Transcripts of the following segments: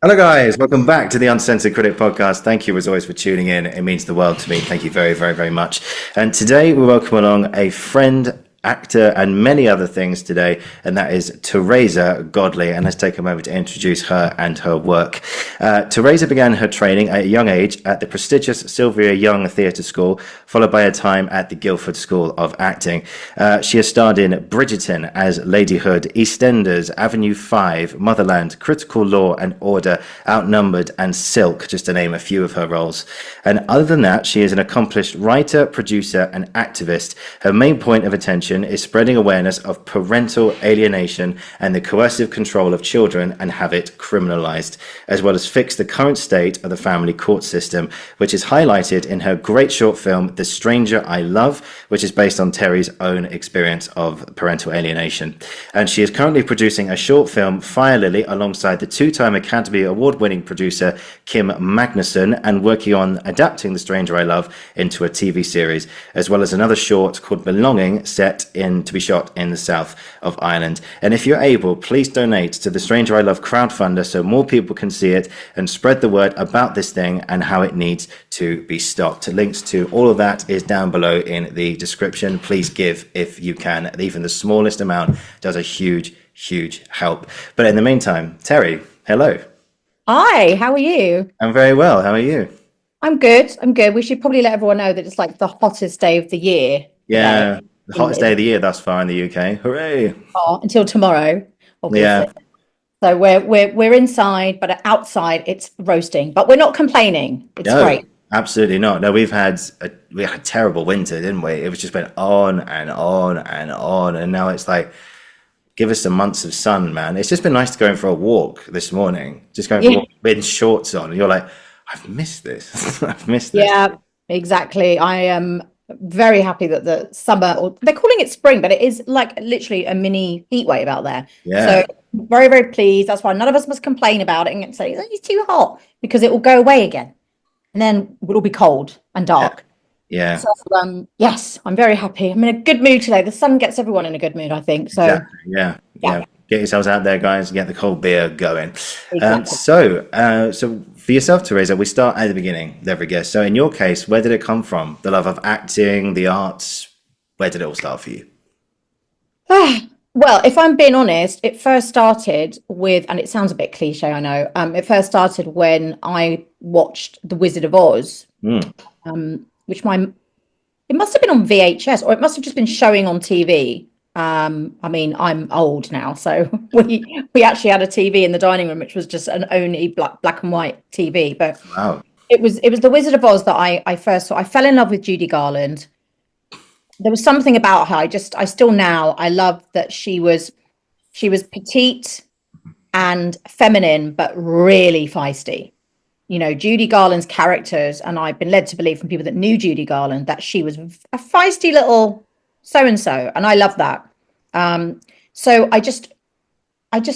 Hello, guys. Welcome back to the Uncensored Critic podcast. Thank you, as always, for tuning in. It means the world to me. Thank you very, very, very much. And today we welcome along a friend, actor, and many other things today, and that is Theresa Godley. And let's take a moment to introduce her and her work. Theresa began her training at a young age at the prestigious Sylvia Young Theatre School, followed by a time at the Guildford School of Acting. She has starred in Bridgerton as Lady Hood, EastEnders, Avenue 5, Motherland, Critical Law and Order, Outnumbered, and Silk, just to name a few of her roles. And other than that, she is an accomplished writer, producer, and activist. Her main point of attention is spreading awareness of parental alienation and the coercive control of children and have it criminalised, as well as fix the current state of the family court system, which is highlighted in her great short film, The Stranger I Love, which is based on Terry's own experience of parental alienation. And she is currently producing a short film, Fire Lily, alongside the two-time Academy Award-winning producer, Kim Magnusson, and working on adapting The Stranger I Love into a TV series, as well as another short called Belonging, set to be shot in the south of Ireland. And if you're able, please donate to the Stranger I Love crowdfunder so more people can see it and spread the word about this thing and how it needs to be stopped. Links to all of that is down below in the description. Please give if you can. Even the smallest amount does a huge help. But in the meantime, Terry, hello. Hi, how are you? I'm very well. How are you? I'm good. We should probably let everyone know that it's like the hottest day of the year. Yeah, the hottest day of the year thus far in the UK. Hooray! Until tomorrow, obviously. Yeah. So we're inside, but outside it's roasting. But we're not complaining. It's No, great. absolutely not. No, we had a terrible winter, didn't we? It was just went on and on and on, and now it's like, give us some months of sun, man. It's just been nice to go in for a walk this morning, just going for a walk with shorts on, and you're like, I've missed this. I've missed this. Yeah, exactly. I am very happy that the summer, or they're calling it spring, but it is like literally a mini heat wave out there. Yeah. So very, very pleased. That's why none of us must complain about it and say it's too hot, because it will go away again. And then it'll be cold and dark. Yeah. So, yes, I'm very happy. I'm in a good mood today. The sun gets everyone in a good mood, I think. So Exactly. Yeah. Get yourselves out there, guys, and get the cold beer going. Exactly. So for yourself, Theresa, we start at the beginning with every guest. So in your case, where did it come from? The love of acting, the arts? Where did it all start for you? Well, if I'm being honest, it first started with, and it sounds a bit cliche, I know. It first started when I watched The Wizard of Oz, which it must have been on VHS, or it must have just been showing on TV. I mean, I'm old now, so we actually had a TV in the dining room, which was just an only black and white TV. But Wow. it was The Wizard of Oz that I first saw. I fell in love with Judy Garland. There was something about her. I love that she was petite and feminine, but really feisty. You know, Judy Garland's characters, and I've been led to believe from people that knew Judy Garland that she was a feisty little so-and-so, and I love that. So I just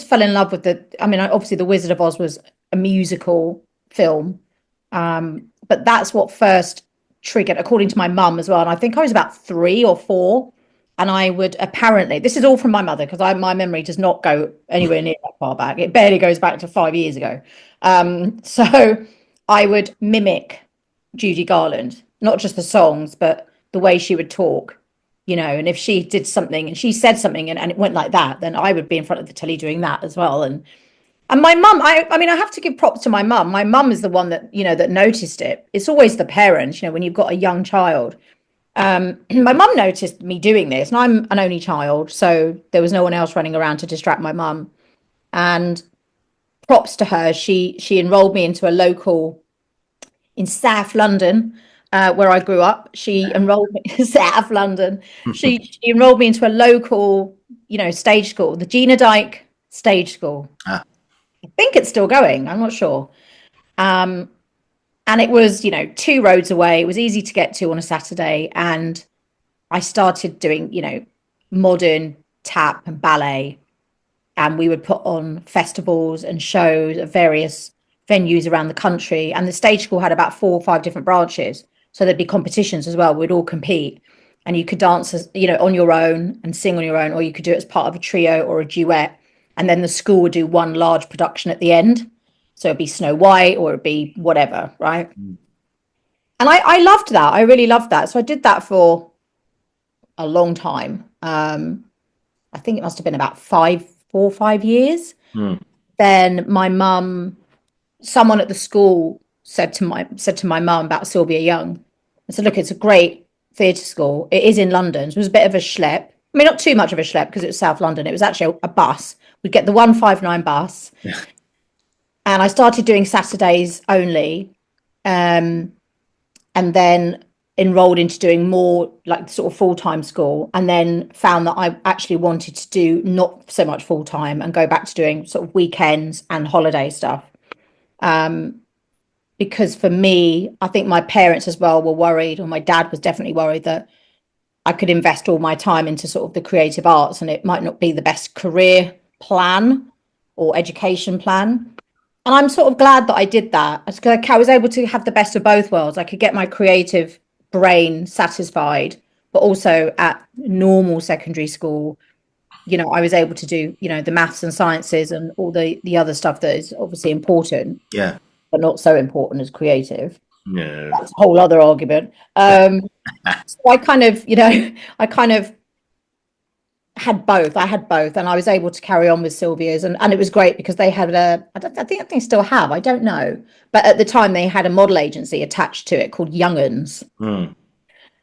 fell in love with obviously The Wizard of Oz was a musical film, but that's what first triggered, according to my mum as well. And I think I was about 3 or 4, and I would apparently, this is all from my mother, because my memory does not go anywhere near that far back. It barely goes back to 5 years ago. So I would mimic Judy Garland, not just the songs, but the way she would talk, you know, and if she did something and she said something and it went like that, then I would be in front of the telly doing that as well. And my mum, I mean, I have to give props to my mum. My mum is the one that, you know, that noticed it. It's always the parents, you know, when you've got a young child. My mum noticed me doing this, and I'm an only child, so there was no one else running around to distract my mum. And props to her, she enrolled me into a local in South London, where I grew up. She enrolled me South London. She enrolled me into a local, you know, stage school, the Gina Dyke Stage School. I think it's still going. I'm not sure. And it was, you know, 2 roads away. It was easy to get to on a Saturday. And I started doing, you know, modern tap and ballet. And we would put on festivals and shows at various venues around the country. And the stage school had about 4 or 5 different branches. So there'd be competitions as well. We'd all compete. And you could dance, you know, on your own and sing on your own, or you could do it as part of a trio or a duet. And then the school would do one large production at the end. So it'd be Snow White or it'd be whatever, right? And I loved that. I really loved that. So I did that for a long time. I think it must have been about 4 or 5 years. Then my mum, someone at the school said to my mum about Sylvia Young. I said, look, it's a great theatre school. It is in London. So it was a bit of a schlep. I mean, not too much of a schlep because it was South London. It was actually a bus. We'd get the 159 bus. And I started doing Saturdays only. And then enrolled into doing more like sort of full-time school, and then found that I actually wanted to do not so much full-time and go back to doing sort of weekends and holiday stuff. Because for me, I think my parents as well were worried, or my dad was definitely worried that I could invest all my time into sort of the creative arts and it might not be the best career plan or education plan. And I'm sort of glad that I did that. I was able to have the best of both worlds. I could get my creative brain satisfied, but also at normal secondary school, I was able to do, the maths and sciences and all the other stuff that is obviously important. Yeah. But not so important as creative. No. That's a whole other argument. So I kind of had both. I had both, and I was able to carry on with Sylvia's, and it was great because they had I think they still have, I don't know, but at the time they had a model agency attached to it called Young'uns.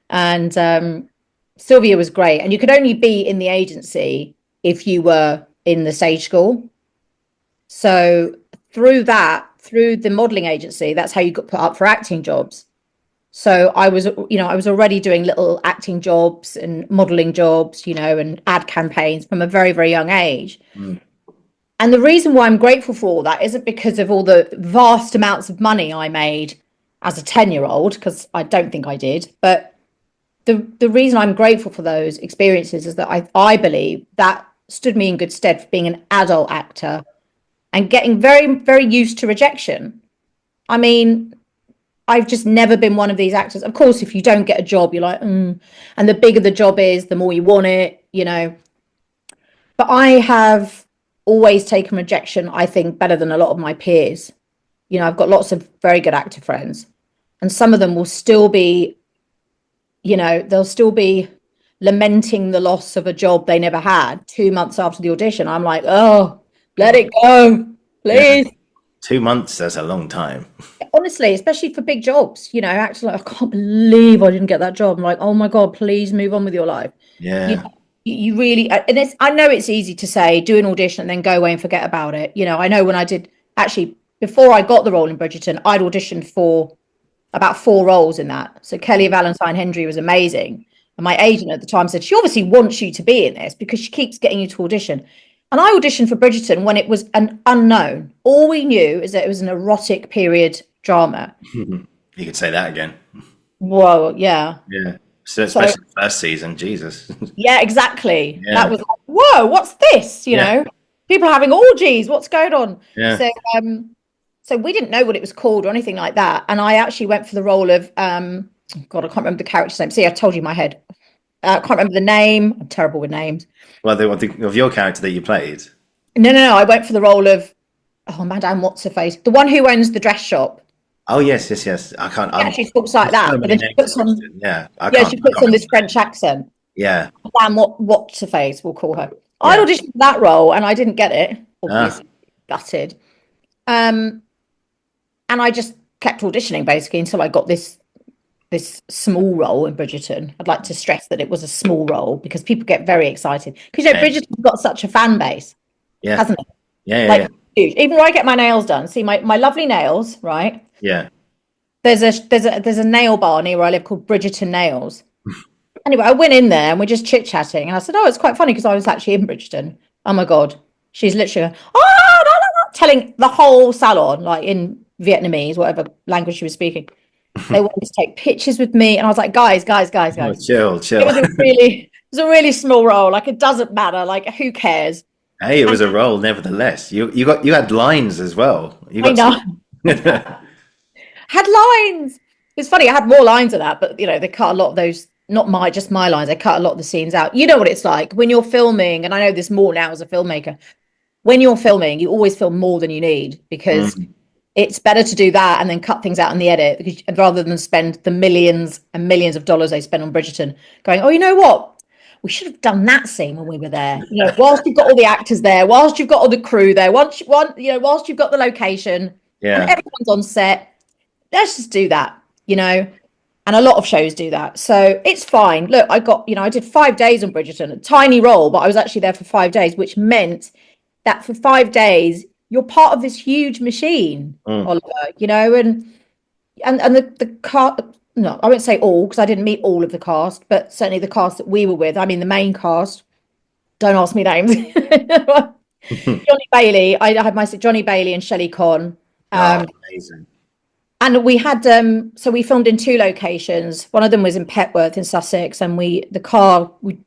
And Sylvia was great, and you could only be in the agency if you were in the stage school. So through the modeling agency, that's how you got put up for acting jobs. So I was already doing little acting jobs and modeling jobs, and ad campaigns from a very, very young age. And the reason why I'm grateful for all that isn't because of all the vast amounts of money I made as a 10-year-old, because I don't think I did. But the reason I'm grateful for those experiences is that I believe that stood me in good stead for being an adult actor and getting very, very used to rejection. I mean, I've just never been one of these actors. Of course, if you don't get a job, you're like, and the bigger the job is, the more you want it, But I have always taken rejection, I think, better than a lot of my peers. I've got lots of very good actor friends, and some of them will still be, they'll still be lamenting the loss of a job they never had 2 months after the audition. I'm like, oh, let it go, please. Yeah. 2 months, that's a long time. Honestly, especially for big jobs, actually, like, I can't believe I didn't get that job. I'm like, oh my God, please move on with your life. Yeah. You really, and I know it's easy to say, do an audition and then go away and forget about it. I know when I did, actually, before I got the role in Bridgerton, I'd auditioned for about 4 roles in that. So Kelly Valentine Hendry was amazing. And my agent at the time said, she obviously wants you to be in this because she keeps getting you to audition. And I auditioned for Bridgerton when it was an unknown. All we knew is that it was an erotic period drama. You could say that again. Whoa, yeah. Yeah. So especially the first season, Jesus. Yeah, exactly. Yeah. That was like, whoa, what's this? People are having orgies. What's going on? Yeah. So we didn't know what it was called or anything like that. And I actually went for the role of, God, I can't remember the character's name. See, I told you in my head. I can't remember the name. I'm terrible with names. Well, of your character that you played? No. I went for the role of, Madame What's-Her-Face, the one who owns the dress shop. Oh, yes. I can't. Yeah, she talks like that, so but then she puts on. She puts on this French accent. Yeah. Madame What's-Her-Face, we'll call her. Yeah. I auditioned for that role and I didn't get it. Obviously, gutted. And I just kept auditioning basically until I got this small role in Bridgerton. I'd like to stress that it was a small role because people get very excited because Bridgerton's got such a fan base, hasn't it? Yeah. Huge. Even when I get my nails done, see my lovely nails, right? Yeah. There's a nail bar near where I live called Bridgerton Nails. Anyway, I went in there and we're just chit chatting, and I said, "Oh, it's quite funny because I was actually in Bridgerton." Oh my God, she's literally telling the whole salon like in Vietnamese, whatever language she was speaking. They wanted to take pictures with me, and I was like, guys. Oh, chill. It was a really small role. Like, it doesn't matter. Like, who cares? Hey, it was a role, nevertheless. You had lines as well. I know. Had lines. It's funny. I had more lines of that, but they cut a lot of those. Not just my lines. They cut a lot of the scenes out. You know what it's like when you're filming, and I know this more now as a filmmaker. When you're filming, you always film more than you need because it's better to do that and then cut things out in the edit, because rather than spend the millions and millions of dollars they spend on Bridgerton going, oh, you know what? We should have done that scene when we were there. You know, whilst you've got all the actors there, whilst you've got all the crew there, whilst you've got the location and everyone's on set, let's just do that, you know. And a lot of shows do that. So it's fine. Look, I did 5 days on Bridgerton, a tiny role, but I was actually there for 5 days, which meant that for 5 days, you're part of this huge machine, Oliver, you know, and the cast, no, I won't say all, because I didn't meet all of the cast, but certainly the cast that we were with, I mean, the main cast, don't ask me names. Johnny Bailey, I had Johnny Bailey and Shelley Conn. Amazing. And we had, so we filmed in 2 locations. One of them was in Petworth in Sussex, and we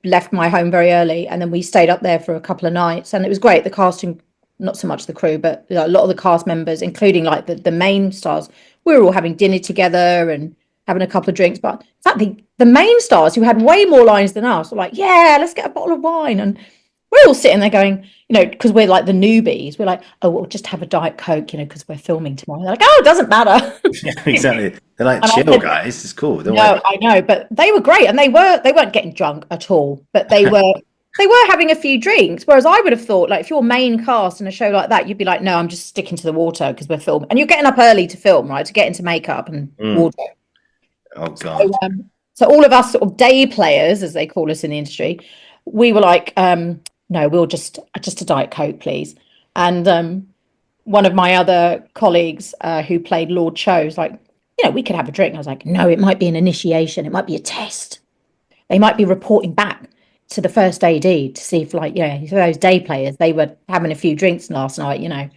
left my home very early, and then we stayed up there for a couple of nights, and it was great. The casting, not so much the crew, but a lot of the cast members, including like the main stars, we were all having dinner together and having a couple of drinks. But exactly, the main stars, who had way more lines than us, were like, yeah, let's get a bottle of wine. And we're all sitting there going, you know, because we're like the newbies, we're like, oh, we'll just have a Diet Coke, you know, because we're filming tomorrow. They're like, oh, it doesn't matter. Yeah, exactly. They're like, chill, guys, it's cool. I know, but they were great, and they weren't getting drunk at all, but they were having a few drinks. Whereas I would have thought, like, if you're main cast in a show like that, you'd be like, no, I'm just sticking to the water because we're filming, and you're getting up early to film, right, to get into makeup and wardrobe. Oh God. So all of us sort of day players, as they call us in the industry, we were like, no, we'll just a Diet Coke, please. And one of my other colleagues who played Lord Cho was like, you know, we could have a drink. I was like, no, it might be an initiation. It might be a test. They might be reporting back to the first AD to see if, like, yeah, those day players, they were having a few drinks last night, you know. I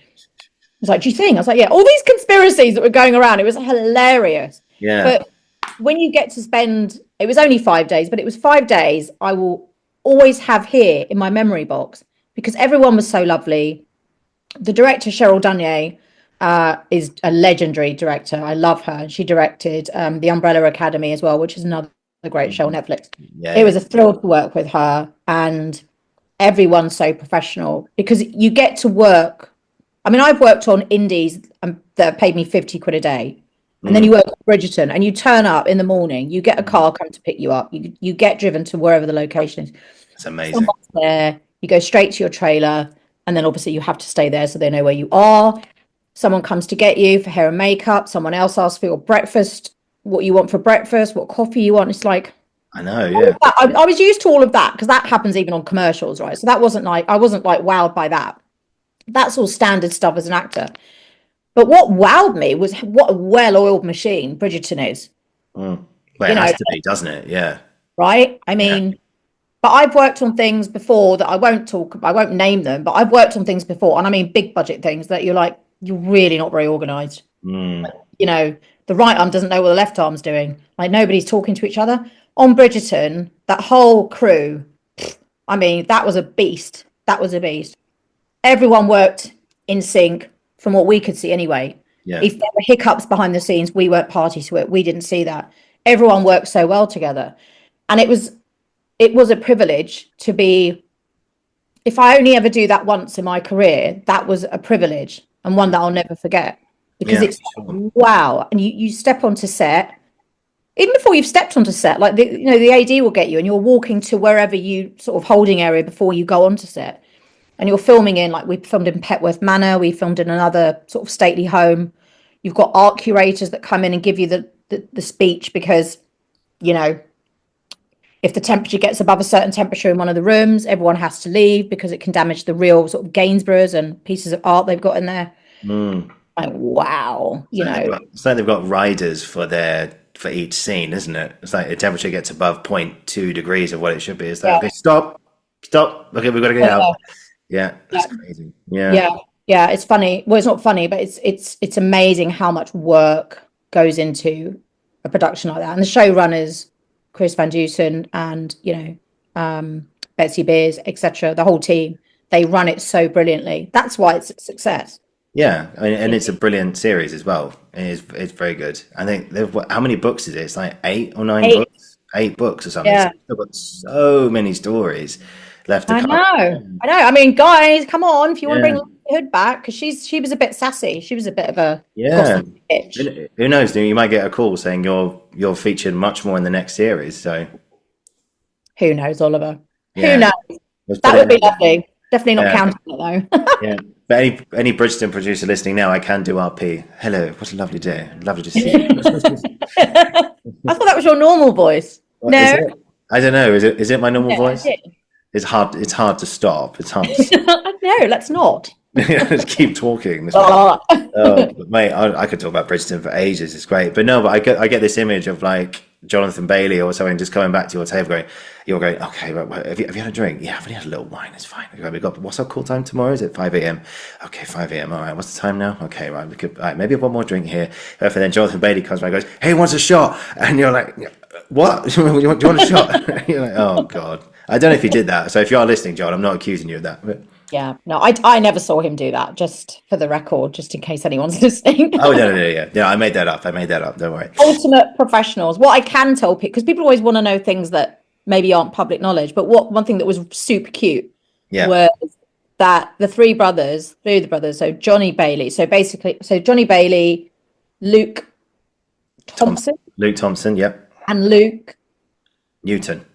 was like, do you think? I was like, yeah, all these conspiracies that were going around, it was hilarious. Yeah. But when you get to spend, it was only 5 days, but it was 5 days I will always have here in my memory box, because everyone was so lovely. The director, Cheryl Dunye, is a legendary director. I love her. She directed The Umbrella Academy as well, which is another great show on Netflix. Yeah, it was a thrill to work with her, and everyone's so professional because you get to work. I mean, I've worked on indies that paid me 50 quid a day. And then you work at Bridgerton, and you turn up in the morning, you get a car come to pick you up, you get driven to wherever the location is. It's amazing. Someone's there, you go straight to your trailer, and then obviously you have to stay there so they know where you are. Someone comes to get you for hair and makeup, someone else asks for your breakfast, what you want for breakfast, what coffee you want. It's like, I know, yeah. I was used to all of that because that happens even on commercials, right? So that wasn't like, I wasn't like wowed by that. That's all standard stuff as an actor. But what wowed me was what a well-oiled machine Bridgerton is. Well, it has to be, doesn't it? Yeah. Right? I mean, but I've worked on things before that I won't name them, but I've worked on things before, and I mean big budget things that you're like, you're really not very organised. You know, the right arm doesn't know what the left arm's doing. Like, nobody's talking to each other. On Bridgerton, that whole crew, I mean, that was a beast. That was a beast. Everyone worked in sync. From what we could see anyway. Yeah. If there were hiccups behind the scenes, we weren't party to it. We didn't see that. Everyone worked so well together. And it was a privilege to be, if I only ever do that once in my career, that was a privilege, and one that I'll never forget. Because it's wow. And you step onto set, even before you've stepped onto set, like the AD will get you, and you're walking to wherever you sort of holding area before you go onto set. And you're filming in, like, we filmed in Petworth Manor, we filmed in another sort of stately home. You've got art curators that come in and give you the speech because, you know, if the temperature gets above a certain temperature in one of the rooms, everyone has to leave because it can damage the real sort of Gainsboroughs and pieces of art they've got in there. Like, wow, you know. It's like they've got riders for each scene, isn't it? It's like the temperature gets above 0.2 degrees of what it should be. It's like, okay, stop. Okay, we've got to get out. Yeah, that's crazy. Yeah. It's funny. Well, it's not funny, but it's amazing how much work goes into a production like that. And the showrunners, Chris Van Dusen and, you know, Betsy Beers, etc., the whole team, they run it so brilliantly. That's why it's a success. Yeah, and it's a brilliant series as well. It's very good. I think how many books is it? It's like 8 or 9 books. 8 books or something. Yeah. So they've got so many stories left to come. I know. I mean, guys, come on. If you want to bring hood back because she was a bit sassy. She was a bit of a Yeah. gossip bitch. Who knows? You might get a call saying you're featured much more in the next series. So Who knows, Oliver? Who yeah, knows? let's put That it would be out there. lovely. Definitely not Yeah, counting it though. yeah. But any Bridgerton producer listening now, I can do RP. Hello, what a lovely day. Lovely to see you. I thought that was your normal voice. What, is No, it? I don't know. Is it my normal yeah, I voice? did. It's hard. It's hard to stop. It's hard to stop. No, let's not. Just keep talking. Oh, Oh, but mate, I could talk about Bridgerton for ages. It's great, but no, but I get this image of like Jonathan Bailey or something just coming back to your table, you're going, okay, right, have you had a drink? Yeah, I've only had a little wine. It's fine. We've got what's our call time tomorrow? Is it 5 a.m.? Okay, 5 a.m. All right, what's the time now? Okay, right, we could maybe have one more drink here. And then Jonathan Bailey comes back and goes, hey, wants a shot? And you're like, what? Do you want a shot? You're like, oh god. I don't know if he did that. So if you are listening, John, I'm not accusing you of that. But... yeah, no, I never saw him do that. Just for the record, just in case anyone's listening. Oh no, yeah, I made that up. Don't worry. Ultimate professionals. What I can tell people, because people always want to know things that maybe aren't public knowledge, but one thing that was super cute was that the three of the brothers, so Johnny Bailey, so Johnny Bailey, Luke Thompson, Yep, and Luke Newton.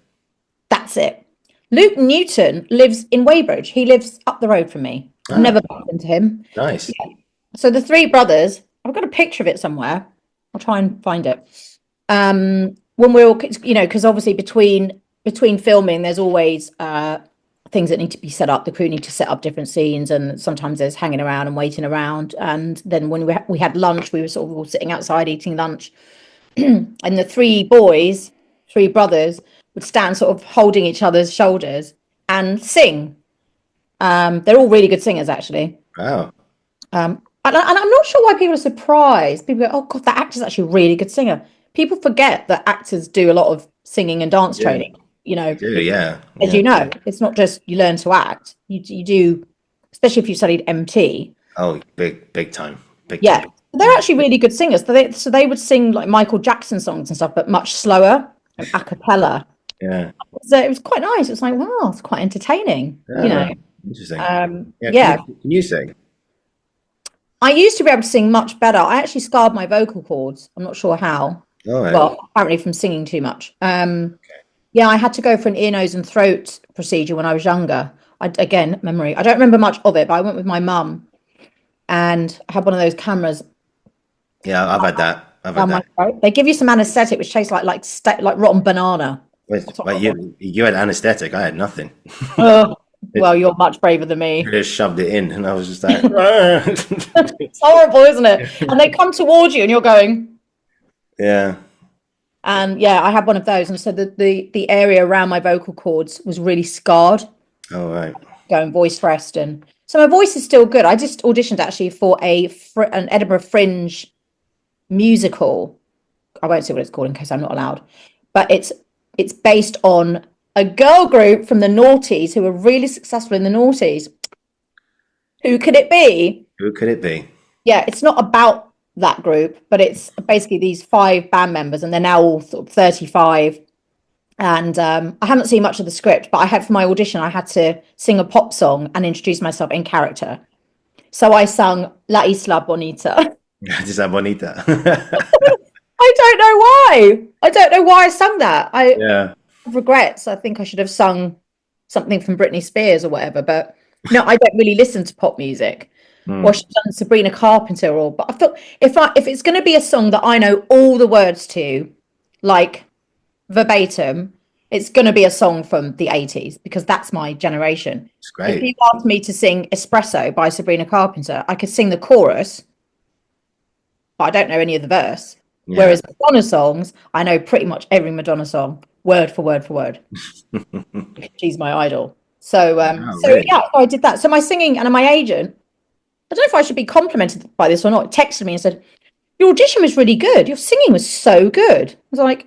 That's it. Luke Newton lives in Weybridge. He lives up the road from me. I've never bumped into him. Nice. Yeah. So the three brothers, I've got a picture of it somewhere. I'll try and find it. When we're all, because obviously between filming, there's always things that need to be set up. The crew need to set up different scenes, and sometimes there's hanging around and waiting around. And then when we had lunch, we were sort of all sitting outside eating lunch, and the three brothers, would stand sort of holding each other's shoulders and sing. They're all really good singers, actually. Wow. And I'm not sure why people are surprised. People go, oh God, that actor's actually a really good singer. People forget that actors do a lot of singing and dance training, as you know. It's not just you learn to act. You do, especially if you studied MT. Oh, big time. Big yeah. time. They're actually really good singers. So they would sing like Michael Jackson songs and stuff, but much slower and a cappella. Yeah. So it was quite nice. It was like, wow, it's quite entertaining. Interesting. Can you sing? I used to be able to sing much better. I actually scarred my vocal cords. I'm not sure how. Oh, right. Well, apparently from singing too much. Yeah, I had to go for an ear, nose, and throat procedure when I was younger. Again, memory. I don't remember much of it, but I went with my mum, and I had one of those cameras. Yeah, I've had that. They give you some anaesthetic, which tastes like rotten banana. Wait, you had anaesthetic. I had nothing. Well, you're much braver than me. You just shoved it in, and I was just like, it's horrible, isn't it? And they come towards you, and you're going, yeah. And yeah, I had one of those, and so the area around my vocal cords was really scarred. Oh right. Going voice rest, and so my voice is still good. I just auditioned actually for an Edinburgh Fringe musical. I won't say what it's called in case I'm not allowed, but it's based on a girl group from the noughties who were really successful in the noughties. Who could it be? Yeah, it's not about that group, but it's basically these 5 band members, and they're now all sort of 35. And I haven't seen much of the script, but for my audition, I had to sing a pop song and introduce myself in character. So I sung La Isla Bonita. Isla Bonita. I don't know why. I don't know why I sung that. I have regrets. I think I should have sung something from Britney Spears or whatever. But no, I don't really listen to pop music. Or she's done Sabrina Carpenter. But I thought if it's going to be a song that I know all the words to, like verbatim, it's going to be a song from the 80s because that's my generation. It's great. If you asked me to sing Espresso by Sabrina Carpenter, I could sing the chorus, but I don't know any of the verse. Yeah. Whereas Madonna songs, I know pretty much every Madonna song, word for word for word. She's my idol. So, really? Yeah, I did that. So my singing and my agent, I don't know if I should be complimented by this or not, texted me and said, your audition was really good. Your singing was so good. I was like,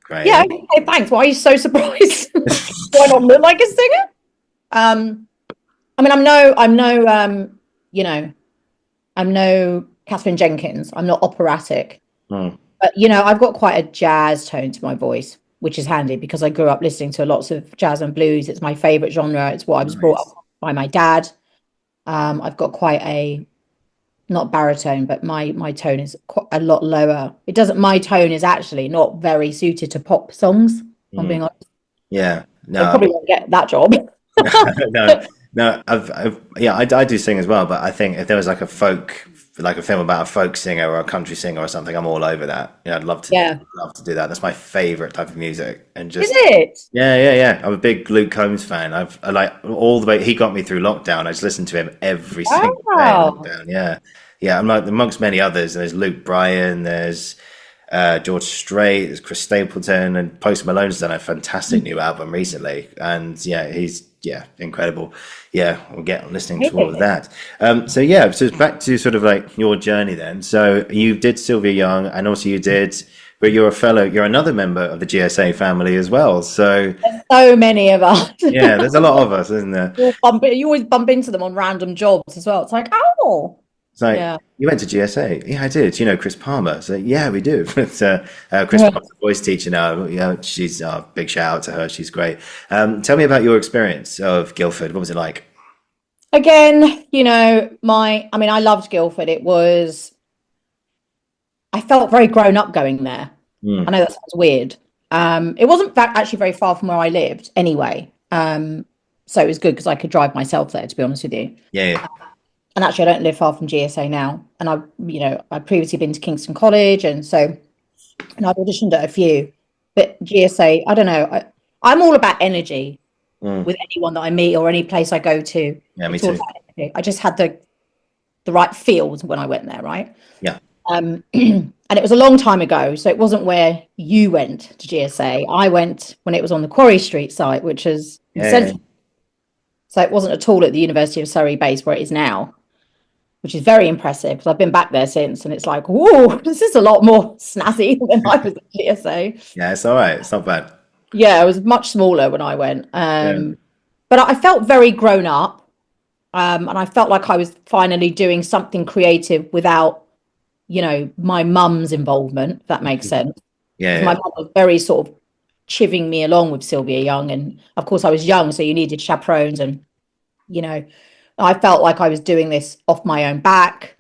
great. Yeah, okay, thanks. Why are you so surprised? Do I not look like a singer? I mean, I'm no Catherine Jenkins. I'm not operatic. But, I've got quite a jazz tone to my voice, which is handy because I grew up listening to lots of jazz and blues. It's my favorite genre. It's what I was brought up by my dad. I've got quite a not baritone, but my tone is quite a lot lower. It doesn't. My tone is actually not very suited to pop songs. If I'm being honest. Yeah, I no, probably won't get that job. no, no. Yeah, I do sing as well, but I think if there was like a folk, like a film about a folk singer or a country singer or something, I'm all over that. Yeah, Yeah. love to do that. That's my favorite type of music, and Is just it? yeah, yeah, yeah. I'm a big Luke Combs fan. I like all the way he got me through lockdown. I just listened to him every single day in Wow. lockdown. Yeah, yeah. I'm like amongst many others. There's Luke Bryan. There's George Strait. There's Chris Stapleton, and Post Malone's done a fantastic new album recently. And yeah, he's incredible. Yeah, we'll get listening to all of that. So yeah, so back to sort of like your journey then. So you did Sylvia Young, and also you did. But you're another member of the GSA family as well. So So many of us. yeah, there's a lot of us, isn't there? You always bump into them on random jobs as well. It's like, oh, It's like, yeah. you went to GSA? Yeah, I did. You know Chris Palmer? So yeah, we do. But Chris Yeah. Palmer's a voice teacher now. Yeah, she's big shout out to her. She's great. Tell me about your experience of Guildford. What was it like? Again, I mean, I loved Guildford. I felt very grown up going there. I Mm, know that sounds weird. It wasn't actually very far from where I lived anyway. So it was good because I could drive myself there, to be honest with you. yeah, yeah, And actually, I don't live far from GSA now. And I'd previously been to Kingston College, and I'd auditioned at a few. But GSA, I don't know. I'm all about energy mm, with anyone that I meet or any place I go to. yeah, me It's all too. about energy. I just had the right feels when I went there, right? Yeah, And it was a long time ago, so it wasn't where you went to GSA. I went when it was on the Quarry Street site, which is in yeah, yeah, central. So it wasn't at all at the University of Surrey base where it is now, which is very impressive because I've been back there since, and it's like, whoa, this is a lot more snazzy than I was at GSA. yeah. It's all right. It's not bad. Yeah, it was much smaller when I went, Yeah, but I felt very grown up, and I felt like I was finally doing something creative without my mum's involvement, if that makes sense. yeah, Because my yeah, mum was very sort of chivvying me along with Sylvia Young. And of course, I was young, so you needed chaperones. And, you know, I felt like I was doing this off my own back.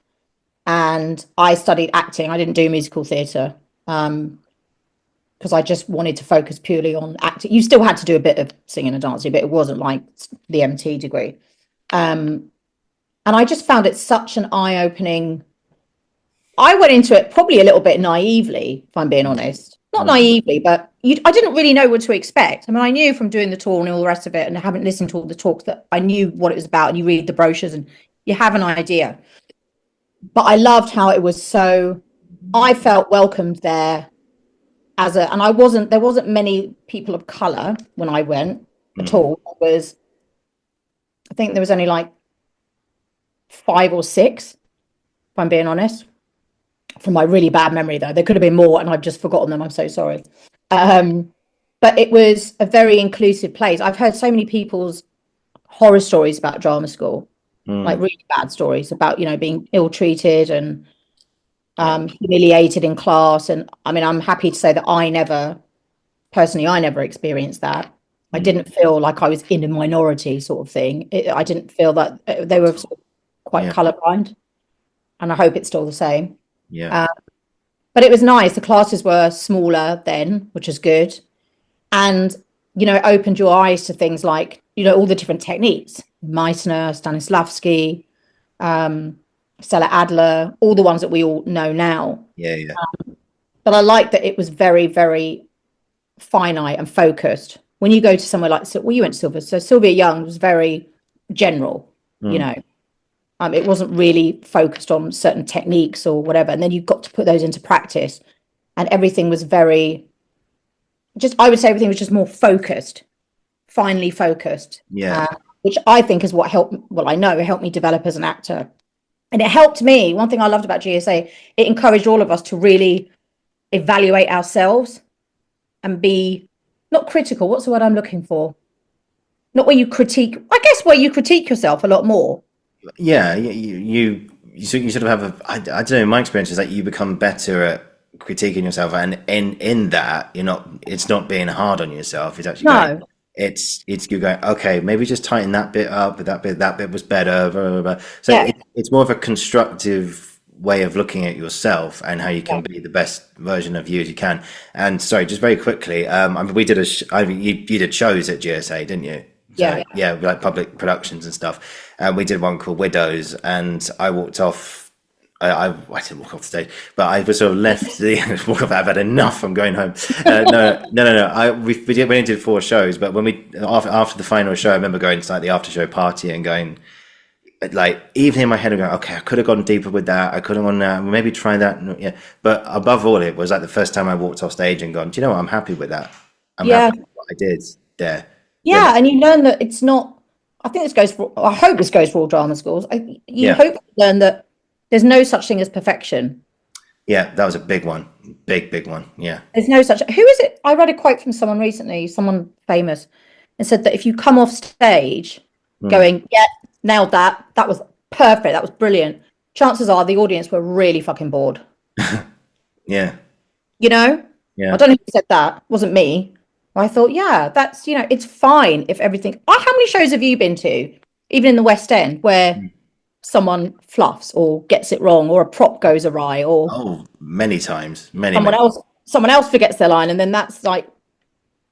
And I studied acting. I didn't do musical theatre because I just wanted to focus purely on acting. You still had to do a bit of singing and dancing, but it wasn't like the MT degree. Um, and I just found it such an eye-opening. I went into it probably a little bit naively, if I'm being honest. Not mm, naively, but I didn't really know what to expect. I mean, I knew from doing the tour and all the rest of it, and I haven't listened to all the talks, that I knew what it was about. And you read the brochures and you have an idea. But I loved how it was I felt welcomed there and there wasn't many people of colour when I went at mm. all. I think there was only like 5 or 6, if I'm being honest. From my really bad memory, though, there could have been more, and I've just forgotten them. I'm so sorry. But it was a very inclusive place. I've heard so many people's horror stories about drama school, like Mm. really bad stories about being ill-treated and Yeah, humiliated in class. And I mean, I'm happy to say that I never experienced that. I mm, didn't feel like I was in a minority sort of thing. I didn't feel that they were sort of quite yeah, colourblind, and I hope it's still the same. yeah, Uh, but it was nice. The classes were smaller then, which is good. And, it opened your eyes to things like, all the different techniques, Meissner, Stanislavski, Stella Adler, all the ones that we all know now. yeah, yeah. But I like that it was very, very finite and focused. When you go to somewhere like, you went to Sylvia. So Sylvia Young was very general, you Mm. know. It wasn't really focused on certain techniques or whatever. And then you've got to put those into practice. And everything was I would say everything was just more focused, finely focused, Yeah, which I think is what I know it helped me develop as an actor. And it helped me. One thing I loved about GSA, it encouraged all of us to really evaluate ourselves and be not critical. What's the word I'm looking for? Not where you critique, I guess where you critique yourself a lot more. yeah. You sort of have I don't know. My experience is that you become better at critiquing yourself, and in that, it's not being hard on yourself. It's actually going, No. it's you going, okay, maybe just tighten that bit up, but that bit was better, blah, blah, blah. So Yeah, it's more of a constructive way of looking at yourself and how you yeah, can be the best version of you as you can. And sorry, just very quickly, I mean, we did I mean, you did shows at GSA, didn't you? yeah. So yeah, like public productions and stuff. And we did one called Widows, and I walked off. I didn't walk off the stage, but I was sort of left the walk off. I've had enough. I'm going home. No. We only did 4 shows, but when we after the final show, I remember going to like the after show party and going, like, even in my head, I'm going, okay, I could have gone deeper with that. I could have gone maybe try that. Yeah, but above all, it was like the first time I walked off stage and gone, do you know what? I'm happy with that. I'm Yeah, happy with what I did there. Then yeah, and you learn that it's not. I think this goes for. I hope this goes for all drama schools. You yeah, hope to learn that there's no such thing as perfection. yeah, that was a big one, big one. Yeah. There's no such. Who is it? I read a quote from someone recently, someone famous, and said that if you come off stage Mm. going, "Yeah, nailed that. That was perfect. That was brilliant," chances are the audience were really fucking bored. Yeah, You know, I yeah. don't know who said that. It wasn't me. I thought, yeah, that's it's fine if everything. Oh, how many shows have you been to, even in the West End, where someone fluffs or gets it wrong, or a prop goes awry, or Oh, many times, many, someone many. else someone else forgets their line, and then that's like,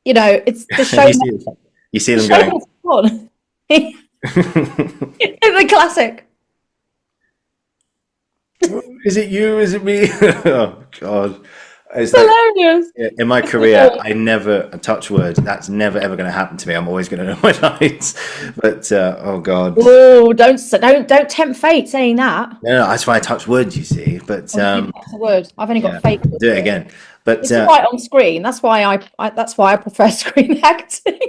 it's the show. You see, you see The them show going. must go on. The classic. Is it you? Is it me? Oh God! It's It's like hilarious. in my career, I never touch wood. That's never ever going to happen to me. I'm always going to know my lines. But oh God, Oh, don't tempt fate saying that. no, that's why I touch wood. You see, but That's a word. I've only yeah, got fake. do it again. But It's right on screen. That's why that's why I prefer screen acting.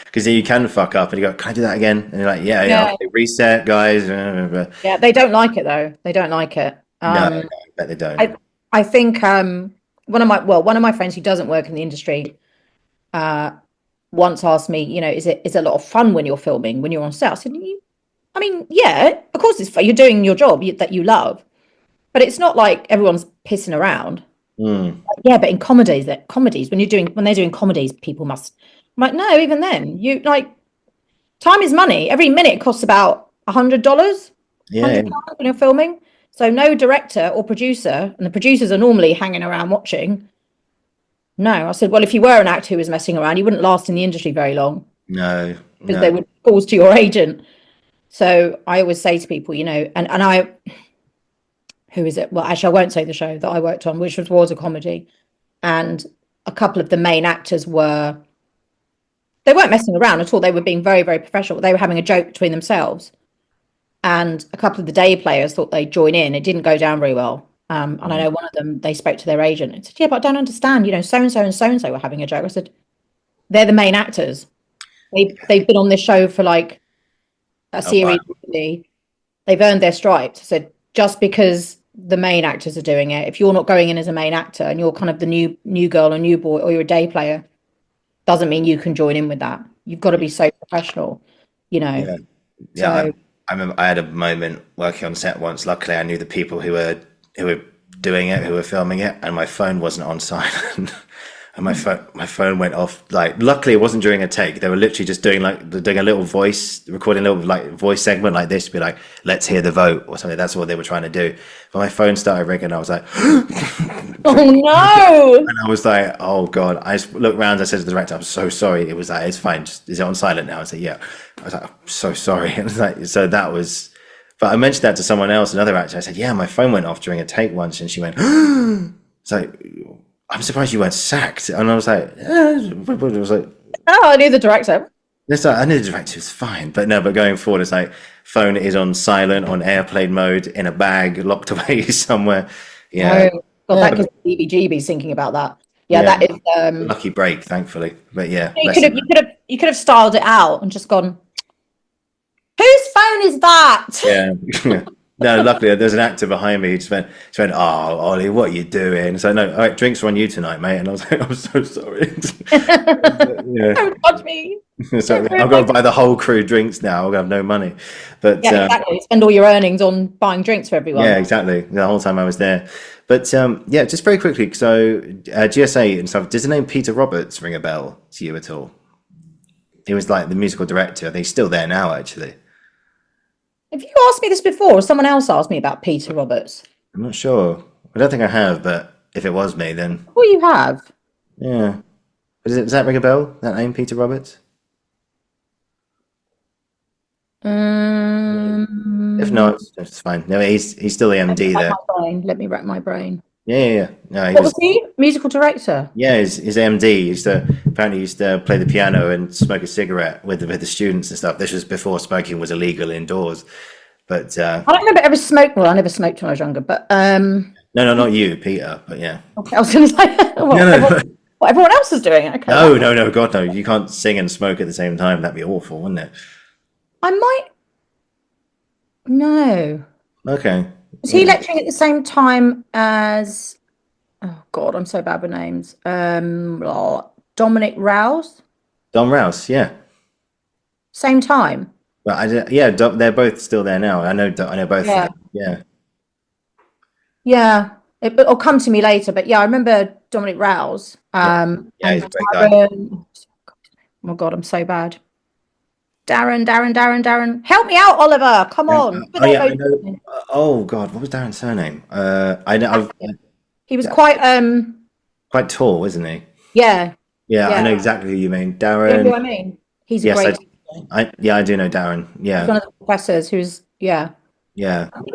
because then you can fuck up and you go, can I do that again? And you're like, yeah, yeah, Yeah. okay, reset, guys. Yeah, they don't like it though. They don't like it. No, no, I bet they don't. I think one of my friends who doesn't work in the industry once asked me, is it a lot of fun when you're filming, when you're on set? I said, I mean, yeah, of course it's fun. You're doing your job that you love, but it's not like everyone's pissing around. Mm, Yeah, but in comedies when they're doing comedies, people must. I'm like, no, even then, time is money. Every minute costs about $100, yeah, when you're filming. So no director or producer, and the producers are normally hanging around watching. No, I said, well, if you were an actor who was messing around, you wouldn't last in the industry very long, no, because no. they would calls to your agent. So I always say to people, and who is it? Well, actually, I won't say the show that I worked on, which was a comedy, and a couple of the main actors they weren't messing around at all. They were being very, very professional. They were having a joke between themselves. And a couple of the day players thought they'd join in. It didn't go down very well. And I know one of them, they spoke to their agent and said, yeah, but I don't understand. So-and-so and so-and-so were having a joke. I said, they're the main actors. They've been on this show for like a Oh, wow. series. They've earned their stripes. I said, just because the main actors are doing it, if you're not going in as a main actor and you're kind of the new girl or new boy, or you're a day player, doesn't mean you can join in with that. You've got to be so professional, Yeah, yeah. So I remember I had a moment working on set once. Luckily, I knew the people who were doing it, who were filming it, and my phone wasn't on silent. And my phone went off. Like, luckily, it wasn't during a take. They were literally just doing a little voice, recording a little like voice segment like this, to be like, "Let's hear the vote" or something. That's what they were trying to do. But my phone started ringing. I was like, oh no. and I was like, "Oh God!" I just looked around. I said to the director, "I'm so sorry." It was like, "It's fine. Just, is it on silent now?" I said, "Yeah." I was like, "I'm so sorry." And it was like, so that was. But I mentioned that to someone else, another actor. I said, "Yeah, my phone went off during a take once," and she went, "It's like, I'm surprised you weren't sacked." And I was like, it was like, Oh, I knew the director. it's like, I knew the director was fine, but no, but going forward, it's like phone is on silent, on airplane mode, in a bag, locked away somewhere. Yeah, Oh, God, yeah, that but gives me heebie-jeebies thinking about that. Yeah, yeah, that is. lucky break, thankfully. But yeah, You could lesson have, you learned. could have, you could have styled it out and just gone, whose phone is that? Yeah. No, luckily there's an actor behind me. He just went, "Oh, Ollie, what are you doing?" So no, all right, drinks are on you tonight, mate. And I was like, "I'm so sorry." Yeah, Don't judge me. so Don't ruin I've got to buy the whole crew drinks now. I'll have no money, but Yeah, exactly. Spend all your earnings on buying drinks for everyone. yeah, exactly. The whole time I was there, but yeah, just very quickly. So GSA and stuff. Does the name Peter Roberts ring a bell to you at all? He was like the musical director. I think he's still there now, actually. Have you asked me this before, or someone else asked me about Peter Roberts? I'm not sure. I don't think I have, but if it was me, then Well, you have. yeah. Does that ring a bell? That name, Peter Roberts? If Um, not, it's fine. No, he's still the MD there. Let me rack my brain. Yeah. No, he What was. was he? Musical director. Yeah, his MD used to play the piano and smoke a cigarette with the students and stuff. This was before smoking was illegal indoors. But I don't remember ever smoking. Well, I never smoked when I was younger, but no, not you, Peter. But yeah. okay, I was going to say what everyone else is doing. Okay, No, God, no. You can't sing and smoke at the same time. That'd be awful, wouldn't it? I might. No. Okay. Was he lecturing at the same time as? Oh God, I'm so bad with names. Dominic Rouse. Don Rouse, yeah. Same time. Well, they're both still there now. I know both of them. Yeah. Yeah. It'll come to me later, but yeah, I remember Dominic Rouse. Yeah, he's a great guy. Oh my God, I'm so bad. Darren. Help me out, Oliver. Come on. I know. Oh God, what was Darren's surname? I know. He was quite tall, isn't he? Yeah. Yeah, I know exactly who you mean. You know Darren. who I mean? He's a great I do know Darren. Yeah. He's one of the professors who's Yeah. he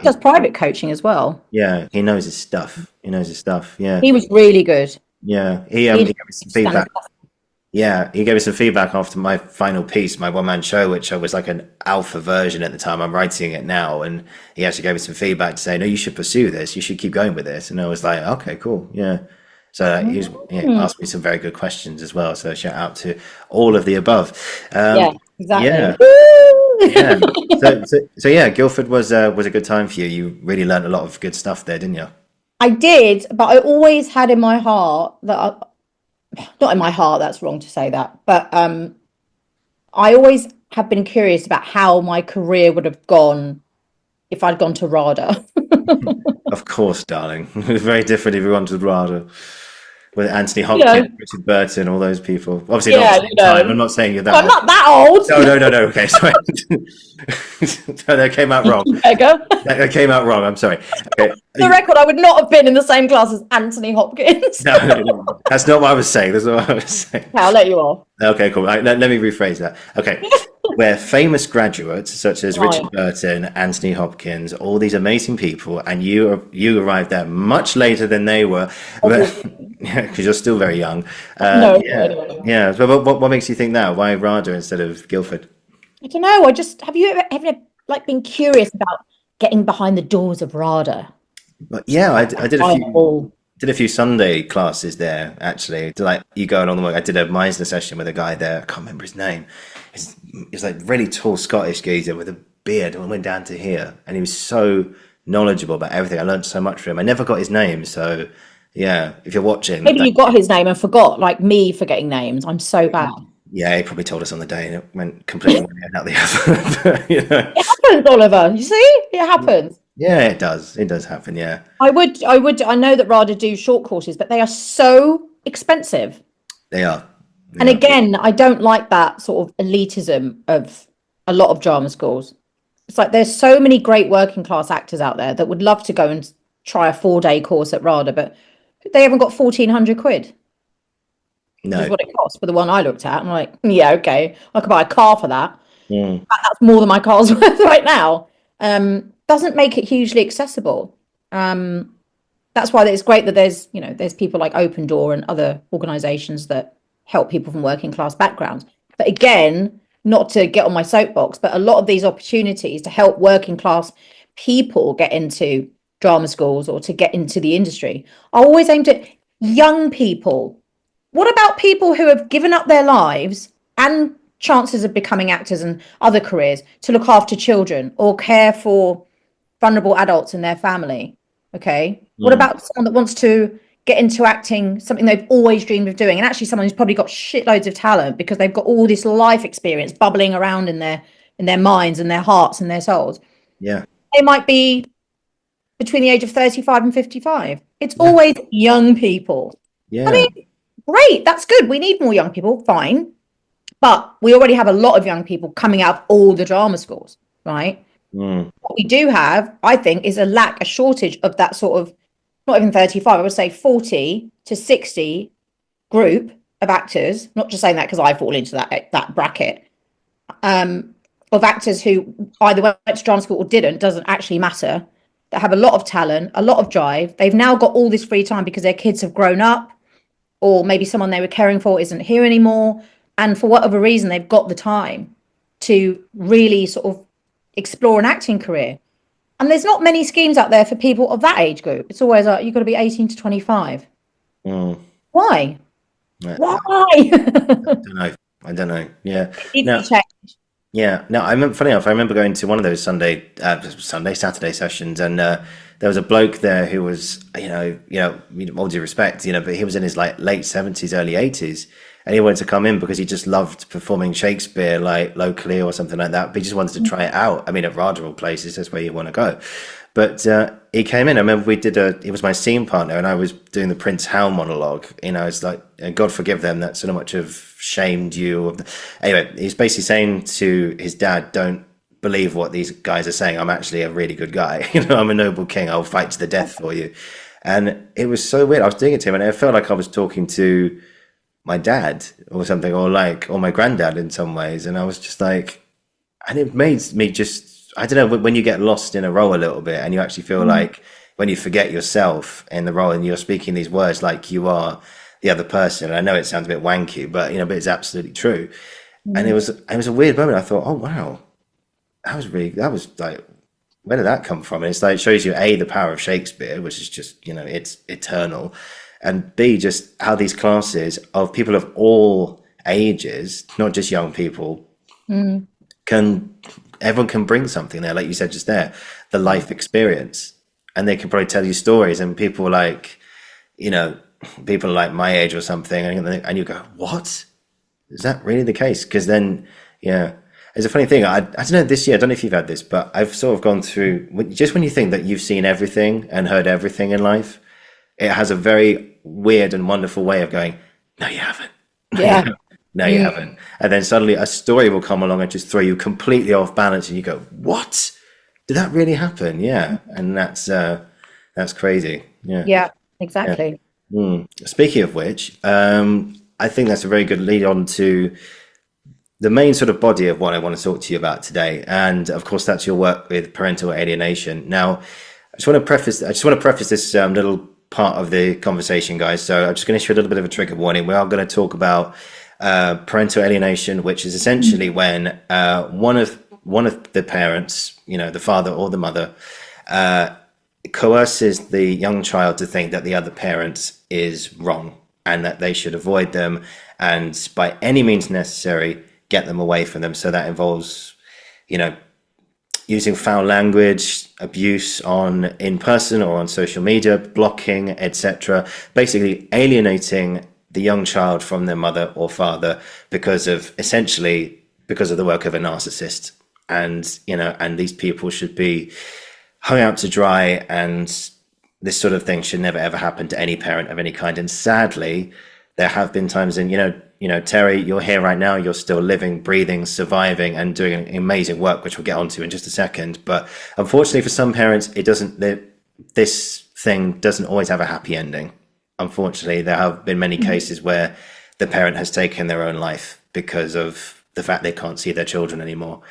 does private coaching as well. Yeah, he knows his stuff. Yeah. He was really good. Yeah. He gave me some feedback. Yeah, he gave me some feedback after my final piece, my one-man show, which I was like an alpha version at the time. I'm writing it now, and he actually gave me some feedback to say, no, you should pursue this. You should keep going with this. And I was like, okay, cool. Yeah. So he asked me some very good questions as well. So shout out to all of the above. Yeah, exactly. Yeah. So yeah, Guildford was a good time for you. You really learned a lot of good stuff there, didn't you? I did, but I always had in my heart that not in my heart, that's wrong to say that, but I always have been curious about how my career would have gone if I'd gone to RADA. Of course, darling. It was very different if you went to RADA with Anthony Hopkins, Richard Burton, all those people. Obviously, not at the same time. I'm not saying you're that old. I'm not that old. No. Okay, sorry. That came out wrong. That came out wrong. I'm sorry. Okay. For the record, I would not have been in the same class as Anthony Hopkins. No. That's not what I was saying. I'll let you off. Okay, cool. Let me rephrase that. Okay. Where famous graduates such as Richard Burton, Anthony Hopkins, all these amazing people, and you arrived there much later than they were, because you're still very young. Yeah. So what makes you think that? Why RADA instead of Guildford? I don't know. Have you ever like been curious about getting behind the doors of RADA? Yeah, I did a few Sunday classes there, actually. Like you going on the work. I did a Meisner session with a guy there. I can't remember his name. He's like really tall Scottish geezer with a beard and went down to here. And he was so knowledgeable about everything. I learned so much from him. I never got his name. So yeah, if you're watching. Maybe you got his name and forgot, like me forgetting names. I'm so bad. Yeah, he probably told us on the day and it went completely out the other. It happens, Oliver. You see? It happens. Yeah, it does. It does happen, yeah. I know that RADA do short courses, but they are so expensive. They are. And again, I don't like that sort of elitism of a lot of drama schools. It's like there's so many great working class actors out there that would love to go and try a 4-day course at RADA, but they haven't got 1,400 quid. No. Which is what it costs for the one I looked at. I'm like, yeah, okay, I could buy a car for that. That's more than my car's worth right now. Doesn't make it hugely accessible. That's why it's great that there's people like Open Door and other organisations that help people from working class backgrounds. But again, not to get on my soapbox, but a lot of these opportunities to help working class people get into drama schools or to get into the industry are always aimed at young people. What about people who have given up their lives and chances of becoming actors and other careers to look after children or care for vulnerable adults in their family? Okay. What about someone that wants to get into acting, something they've always dreamed of doing, and actually someone who's probably got shitloads of talent because they've got all this life experience bubbling around in their minds and their hearts and their souls? Yeah. They might be between the age of 35 and 55. It's always young people. Yeah. I mean, great, that's good. We need more young people, fine. But we already have a lot of young people coming out of all the drama schools, right? Mm. What we do have, I think, is a shortage of that sort of, not even 35, I would say 40 to 60 group of actors, not just saying that because I fall into that bracket, of actors who either went to drama school or didn't, doesn't actually matter, that have a lot of talent, a lot of drive. They've now got all this free time because their kids have grown up, or maybe someone they were caring for isn't here anymore. And for whatever reason, they've got the time to really sort of explore an acting career. And there's not many schemes out there for people of that age group. It's always like, you've got to be 18 to 25. Mm. Why? Yeah. Why? I don't know. Yeah. It needs to change. Yeah. No, I remember, funny enough, I remember going to one of those Saturday sessions, and there was a bloke there who was, all due respect, but he was in his like late 70s, early 80s, and he wanted to come in because he just loved performing Shakespeare, like locally or something like that. But he just wanted to try it out. I mean, at rather all places, that's where you want to go. But he came in. I remember he was my scene partner, and I was doing the Prince Hal monologue. It's like, God forgive them that so much have shamed you. Anyway, he's basically saying to his dad, don't believe what these guys are saying. I'm actually a really good guy. I'm a noble king. I'll fight to the death for you. And it was so weird. I was doing it to him, and it felt like I was talking to my dad or something, or my granddad in some ways. And I was just like, and it made me just, I don't know, when you get lost in a role a little bit and you actually feel like when you forget yourself in the role and you're speaking these words like you are the other person. I know it sounds a bit wanky, but but it's absolutely true. And it was a weird moment. I thought, oh wow, that was like, where did that come from? And it's like, it shows you A, the power of Shakespeare, which is just, it's eternal. And B, just how these classes of people of all ages, not just young people, everyone can bring something there, like you said just there, the life experience, and they can probably tell you stories. And people like my age or something, and you go, what? Is that really the case? Because then, yeah, it's a funny thing. I don't know, this year, I don't know if you've had this, but I've sort of gone through, just when you think that you've seen everything and heard everything in life, it has a very weird and wonderful way of going, no, you haven't. Yeah. No, you haven't. And then suddenly a story will come along and just throw you completely off balance, and you go, what? Did that really happen? Yeah. And that's crazy. Yeah. Yeah, exactly. Yeah. Speaking of which, I think that's a very good lead on to the main sort of body of what I want to talk to you about today. And of course, that's your work with parental alienation. Now, I just want to preface this little part of the conversation, guys. So I'm just going to issue a little bit of a trigger warning. We are going to talk about parental alienation, which is essentially when one of the parents, the father or the mother, coerces the young child to think that the other parent is wrong and that they should avoid them, and by any means necessary get them away from them. So that involves, using foul language, abuse in person or on social media, blocking, etc. Basically alienating the young child from their mother or father because of the work of a narcissist. And these people should be hung out to dry, and this sort of thing should never ever happen to any parent of any kind. And sadly, there have been times Terry, you're here right now, you're still living, breathing, surviving, and doing amazing work, which we'll get onto in just a second. But unfortunately for some parents, this thing doesn't always have a happy ending. Unfortunately, there have been many cases where the parent has taken their own life because of the fact they can't see their children anymore,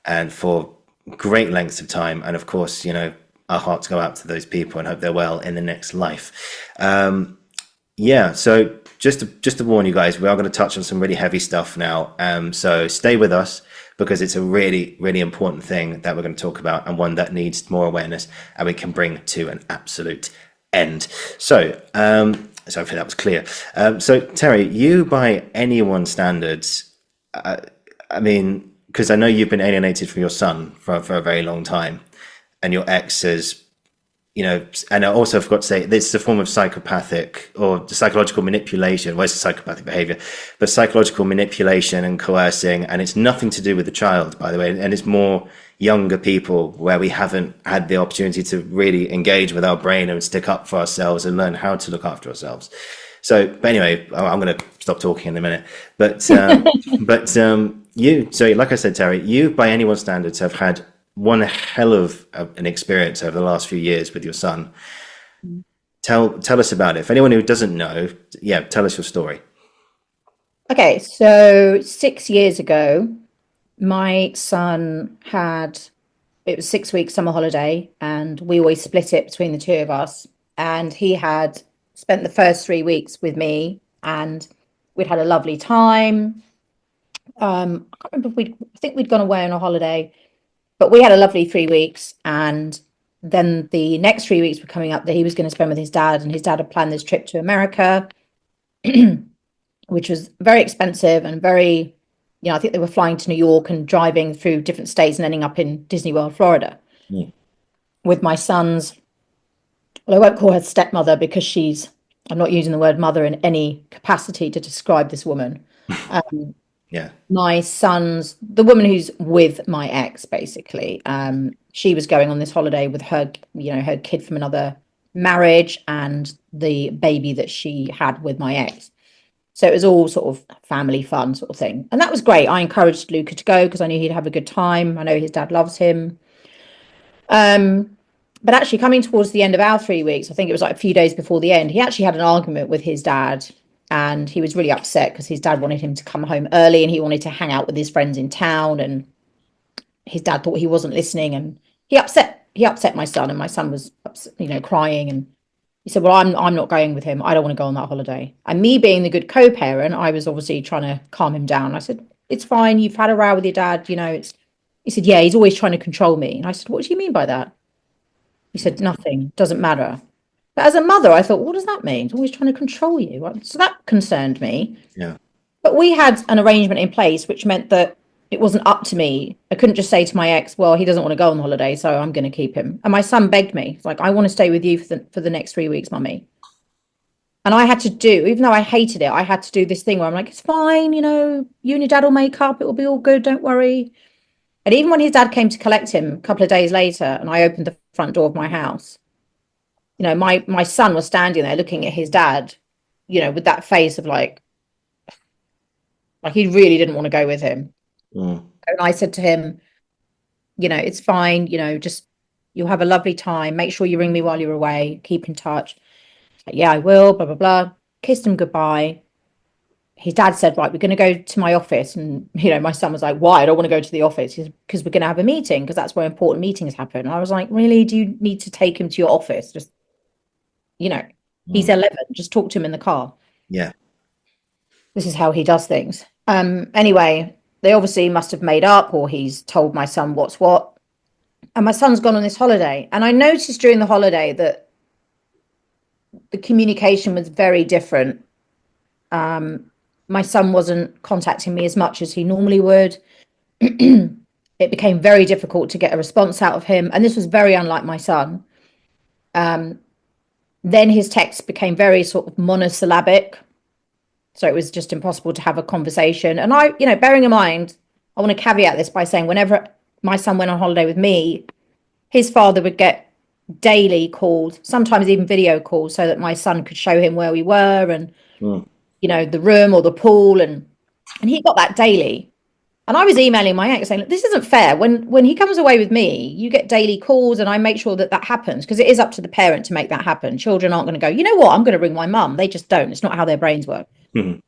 and for great lengths of time. And of course, our hearts go out to those people and hope they're well in the next life. So just to warn you guys, we are going to touch on some really heavy stuff now. So stay with us, because it's a really, really important thing that we're going to talk about, and one that needs more awareness and we can bring to an absolute end. So hopefully that was clear. So Terry, you, by anyone's standards, because I know you've been alienated from your son for a very long time, and your ex has, and I also forgot to say, this is a form of psychopathic or psychological manipulation. Well, it's psychopathic behavior, but psychological manipulation and coercing, and it's nothing to do with the child, by the way, and it's more younger people where we haven't had the opportunity to really engage with our brain and stick up for ourselves and learn how to look after ourselves. So, but anyway, I'm going to stop talking in a minute. But you, so like I said, Terry, you by anyone's standards have had one hell of an experience over the last few years with your son. Tell us about it. For anyone who doesn't know, yeah, tell us your story. Okay, so 6 years ago, my son had, it was 6 weeks summer holiday, and we always split it between the two of us. And he had spent the first 3 weeks with me, and we'd had a lovely time. I can't remember if I think we'd gone away on a holiday, but we had a lovely 3 weeks. And then the next 3 weeks were coming up that he was going to spend with his dad, and his dad had planned this trip to America, which was very expensive and very, I think they were flying to New York and driving through different states and ending up in Disney World, Florida, with my son's, well, I won't call her stepmother because I'm not using the word mother in any capacity to describe this woman. Yeah. My son's, the woman who's with my ex, basically, she was going on this holiday with her, her kid from another marriage and the baby that she had with my ex. So it was all sort of family fun sort of thing. And that was great. I encouraged Luca to go because I knew he'd have a good time. I know his dad loves him. But actually coming towards the end of our 3 weeks, I think it was like a few days before the end, he actually had an argument with his dad, and he was really upset because his dad wanted him to come home early and he wanted to hang out with his friends in town, and his dad thought he wasn't listening, and he upset my son, and my son was crying, and he said, well, I'm not going with him. I don't want to go on that holiday. And me being the good co-parent, I was obviously trying to calm him down. I said, it's fine. You've had a row with your dad. He said, yeah, he's always trying to control me. And I said, what do you mean by that? He said, nothing, doesn't matter. But as a mother, I thought, what does that mean? He's always trying to control you. So that concerned me. Yeah. But we had an arrangement in place, which meant that it wasn't up to me. I couldn't just say to my ex, well, he doesn't want to go on holiday, so I'm going to keep him. And my son begged me. He's like, I want to stay with you for the next 3 weeks, mummy. And I had to do, even though I hated it, I had to do this thing where I'm like, it's fine, you and your dad will make up. It will be all good. Don't worry. And even when his dad came to collect him a couple of days later, and I opened the front door of my house, my son was standing there looking at his dad, with that face of like he really didn't want to go with him. And I said to him, it's fine, just you'll have a lovely time. Make sure you ring me while you're away. Keep in touch. Like, yeah, I will, blah, blah, blah. Kissed him goodbye. His dad said, right, we're going to go to my office. And, my son was like, why? I don't want to go to the office. Because we're going to have a meeting, because that's where important meetings happen. And I was like, really? Do you need to take him to your office? Just, he's 11. Just talk to him in the car. Yeah. This is how he does things. Anyway, they obviously must have made up, or he's told my son what's what. And my son's gone on this holiday. And I noticed during the holiday that the communication was very different. My son wasn't contacting me as much as he normally would. It became very difficult to get a response out of him. And this was very unlike my son. Then his texts became very sort of monosyllabic. So it was just impossible to have a conversation. And I, bearing in mind, I want to caveat this by saying whenever my son went on holiday with me, his father would get daily calls, sometimes even video calls, so that my son could show him where we were and, the room or the pool. And he got that daily. And I was emailing my ex saying, look, this isn't fair. When he comes away with me, you get daily calls, and I make sure that happens, because it is up to the parent to make that happen. Children aren't going to go, you know what, I'm going to ring my mum. They just don't. It's not how their brains work. And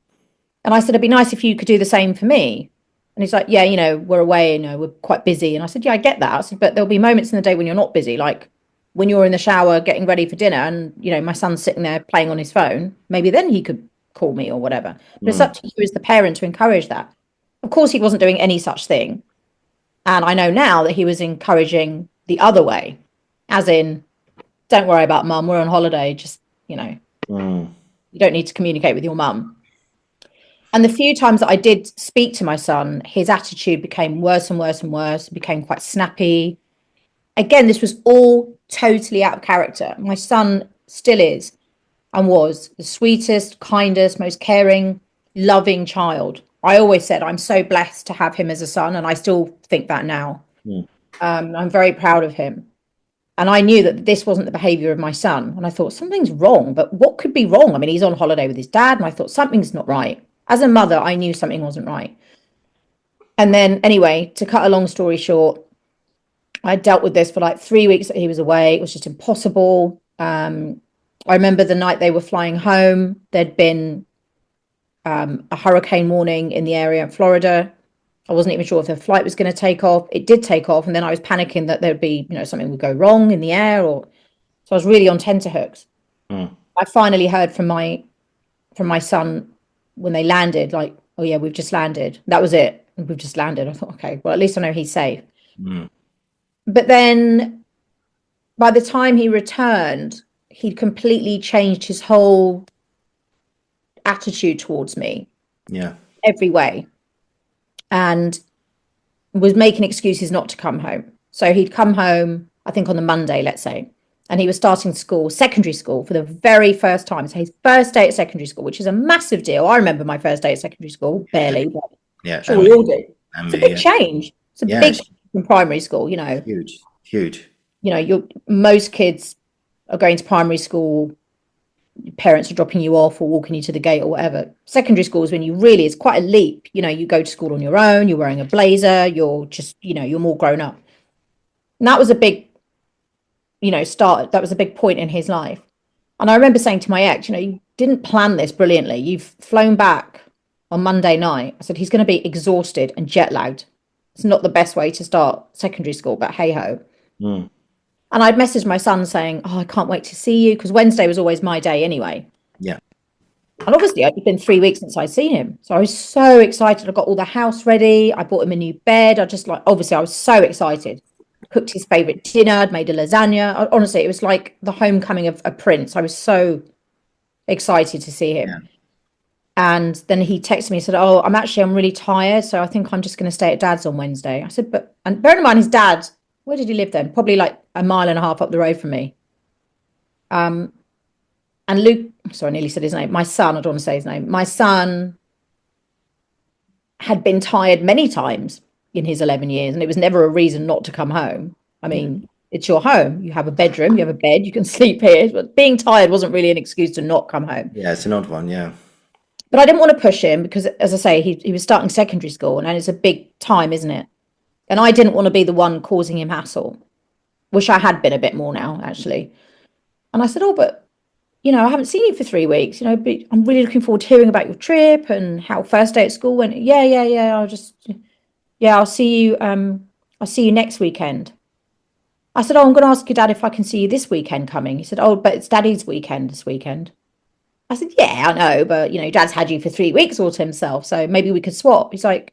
I said, it'd be nice if you could do the same for me. And he's like, yeah, we're away, we're quite busy. And I said, yeah, I get that. I said, but there'll be moments in the day when you're not busy, like when you're in the shower getting ready for dinner and, my son's sitting there playing on his phone. Maybe then he could call me or whatever. But it's up to you as the parent to encourage that. Of course, he wasn't doing any such thing. And I know now that he was encouraging the other way, as in, don't worry about mum, we're on holiday. Just, you don't need to communicate with your mum. And the few times that I did speak to my son, his attitude became worse and worse and worse, became quite snappy. Again, this was all totally out of character. My son still is and was the sweetest, kindest, most caring, loving child. I always said I'm so blessed to have him as a son, and I still think that now. I'm very proud of him. And I knew that this wasn't the behavior of my son. And I thought, something's wrong. But what could be wrong? I mean, he's on holiday with his dad. And I thought, something's not right. As a mother, I knew something wasn't right. And then, anyway, to cut a long story short, I dealt with this for like 3 weeks that he was away. It was just impossible. I remember the night they were flying home, there'd been a hurricane warning in the area in Florida. I wasn't even sure if the flight was going to take off. It did take off. And then I was panicking that there'd be, something would go wrong in the air, so I was really on tenterhooks. I finally heard from my son when they landed, like, oh yeah, we've just landed. That was it. We've just landed. I thought, okay, well, at least I know he's safe. But then by the time he returned, he'd completely changed his whole attitude towards me. Yeah. Every way. And was making excuses not to come home. So he'd come home, I think on the Monday, let's say, and he was starting school, secondary school, for the very first time. So his first day at secondary school, which is a massive deal. I remember my first day at secondary school, barely. But yeah, sure, we all do. It's a big change. It's a big change from primary school, Huge. Most kids are going to primary school, your parents are dropping you off or walking you to the gate or whatever. Secondary school is when it's quite a leap. You go to school on your own, you're wearing a blazer, you're just, you're more grown up. And that was a big, start. That was a big point in his life. And I remember saying to my ex, you didn't plan this brilliantly. You've flown back on Monday night. I said, he's going to be exhausted and jet lagged. It's not the best way to start secondary school, but hey ho. And I'd messaged my son saying, oh, I can't wait to see you, because Wednesday was always my day anyway. Yeah. And obviously it'd been 3 weeks since I'd seen him. So I was so excited. I got all the house ready. I bought him a new bed. Obviously I was so excited. Cooked his favorite dinner. I'd made a lasagna. Honestly, it was like the homecoming of a prince. I was so excited to see him. Yeah. And then he texted me and said, oh, I'm really tired. So I think I'm just going to stay at dad's on Wednesday. I said, and bear in mind, his dad, where did he live then? Probably like a mile and a half up the road from me. And Luke, sorry, I nearly said his name. My son, I don't want to say his name. My son had been tired many times in his 11 years, and it was never a reason not to come home. I mean, it's your home. You have a bedroom, you have a bed, you can sleep here. But being tired wasn't really an excuse to not come home. Yeah, it's an odd one, yeah. But I didn't want to push him because, as I say, he was starting secondary school, and it's a big time, isn't it? And I didn't want to be the one causing him hassle. Wish I had been a bit more now, actually. And I said, oh, but, I haven't seen you for 3 weeks. But I'm really looking forward to hearing about your trip and how first day at school went. Yeah. I'll see you. I'll see you next weekend. I said, oh, I'm going to ask your dad if I can see you this weekend coming. He said, oh, but it's daddy's weekend this weekend. I said, yeah, I know. But, dad's had you for 3 weeks all to himself. So maybe we could swap. He's like,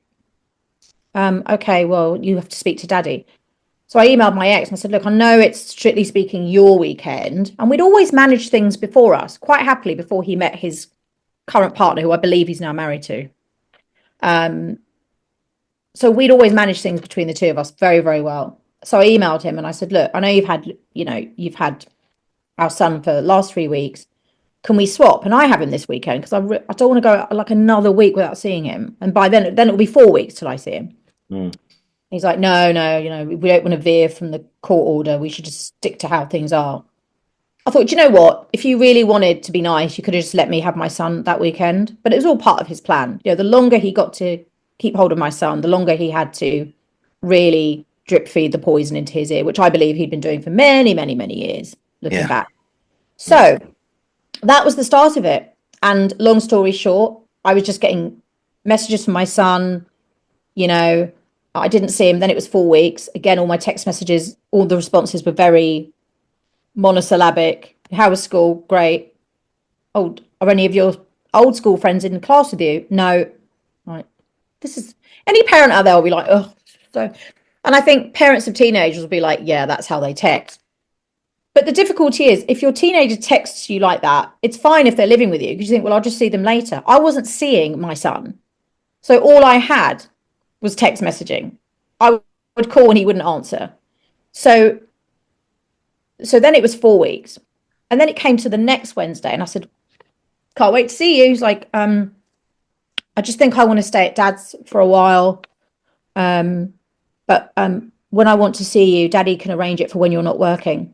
okay, well, you have to speak to daddy. So I emailed my ex and I said, look, I know it's strictly speaking your weekend. And we'd always managed things before us, quite happily, before he met his current partner, who I believe he's now married to. So we'd always managed things between the two of us very, very well. So I emailed him and I said, look, I know you've had our son for the last 3 weeks. Can we swap? And I have him this weekend because I don't want to go like another week without seeing him. And by then it'll be 4 weeks till I see him. He's like, no, we don't want to veer from the court order. We should just stick to how things are. I thought, you know what? If you really wanted to be nice, you could have just let me have my son that weekend. But it was all part of his plan. The longer he got to keep hold of my son, the longer he had to really drip feed the poison into his ear, which I believe he'd been doing for many, many, many years, looking back. So that was the start of it. And long story short, I was just getting messages from my son, I didn't see him. Then it was 4 weeks. Again, all my text messages, all the responses were very monosyllabic. How was school? Great. Oh, are any of your old school friends in class with you? No. Right. This is any parent out there will be like, oh, so. And I think parents of teenagers will be like, yeah, that's how they text. But the difficulty is, if your teenager texts you like that, it's fine if they're living with you because you think, well, I'll just see them later. I wasn't seeing my son. So all I had was text messaging. I would call and he wouldn't answer. So then it was 4 weeks. And then it came to the next Wednesday and I said, can't wait to see you. He's like, I just think I want to stay at dad's for a while. But when I want to see you, daddy can arrange it for when you're not working.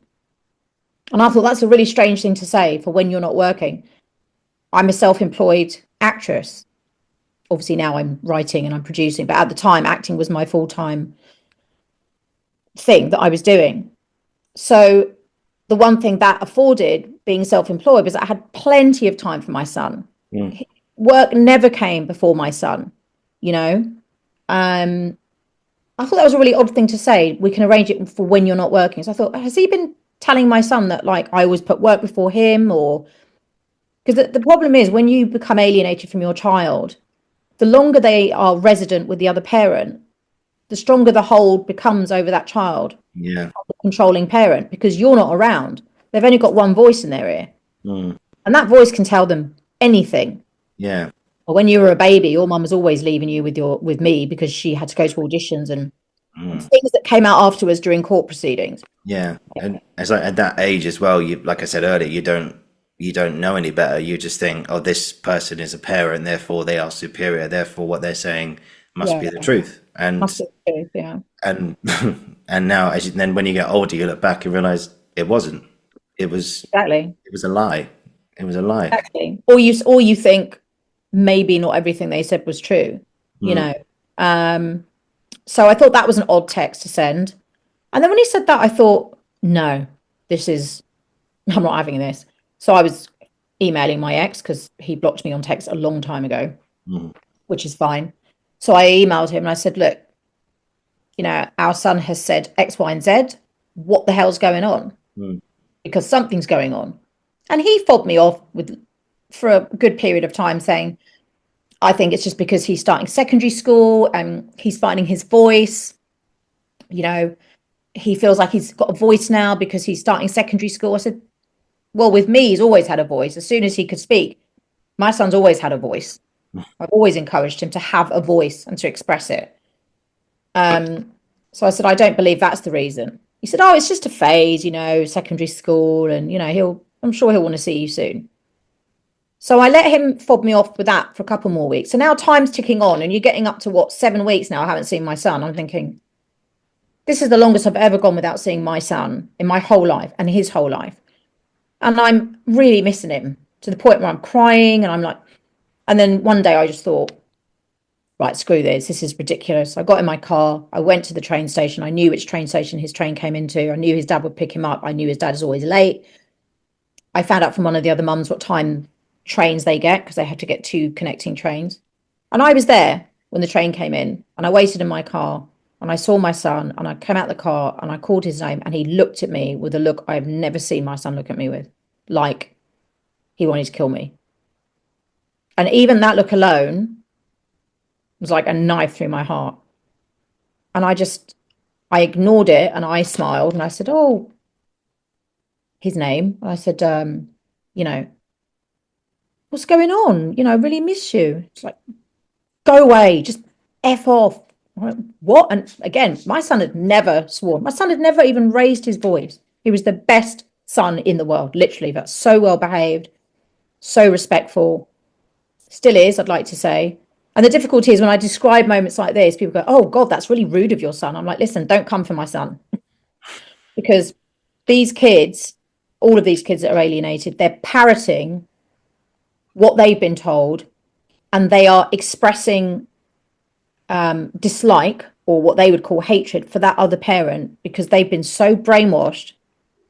And I thought that's a really strange thing to say for when you're not working. I'm a self-employed actress. Obviously now I'm writing and I'm producing, but at the time acting was my full-time thing that I was doing. So the one thing that afforded being self-employed was I had plenty of time for my son. Work never came before my son, you know. I thought that was a really odd thing to say. We can arrange it for when you're not working. So I thought, has he been telling my son that like I always put work before him? Or because the problem is when you become alienated from your child, the longer they are resident with the other parent, the stronger the hold becomes over that child. Yeah. The controlling parent, because you're not around. They've only got one voice in their ear. And that voice can tell them anything. Yeah. Or when you were a baby, your mum was always leaving you with me because she had to go to auditions and things that came out afterwards during court proceedings. Yeah. And it's like at that age as well, you, like I said earlier, you don't know any better. You just think, oh, this person is a parent, therefore they are superior, therefore what they're saying must be the truth. And Must be the truth, yeah. and and now then when you get older, you look back and realize it wasn't. It was Exactly. It was a lie. It was a lie. Exactly. Or you think maybe not everything they said was true, you know. So I thought that was an odd text to send. And then when he said that, I thought, no, I'm not having this. So I was emailing my ex because he blocked me on text a long time ago, which is fine. So I emailed him and I said, look, you know, our son has said X, Y, and Z. What the hell's going on? Because something's going on. And he fobbed me off for a good period of time saying, I think it's just because he's starting secondary school and he's finding his voice. You know, he feels like he's got a voice now because he's starting secondary school. I said, well, with me, he's always had a voice. As soon as he could speak, my son's always had a voice. I've always encouraged him to have a voice and to express it. So I said, I don't believe that's the reason. He said, oh, it's just a phase, you know, secondary school. And, you know, I'm sure he'll want to see you soon. So I let him fob me off with that for a couple more weeks. So now time's ticking on and you're getting up to 7 weeks now. I haven't seen my son. I'm thinking, this is the longest I've ever gone without seeing my son in my whole life and his whole life. And I'm really missing him to the point where I'm crying and I'm like, and then one day I just thought, right, screw this. This is ridiculous. I got in my car. I went to the train station. I knew which train station his train came into. I knew his dad would pick him up. I knew his dad is always late. I found out from one of the other mums what time trains they get because they had to get 2 connecting trains. And I was there when the train came in and I waited in my car and I saw my son and I came out the car and I called his name and he looked at me with a look I've never seen my son look at me with, like he wanted to kill me. And even that look alone was like a knife through my heart. And I ignored it and I smiled and I said, oh, his name. And I said, you know, what's going on? You know, I really miss you. It's like, go away, just F off. I went, what? And again, my son had never sworn. My son had never even raised his voice. He was the best son in the world, literally. That's so well behaved, so respectful. Still is, I'd like to say. And the difficulty is when I describe moments like this, people go, oh, God, that's really rude of your son. I'm like, listen, don't come for my son. Because these kids, all of these kids that are alienated, they're parroting what they've been told and they are expressing dislike or what they would call hatred for that other parent because they've been so brainwashed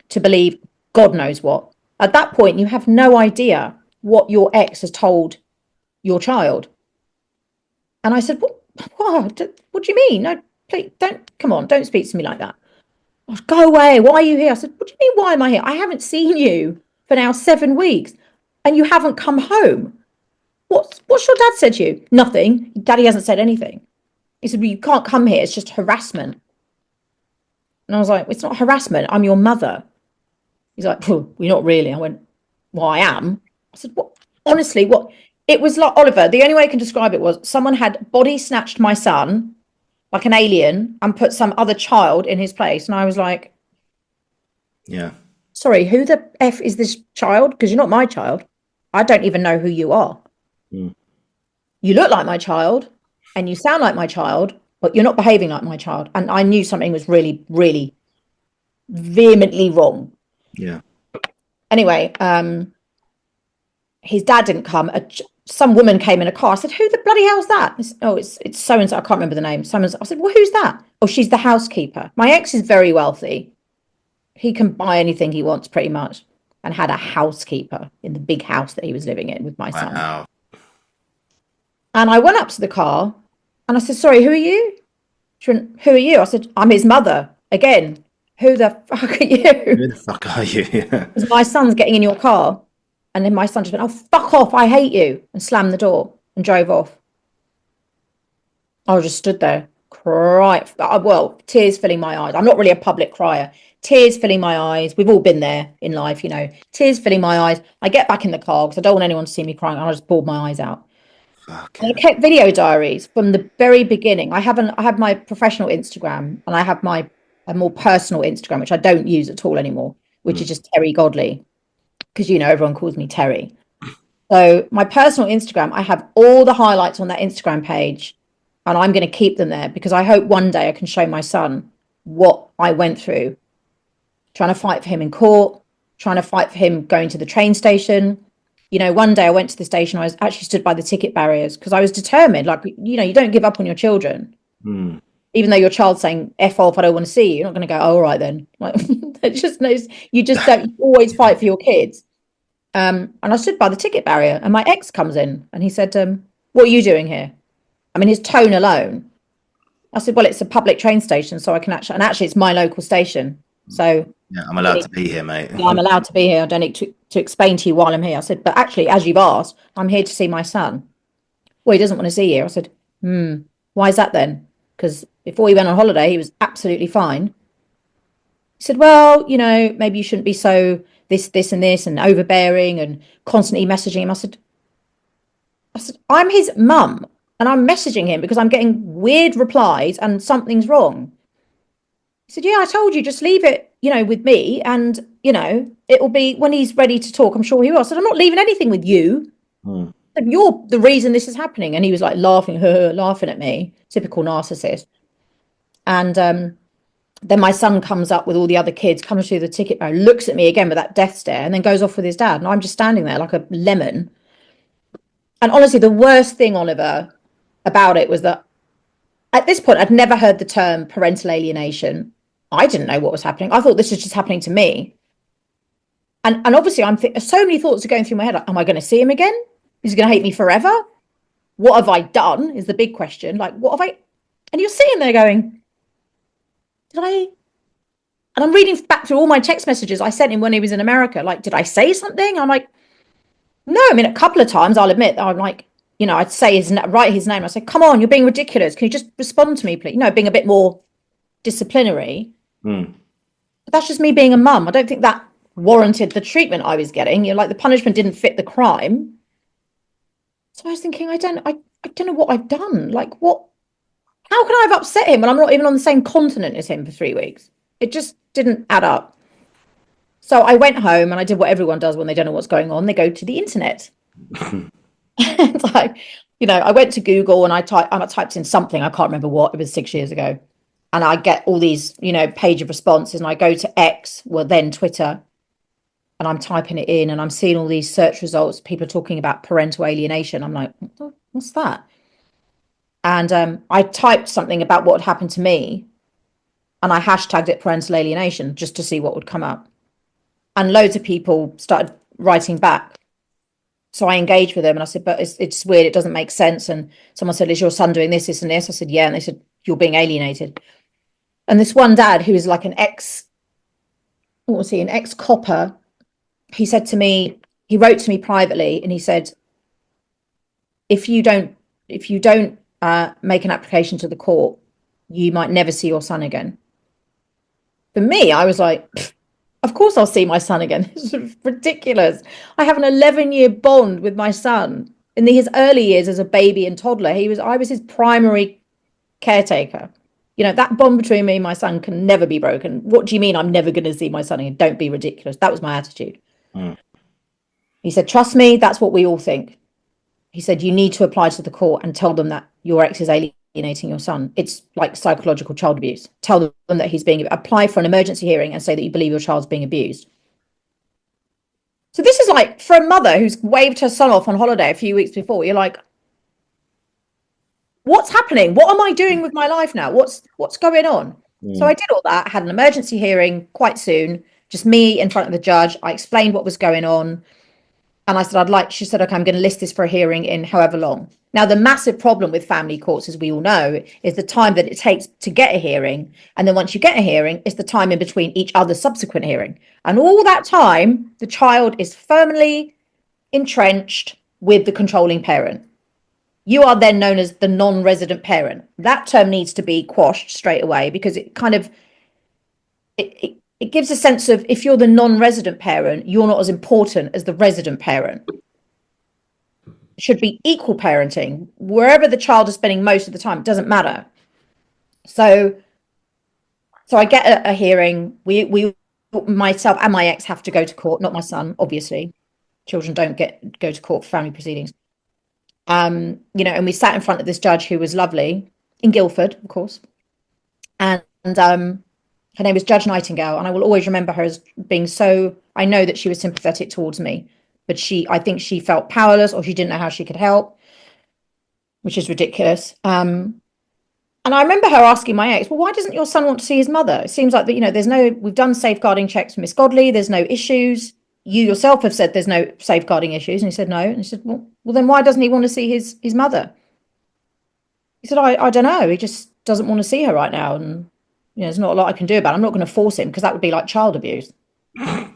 to believe God knows what. At that point, you have no idea what your ex has told your child. And I said, what do you mean? No, please, don't speak to me like that. Oh, go away. Why are you here? I said, what do you mean, why am I here? I haven't seen you for now 7 weeks and you haven't come home. What's your dad said to you? Nothing. Daddy hasn't said anything. He said, well, you can't come here. It's just harassment. And I was like, it's not harassment. I'm your mother. He's like, well, you're not really. I went, well, I am. I said, what? Honestly, what? It was like, Oliver, the only way I can describe it was someone had body snatched my son like an alien and put some other child in his place. And I was like, yeah, sorry, who the F is this child? Because you're not my child. I don't even know who you are. You look like my child and you sound like my child, but you're not behaving like my child. And I knew something was really, really vehemently wrong. Yeah. Anyway, his dad didn't come. Some woman came in a car. I said, who the bloody hell's that? It's so and so. I can't remember the name. I said, well, who's that? Oh, she's the housekeeper. My ex is very wealthy. He can buy anything he wants pretty much, and had a housekeeper in the big house that he was living in with my son. And I went up to the car and I said, sorry, who are you? She went, who are you? I said, I'm his mother. Again, who the fuck are you? Who the fuck are you? Because my son's getting in your car. And then my son just went, oh, fuck off, I hate you, and slammed the door and drove off. I just stood there, cried. Well, tears filling my eyes. I'm not really a public crier. Tears filling my eyes. We've all been there in life, you know. Tears filling my eyes. I get back in the car because I don't want anyone to see me crying. I just bawled my eyes out. And I kept video diaries from the very beginning. I have my professional Instagram, and I have a more personal Instagram, which I don't use at all anymore, which is just Terry Godley, because, you know, everyone calls me Terry. So my personal Instagram, I have all the highlights on that Instagram page, and I'm going to keep them there because I hope one day I can show my son what I went through, trying to fight for him in court, trying to fight for him going to the train station. You know, one day I went to the station, I was actually stood by the ticket barriers because I was determined, like, you know, you don't give up on your children. Even though your child's saying, F off, I don't want to see you. You're not going to go, oh, all right then. Like, you just don't, you always fight for your kids. And I stood by the ticket barrier, and my ex comes in and he said, what are you doing here? I mean, his tone alone. I said, well, it's a public train station, so I can actually, and actually it's my local station. So yeah, I'm allowed to be here, mate. Yeah, I'm allowed to be here. I don't need to explain to you while I'm here. I said, but actually, as you've asked, I'm here to see my son. Well, he doesn't want to see you. I said, why is that then? Because before he went on holiday, he was absolutely fine. He said, well, you know, maybe you shouldn't be so this and this and overbearing and constantly messaging him. I said, I'm his mum, and I'm messaging him because I'm getting weird replies and something's wrong. He said, yeah, I told you, just leave it, you know, with me, and, you know, it will be when he's ready to talk. I'm sure he will. I said, I'm not leaving anything with you. You're the reason this is happening. And he was like laughing at me, typical narcissist. And then my son comes up with all the other kids, comes through the ticket barrier, looks at me again with that death stare, and then goes off with his dad. And I'm just standing there like a lemon. And honestly, the worst thing, Oliver, about it was that at this point, I'd never heard the term parental alienation. I didn't know what was happening. I thought this was just happening to me. And obviously, so many thoughts are going through my head. Like, am I going to see him again? Is he going to hate me forever? What have I done is the big question. Like, what have I... And you're sitting there going, did I... And I'm reading back through all my text messages I sent him when he was in America. Like, did I say something? I'm like, no. I mean, a couple of times, I'll admit, that I'm like, you know, I'd say write his name. I say, come on, you're being ridiculous. Can you just respond to me, please? You know, being a bit more disciplinary. But that's just me being a mum. I don't think that warranted the treatment I was getting. You know, like, the punishment didn't fit the crime. So I was thinking, I don't know what I've done. Like, how can I have upset him when I'm not even on the same continent as him for 3 weeks? It just didn't add up. So I went home and I did what everyone does when they don't know what's going on. They go to the internet. And like, you know, I went to Google and I typed in something. I can't remember what. It was 6 years ago. And I get all these, you know, page of responses, and I go to X, well, then Twitter, and I'm typing it in and I'm seeing all these search results. People are talking about parental alienation. I'm like, what's that? And I typed something about what had happened to me, and I hashtagged it parental alienation just to see what would come up. And loads of people started writing back. So I engaged with them and I said, but it's weird. It doesn't make sense. And someone said, is your son doing this, and this? I said, yeah. And they said, you're being alienated. And this one dad who is like an ex-copper, he said to me, he wrote to me privately, and he said, if you don't make an application to the court, you might never see your son again. For me, I was like, of course I'll see my son again. It's ridiculous. I have an 11-year bond with my son. In his early years as a baby and toddler, I was his primary caretaker. You know, that bond between me and my son can never be broken. What do you mean I'm never going to see my son again? Don't be ridiculous. That was my attitude. He said, trust me, that's what we all think. He said, you need to apply to the court and tell them that your ex is alienating your son. It's like psychological child abuse. Tell them that apply for an emergency hearing and say that you believe your child's being abused. So this is like, for a mother who's waved her son off on holiday a few weeks before, you're like, what's happening? What am I doing with my life now? What's going on? So I did all that, had an emergency hearing quite soon, just me in front of the judge. I explained what was going on. And I said, she said, okay, I'm going to list this for a hearing in however long. Now, the massive problem with family courts, as we all know, is the time that it takes to get a hearing. And then once you get a hearing, it's the time in between each other subsequent hearing. And all that time, the child is firmly entrenched with the controlling parent. You are then known as the non-resident parent. That term needs to be quashed straight away, because it kind of, it gives a sense of, if you're the non-resident parent, you're not as important as the resident parent. It should be equal parenting. Wherever the child is spending most of the time, it doesn't matter. So I get a hearing. We myself and my ex have to go to court, not my son, obviously. Children don't go to court for family proceedings. And we sat in front of this judge who was lovely, in Guildford, of course. And her name was Judge Nightingale, and I will always remember her as being so, I know that she was sympathetic towards me, but I think she felt powerless, or she didn't know how she could help, which is ridiculous. And I remember her asking my ex, well, why doesn't your son want to see his mother? It seems like that, we've done safeguarding checks for Miss Godley, there's no issues. You yourself have said there's no safeguarding issues. And he said, no. And he said, well, then why doesn't he want to see his mother? He said, I don't know. He just doesn't want to see her right now. And there's not a lot I can do about it. I'm not going to force him, because that would be like child abuse. I'm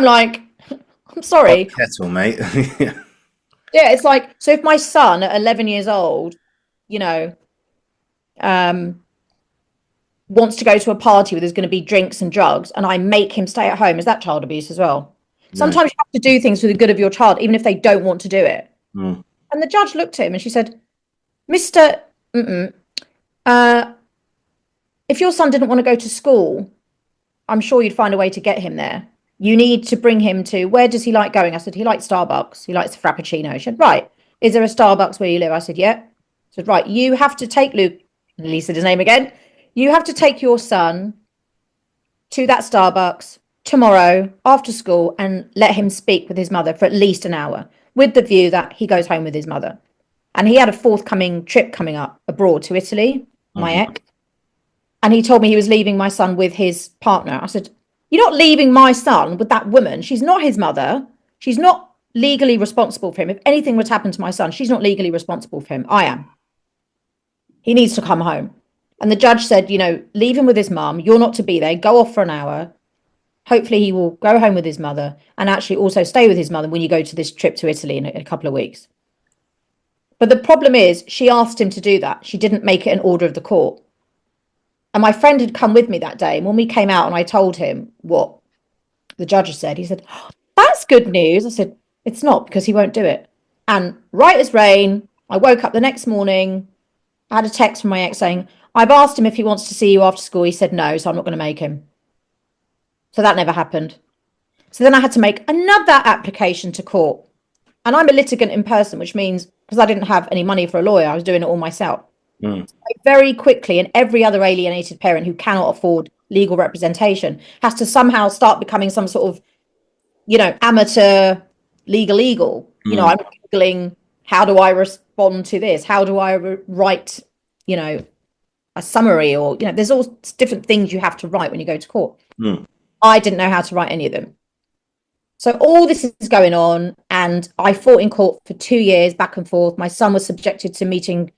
like, I'm sorry. Hot kettle, mate. Yeah, it's like, so if my son at 11 years old, wants to go to a party where there's going to be drinks and drugs, and I make him stay at home, is that child abuse as well? No. Sometimes you have to do things for the good of your child, even if they don't want to do it. And the judge looked at him and she said, Mr. If your son didn't want to go to school, I'm sure you'd find a way to get him there. You need to bring him to, where does he like going? I said, he likes Starbucks. He likes the Frappuccino. She said, right. Is there a Starbucks where you live? I said, yeah. I said, right. You have to take Luke, Lee said his name again. You have to take your son to that Starbucks tomorrow after school and let him speak with his mother for at least an hour, with the view that he goes home with his mother. And he had a forthcoming trip coming up abroad to Italy, my ex. And he told me he was leaving my son with his partner. I said, you're not leaving my son with that woman. She's not his mother. She's not legally responsible for him. If anything would happen to my son, she's not legally responsible for him. I am. He needs to come home. And the judge said, leave him with his mum. You're not to be there. Go off for an hour. Hopefully he will go home with his mother, and actually also stay with his mother when you go to this trip to Italy in a couple of weeks. But the problem is, she asked him to do that. She didn't make it an order of the court. And my friend had come with me that day. And when we came out and I told him what the judge had said, he said, oh, that's good news. I said, it's not, because he won't do it. And right as rain, I woke up the next morning. I had a text from my ex saying, I've asked him if he wants to see you after school. He said no, so I'm not going to make him. So that never happened. So then I had to make another application to court. And I'm a litigant in person, which means, because I didn't have any money for a lawyer, I was doing it all myself. So very quickly, and every other alienated parent who cannot afford legal representation has to somehow start becoming some sort of, amateur legal. I'm Googling, how do I respond to this? How do I write, a summary, or there's all different things you have to write when you go to court. I didn't know how to write any of them. So all this is going on, and I fought in court for 2 years, back and forth. My son was subjected to meeting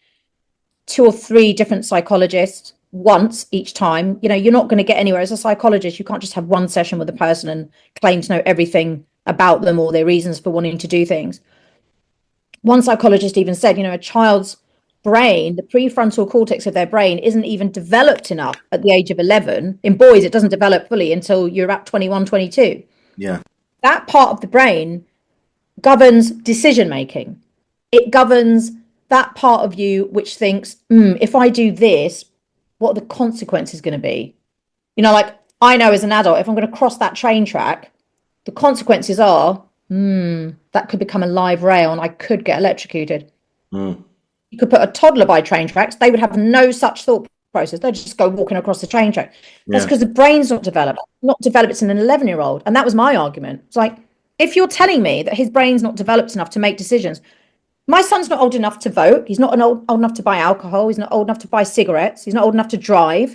2 or 3 different psychologists once each time. You're not going to get anywhere as a psychologist. You can't just have one session with a person and claim to know everything about them or their reasons for wanting to do things. One psychologist even said, a child's brain, the prefrontal cortex of their brain, isn't even developed enough at the age of 11. In boys, it doesn't develop fully until you're about 21, 22. Yeah. That part of the brain governs decision making. It governs that part of you which thinks, if I do this, what are the consequences going to be? I know as an adult, if I'm going to cross that train track, the consequences are, that could become a live rail and I could get electrocuted. You could put a toddler by train tracks. They would have no such thought process. They'll just go walking across the train track. That's Yeah. because the brain's not developed in an 11-year-old. And that was my argument. It's like, if you're telling me that his brain's not developed enough to make decisions, my son's not old enough to vote. He's not old enough to buy alcohol. He's not old enough to buy cigarettes. He's not old enough to drive.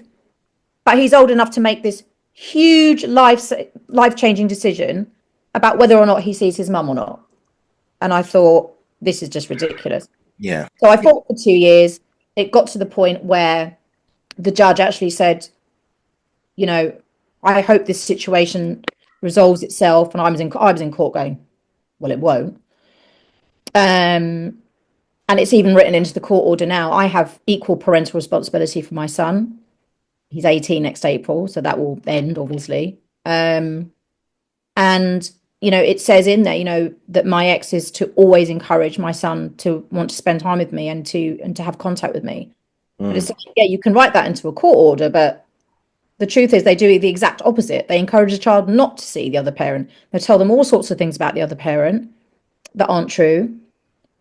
But he's old enough to make this huge life-changing decision about whether or not he sees his mum or not. And I thought, this is just ridiculous. Yeah. So I fought for 2 years. It got to the point where the judge actually said, you know, I hope this situation resolves itself. And I was in court going, well, it won't. And it's even written into the court order now. I have equal parental responsibility for my son. He's 18 next April, so that will end, obviously. And, you know, it says in there, you know, that my ex is to always encourage my son to want to spend time with me and to have contact with me. But it's, yeah, you can write that into a court order, but the truth is they do the exact opposite. They encourage a child not to see the other parent. They tell them all sorts of things about the other parent that aren't true.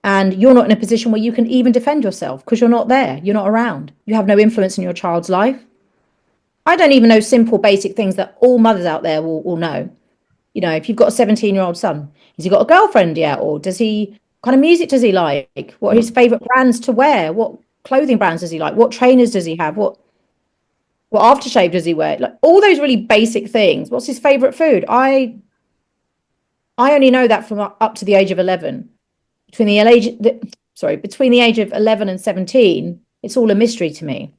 And you're not in a position where you can even defend yourself because you're not there. You're not around. You have no influence in your child's life. I don't even know simple, basic things that all mothers out there will know. You know, if you've got a 17-year-old son, has he got a girlfriend yet? Or does he, what kind of music does he like? What are his favourite brands to wear? What clothing brands does he like? What trainers does he have? What aftershave does he wear? Like all those really basic things. What's his favourite food? I only know that from up to the age of 11. Between the age of 11 and 17, it's all a mystery to me.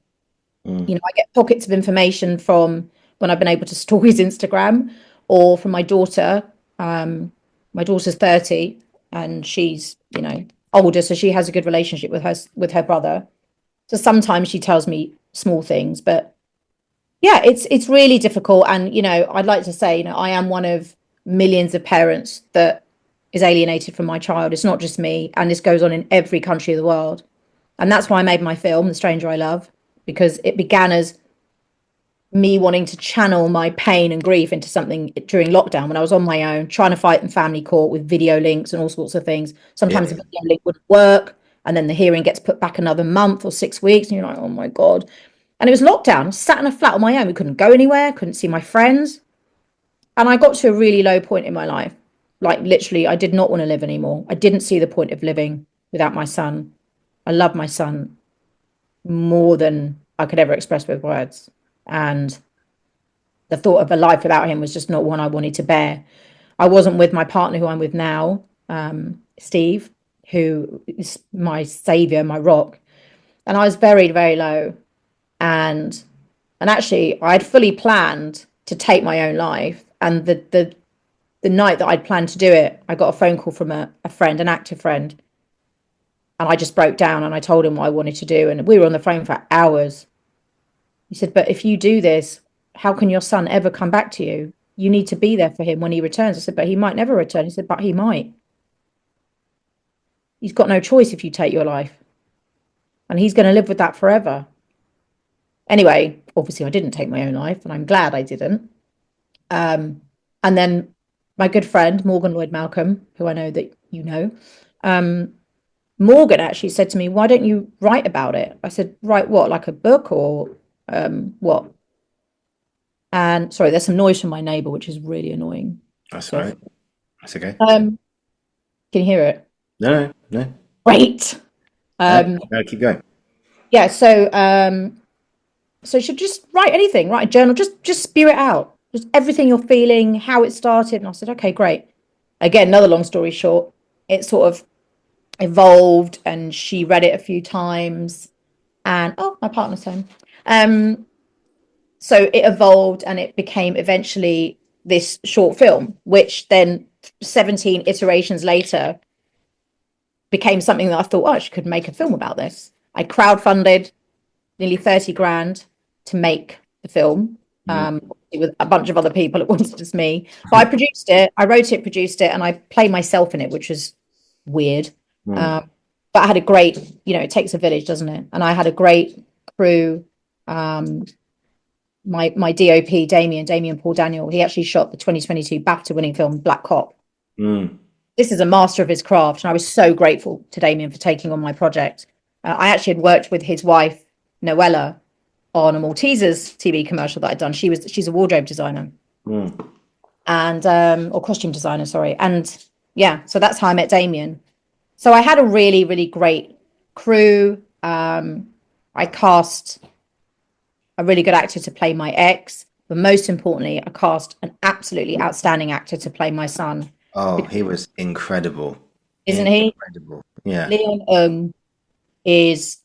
You know, I get pockets of information from when I've been able to stalk his Instagram, or from my daughter. My daughter's 30 and she's, you know, older, so she has a good relationship with her brother. So sometimes she tells me small things, but yeah, it's really difficult. And, you know, I'd like to say, you know, I am one of millions of parents that is alienated from my child. It's not just me, and this goes on in every country of the world. And that's why I made my film, The Stranger I Love, because it began as me wanting to channel my pain and grief into something during lockdown when I was on my own, trying to fight in family court with video links and all sorts of things. Sometimes the video link wouldn't work, and then the hearing gets put back another month or 6 weeks, and you're like, oh my God. And it was lockdown. I sat in a flat on my own. We couldn't go anywhere, couldn't see my friends. And I got to a really low point in my life. Like literally, I did not want to live anymore. I didn't see the point of living without my son. I love my son more than I could ever express with words. And the thought of a life without him was just not one I wanted to bear. I wasn't with my partner, who I'm with now, Steve, who is my savior, my rock. And I was very, very low. And actually, I'd fully planned to take my own life. And the night that I'd planned to do it, I got a phone call from a friend, an active friend. And I just broke down and I told him what I wanted to do. And we were on the phone for hours. He said, but if you do this, how can your son ever come back to you? You need to be there for him when he returns. I said, but he might never return. He said, but he might. He's got no choice if you take your life. And he's going to live with that forever. Anyway, obviously I didn't take my own life, and I'm glad I didn't. And then my good friend, Morgan Lloyd Malcolm, who I know that you know, Morgan actually said to me, why don't you write about it? I said, write what, like a book or what? And sorry, there's some noise from my neighbour, which is really annoying. That's all right. That's okay. Can you hear it? No. Great. No, keep going. Yeah, so you should just write anything, write a journal, just spew it out. Just everything you're feeling, how it started. And I said, okay, great. Again, another long story short, it sort of evolved, and she read it a few times, and my partner's home. So it evolved, and it became eventually this short film, which then 17 iterations later became something that I thought, I could make a film about this. I crowdfunded nearly 30 grand to make the film. With a bunch of other people. It wasn't just me. But I produced it, I wrote it, produced it, and I played myself in it, which was weird. But I had a great, it takes a village, doesn't it? And I had a great crew. My DOP, Damien Paul Daniel, he actually shot the 2022 BAFTA winning film Black Cop. This is a master of his craft, and I was so grateful to Damien for taking on my project. I actually had worked with his wife, Noella, on a Maltesers TV commercial that I'd done. She's a wardrobe designer. And or costume designer, sorry. And yeah, so that's how I met Damien. So I had a really, really great crew. I cast a really good actor to play my ex, but most importantly, I cast an absolutely outstanding actor to play my son. Oh, he was incredible. Isn't he? Incredible. Yeah. Leon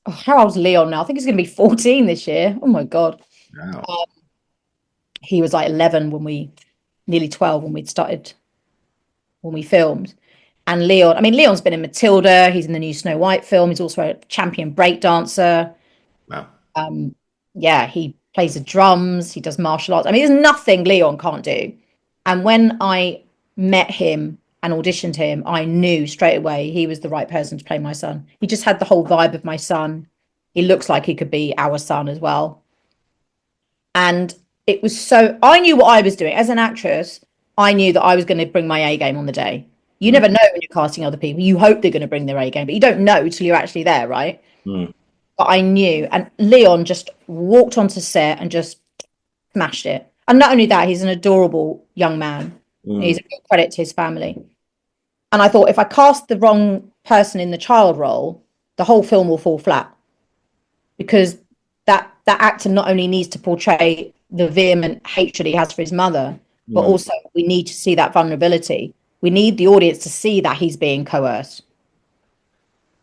how old's Leon now? I think he's going to be 14 this year. Oh my God. Wow. He was like 11 nearly 12 when we filmed. And Leon's been in Matilda. He's in the new Snow White film. He's also a champion break dancer. Wow. Yeah, he plays the drums. He does martial arts. I mean, there's nothing Leon can't do. And when I met him and auditioned him, I knew straight away he was the right person to play my son. He just had the whole vibe of my son. He looks like he could be our son as well. And it was I knew what I was doing as an actress. I knew that I was going to bring my A game on the day. You never know when you're casting other people. You hope they're going to bring their A game, but you don't know till you're actually there, right? But I knew. And Leon just walked onto set and just smashed it. And not only that, he's an adorable young man. He's a good credit to his family. And I thought, if I cast the wrong person in the child role, the whole film will fall flat. Because that actor not only needs to portray the vehement hatred he has for his mother, but also we need to see that vulnerability. We need the audience to see that he's being coerced.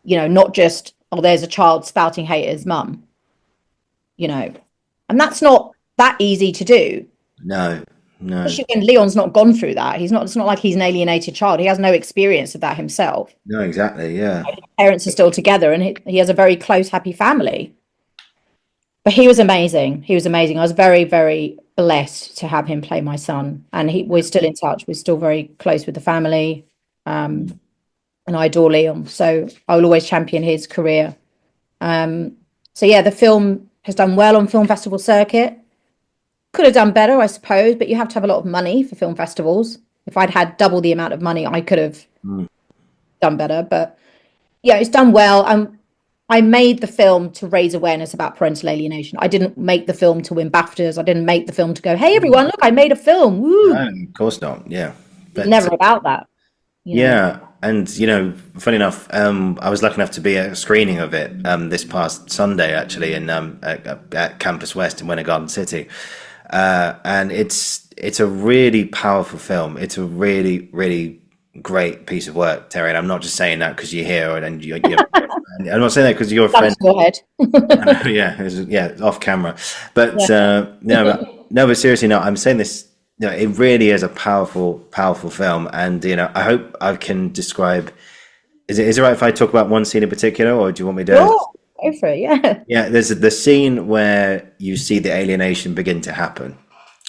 You know, not just, oh, there's a child spouting hate at his mum. You know, and that's not that easy to do. No. Especially when Leon's not gone through that. It's not like he's an alienated child. He has no experience of that himself. No, exactly. Yeah. His parents are still together and he has a very close, happy family. But he was amazing. I was very, very blessed to have him play my son. And we're still in touch. We're still very close with the family. And I adore Leon. So I will always champion his career. So yeah, the film has done well on film festival circuit. Could have done better, I suppose, but you have to have a lot of money for film festivals. If I'd had double the amount of money, I could have done better. But yeah, it's done well. I made the film to raise awareness about parental alienation. I didn't make the film to win BAFTAs. I didn't make the film to go, hey, everyone, look, I made a film. Woo! No, of course not. Yeah. But, never about that. Yeah. And, funny enough, I was lucky enough to be at a screening of it this past Sunday, actually, at Campus West in Winter Garden City. And it's a really powerful film. It's a really, really great piece of work, Terry. And I'm not just saying that because you're here and you're I'm not saying that because you're a friend. Yeah, off camera. But but seriously, no, I'm saying this. It really is a powerful, powerful film. And I hope I can describe. Is it right if I talk about one scene in particular, or do you want me to? Oh, go for it. Yeah. Yeah, there's the scene where you see the alienation begin to happen,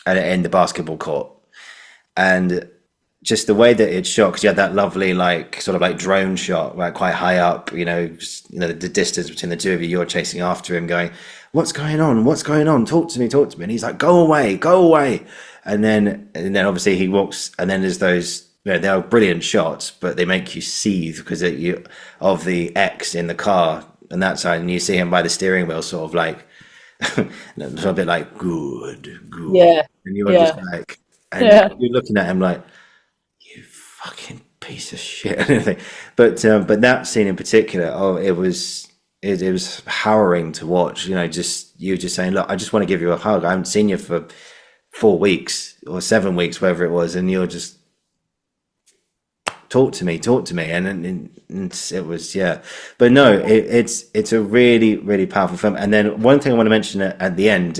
in the basketball court, and just the way that it's shot, because you had that lovely sort of drone shot, right, quite high up. The distance between the two of you. You're chasing after him, going, "What's going on? What's going on? Talk to me, talk to me." And he's like, "Go away, go away." And then obviously he walks, and then there's those. They are brilliant shots, but they make you seethe because of the X in the car and that side, and you see him by the steering wheel, sort of a bit like good, yeah, and you were just like, and you're looking at him like, you fucking piece of shit, and everything. But that scene in particular, it was harrowing to watch. Just saying, look, I just want to give you a hug. I haven't seen you for 4 weeks or 7 weeks, whatever it was, and you're just talk to me, and it was but no, it's a really, really powerful film. And then one thing I want to mention at the end,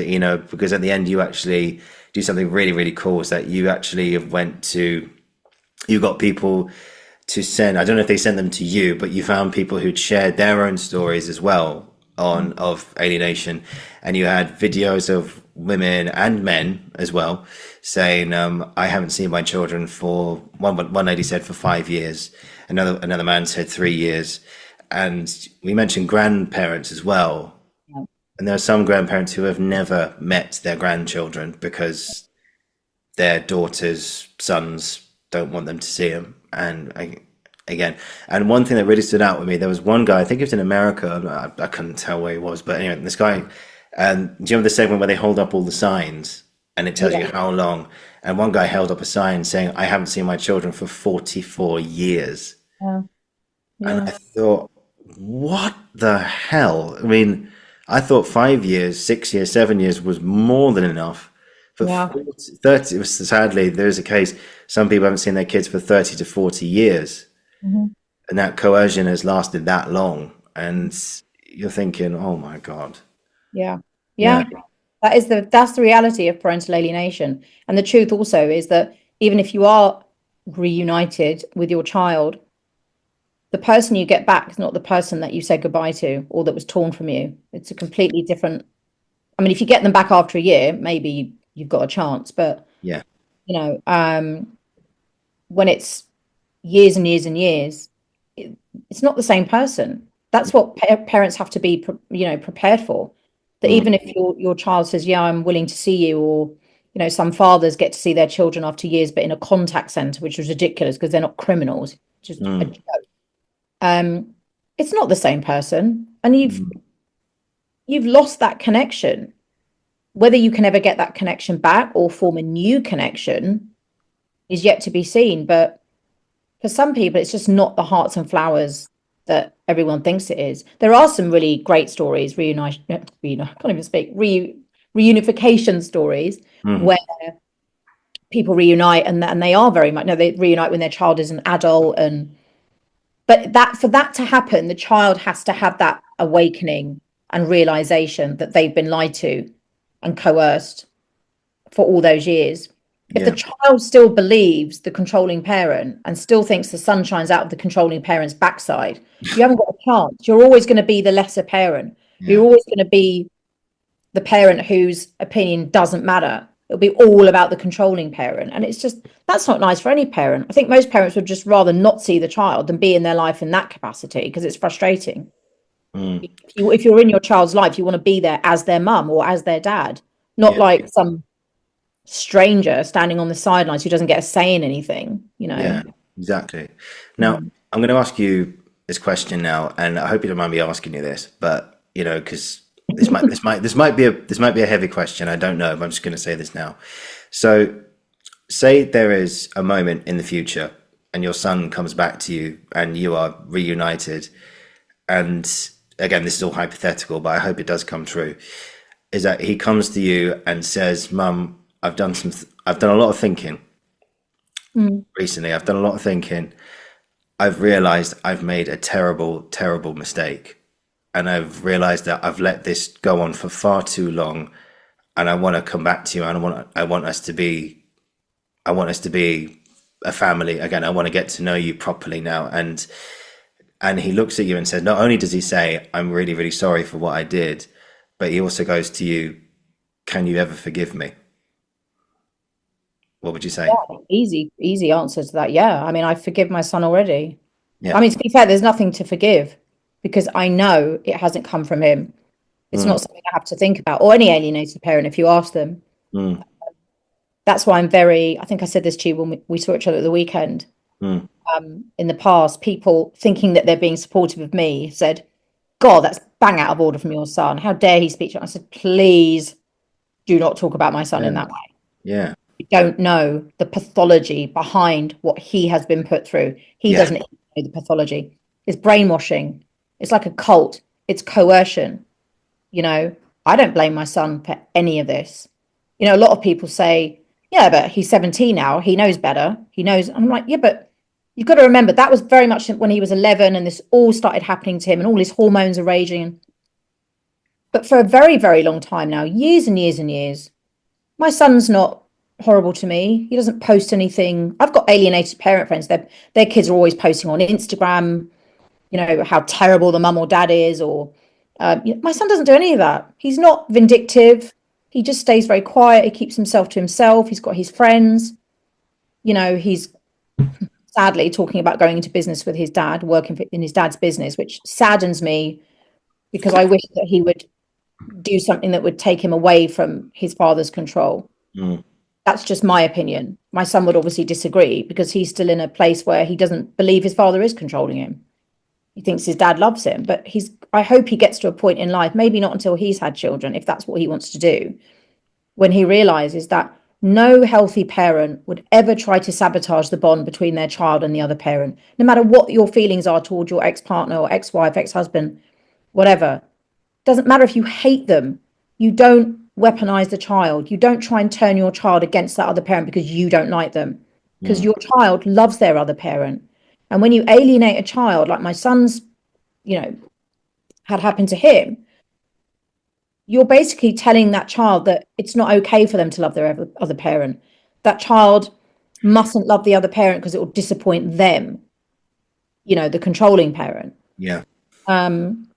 because at the end you actually do something really, really cool, is that you actually you got people to send, I don't know if they sent them to you, but you found people who'd shared their own stories as well of alienation, and you had videos of women and men as well saying, I haven't seen my children for one lady said for 5 years, another man said 3 years, and we mentioned grandparents as well. And there are some grandparents who have never met their grandchildren because their daughters, sons don't want them to see them. And and one thing that really stood out with me, there was one guy, I think he was in America, I couldn't tell where he was, but anyway, this guy And do you remember the segment where they hold up all the signs and it tells you Yeah. how long? And one guy held up a sign saying, I haven't seen my children for 44 years. Yeah. And Yeah. I thought, what the hell? I mean, I thought 5 years, 6 years, 7 years was more than enough. But Yeah. 40, 30, sadly, there is a case, some people haven't seen their kids for 30 to 40 years. Mhm. And that coercion has lasted that long. And you're thinking, oh my God. Yeah. Yeah. Yeah. That's the reality of parental alienation. And the truth also is that even if you are reunited with your child, the person you get back is not the person that you said goodbye to or that was torn from you. It's a completely different. I mean, if you get them back after a year, maybe you've got a chance. But Yeah. when it's years and years and years, it's not the same person. That's what parents have to be, prepared for. That Mm, even if your child says, "Yeah, I'm willing to see you," or some fathers get to see their children after years, but in a contact centre, which is ridiculous because they're not criminals. Just a mm, joke. It's not the same person, and mm. you've lost that connection. Whether you can ever get that connection back or form a new connection is yet to be seen. But for some people, it's just not the hearts and flowers that everyone thinks it is. There are some really great stories, I can't even speak, reunification stories Mm. where people reunite and they are very much, no, they reunite when their child is an adult. But for that to happen, the child has to have that awakening and realization that they've been lied to and coerced for all those years. If the Yeah. child still believes the controlling parent and still thinks the sun shines out of the controlling parent's backside, you haven't got a chance. You're always going to be the lesser parent. You're Yeah. always going to be the parent whose opinion doesn't matter. It'll be all about the controlling parent. And it's just, that's not nice for any parent. I think most parents would just rather not see the child than be in their life in that capacity because it's frustrating. Mm. If you're in your child's life, you want to be there as their mum or as their dad, not Yeah. like some stranger standing on the sidelines who doesn't get a say in anything. Yeah. Exactly. Now, Mm. I'm going to ask you this question now, and I hope you don't mind me asking you this, but because this might be a heavy question. I don't know, but I'm just going to say this now. So, say there is a moment in the future, and your son comes back to you, and you are reunited, and again, this is all hypothetical, but I hope it does come true. Is that he comes to you and says, "Mum, I've done a lot of thinking Mm. recently. I've done a lot of thinking. I've realized I've made a terrible, terrible mistake. And I've realized that I've let this go on for far too long. And I want to come back to you. And I want us to be a family again. I want to get to know you properly now." And he looks at you and says, not only does he say, "I'm really, really sorry for what I did," but he also goes to you, "Can you ever forgive me?" What would you say? Easy answer to that. Yeah. I mean, I forgive my son already. I Yeah. mean, to be fair, there's nothing to forgive because I know it hasn't come from him. It's Mm, not something I have to think about, or any alienated parent if you ask them. mm, That's why I think I said this to you when we saw each other at the weekend. mm. In the past, people thinking that they're being supportive of me said, "God, that's bang out of order from your son. How dare he speak to you?" I said, "Please do not talk about my son Yeah. in that way. Yeah. You don't know the pathology behind what he has been put through. He Yeah. doesn't even know the pathology. It's brainwashing. It's like a cult. It's coercion. You know, I don't blame my son for any of this. A lot of people say, yeah, but he's 17 now. He knows better. He knows. I'm like, yeah, but you've got to remember that was very much when he was 11 and this all started happening to him and all his hormones are raging. But for a very, very long time now, years and years and years, my son's not horrible to me. He doesn't post anything. I've got alienated parent friends. Their kids are always posting on Instagram, how terrible the mum or dad is, or my son doesn't do any of that. He's not vindictive. He just stays very quiet. He keeps himself to himself. He's got his friends. He's sadly talking about going into business with his dad, working in his dad's business, which saddens me because I wish that he would do something that would take him away from his father's control. Mm, That's just my opinion. My son would obviously disagree because he's still in a place where he doesn't believe his father is controlling him. He thinks his dad loves him, but I hope he gets to a point in life, maybe not until he's had children, if that's what he wants to do, when he realizes that no healthy parent would ever try to sabotage the bond between their child and the other parent, no matter what your feelings are towards your ex-partner or ex-wife, ex-husband, whatever. Doesn't matter if you hate them. You don't weaponize the child. You don't try and turn your child against that other parent because you don't like them, because your child loves their other parent. And when you alienate a child, like my son's, had happened to him, you're basically telling that child that it's not okay for them to love their other parent. That child mustn't love the other parent because it will disappoint them, the controlling parent. Yeah. And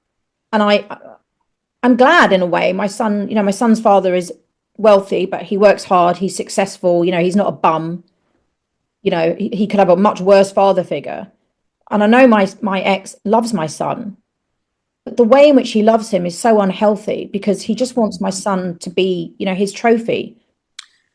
I'm glad in a way. My son's father is wealthy, but he works hard. He's successful. He's not a bum. He could have a much worse father figure. And I know my ex loves my son, but the way in which he loves him is so unhealthy because he just wants my son to be, his trophy.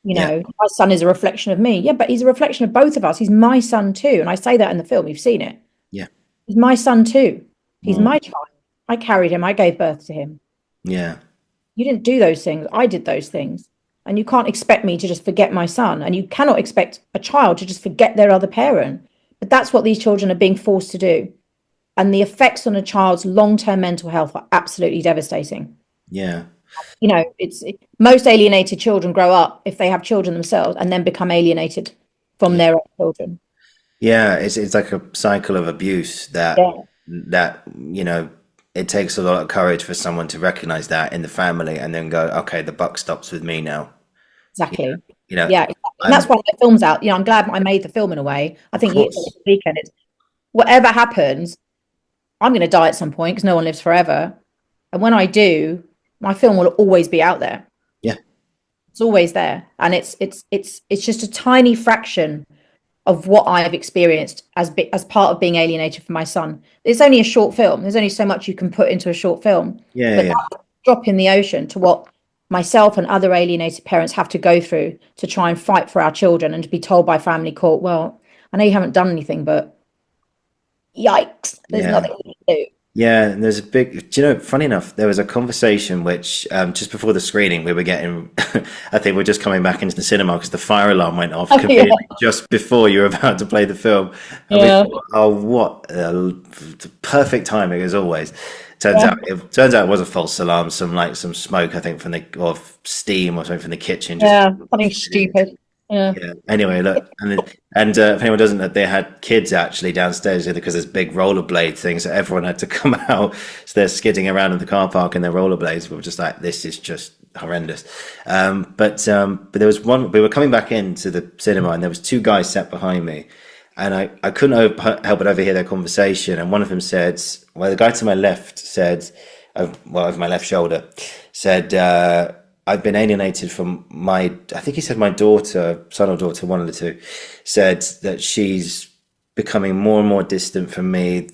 My son is a reflection of me. Yeah, but he's a reflection of both of us. He's my son too. And I say that in the film. You've seen it. Yeah. He's my son too. He's my child. I carried him. I gave birth to him. Yeah. You didn't do those things. I did those things. And you can't expect me to just forget my son. And you cannot expect a child to just forget their other parent. But that's what these children are being forced to do. And the effects on a child's long-term mental health are absolutely devastating. Yeah. Most alienated children grow up, if they have children themselves, and then become alienated from their own children. Yeah, it's like a cycle of abuse that it takes a lot of courage for someone to recognize that in the family and then go, okay, the buck stops with me now. Exactly. Yeah. Exactly. And that's why the film's out. I'm glad I made the film in a way. I think this weekend, it's whatever happens, I'm going to die at some point because no one lives forever. And when I do, my film will always be out there. Yeah. It's always there. And it's just a tiny fraction of what I have experienced as part of being alienated from my son. It's only a short film. There's only so much you can put into a short film. But that's a drop in the ocean to what myself and other alienated parents have to go through to try and fight for our children and to be told by family court, well, I know you haven't done anything, but yikes, there's nothing you can do. Yeah, and there's a big, funny enough, there was a conversation which just before the screening we were getting, I think we're just coming back into the cinema because the fire alarm went off just before you were about to play the film. And we thought, oh, what perfect timing as always. Turns out it was a false alarm, some smoke, I think, or steam or something from the kitchen. Something stupid. Yeah. Anyway, look, and if anyone doesn't know, they had kids actually downstairs because there's big rollerblade things, so everyone had to come out. So they're skidding around in the car park in their rollerblades. We were just like, this is just horrendous. But there was one. We were coming back into the cinema, and there was two guys sat behind me, and I couldn't help but overhear their conversation. And one of them said, well, the guy to my left said, over my left shoulder, said. I've been alienated from I think he said my daughter, son or daughter, one of the two, said that she's becoming more and more distant from me.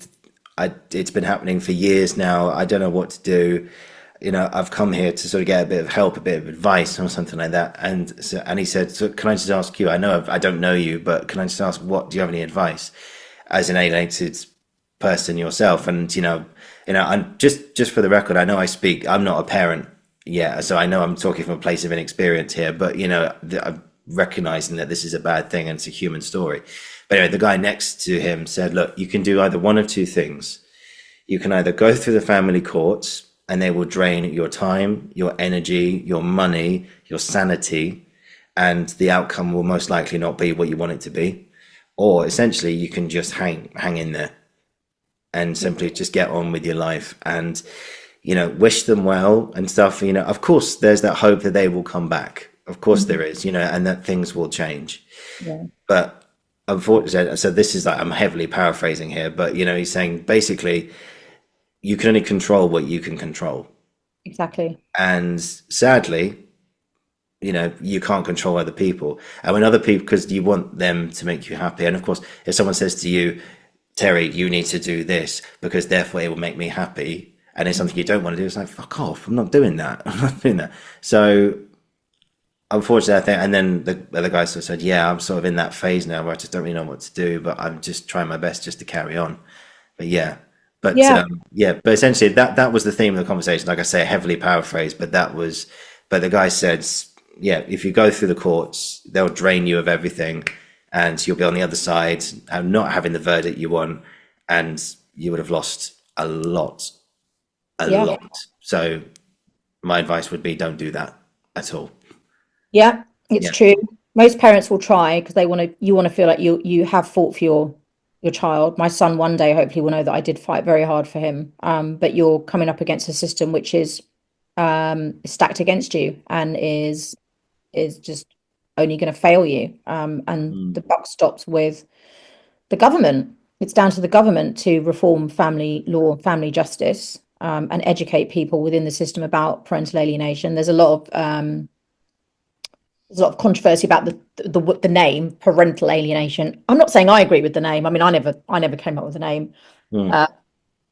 It's been happening for years now. I don't know what to do. I've come here to sort of get a bit of help, a bit of advice or something like that. And he said, so can I just ask you, I know I don't know you, but can I just ask, do you have any advice as an alienated person yourself? And, I'm just for the record, I know I'm not a parent. Yeah, so I know I'm talking from a place of inexperience here, but I'm recognizing that this is a bad thing and it's a human story. But anyway, the guy next to him said, look, you can do either one of two things. You can either go through the family courts and they will drain your time, your energy, your money, your sanity, and the outcome will most likely not be what you want it to be. Or essentially you can just hang in there and simply just get on with your life and wish them well and stuff. Of course, there's that hope that they will come back. Of course there is, and that things will change. Yeah. But unfortunately, so this is like, I'm heavily paraphrasing here, but, he's saying basically you can only control what you can control. Exactly. And sadly, you can't control other people. And when other people, because you want them to make you happy. And of course, if someone says to you, Terry, you need to do this because therefore it will make me happy, and it's something you don't want to do, it's like, fuck off, I'm not doing that. I'm not doing that. So unfortunately, I think, and then the other guy sort of said, yeah, I'm sort of in that phase now where I just don't really know what to do, but I'm just trying my best just to carry on. But yeah, But Yeah. but essentially that was the theme of the conversation. Like I say, heavily paraphrased, but but the guy said, yeah, if you go through the courts, they'll drain you of everything, and you'll be on the other side and not having the verdict you want, and you would have lost a Yeah. lot. So my advice would be don't do that at all. Yeah, it's Yeah. true. Most parents will try because you want to feel like you have fought for your child. My son one day hopefully will know that I did fight very hard for him. But you're coming up against a system which is stacked against you and is just only going to fail you. And the buck stops with the government. It's down to the government to reform family law, family justice, and educate people within the system about parental alienation. There's a lot of controversy about the name parental alienation. I'm not saying I agree with the name. I mean, I never came up with the name, and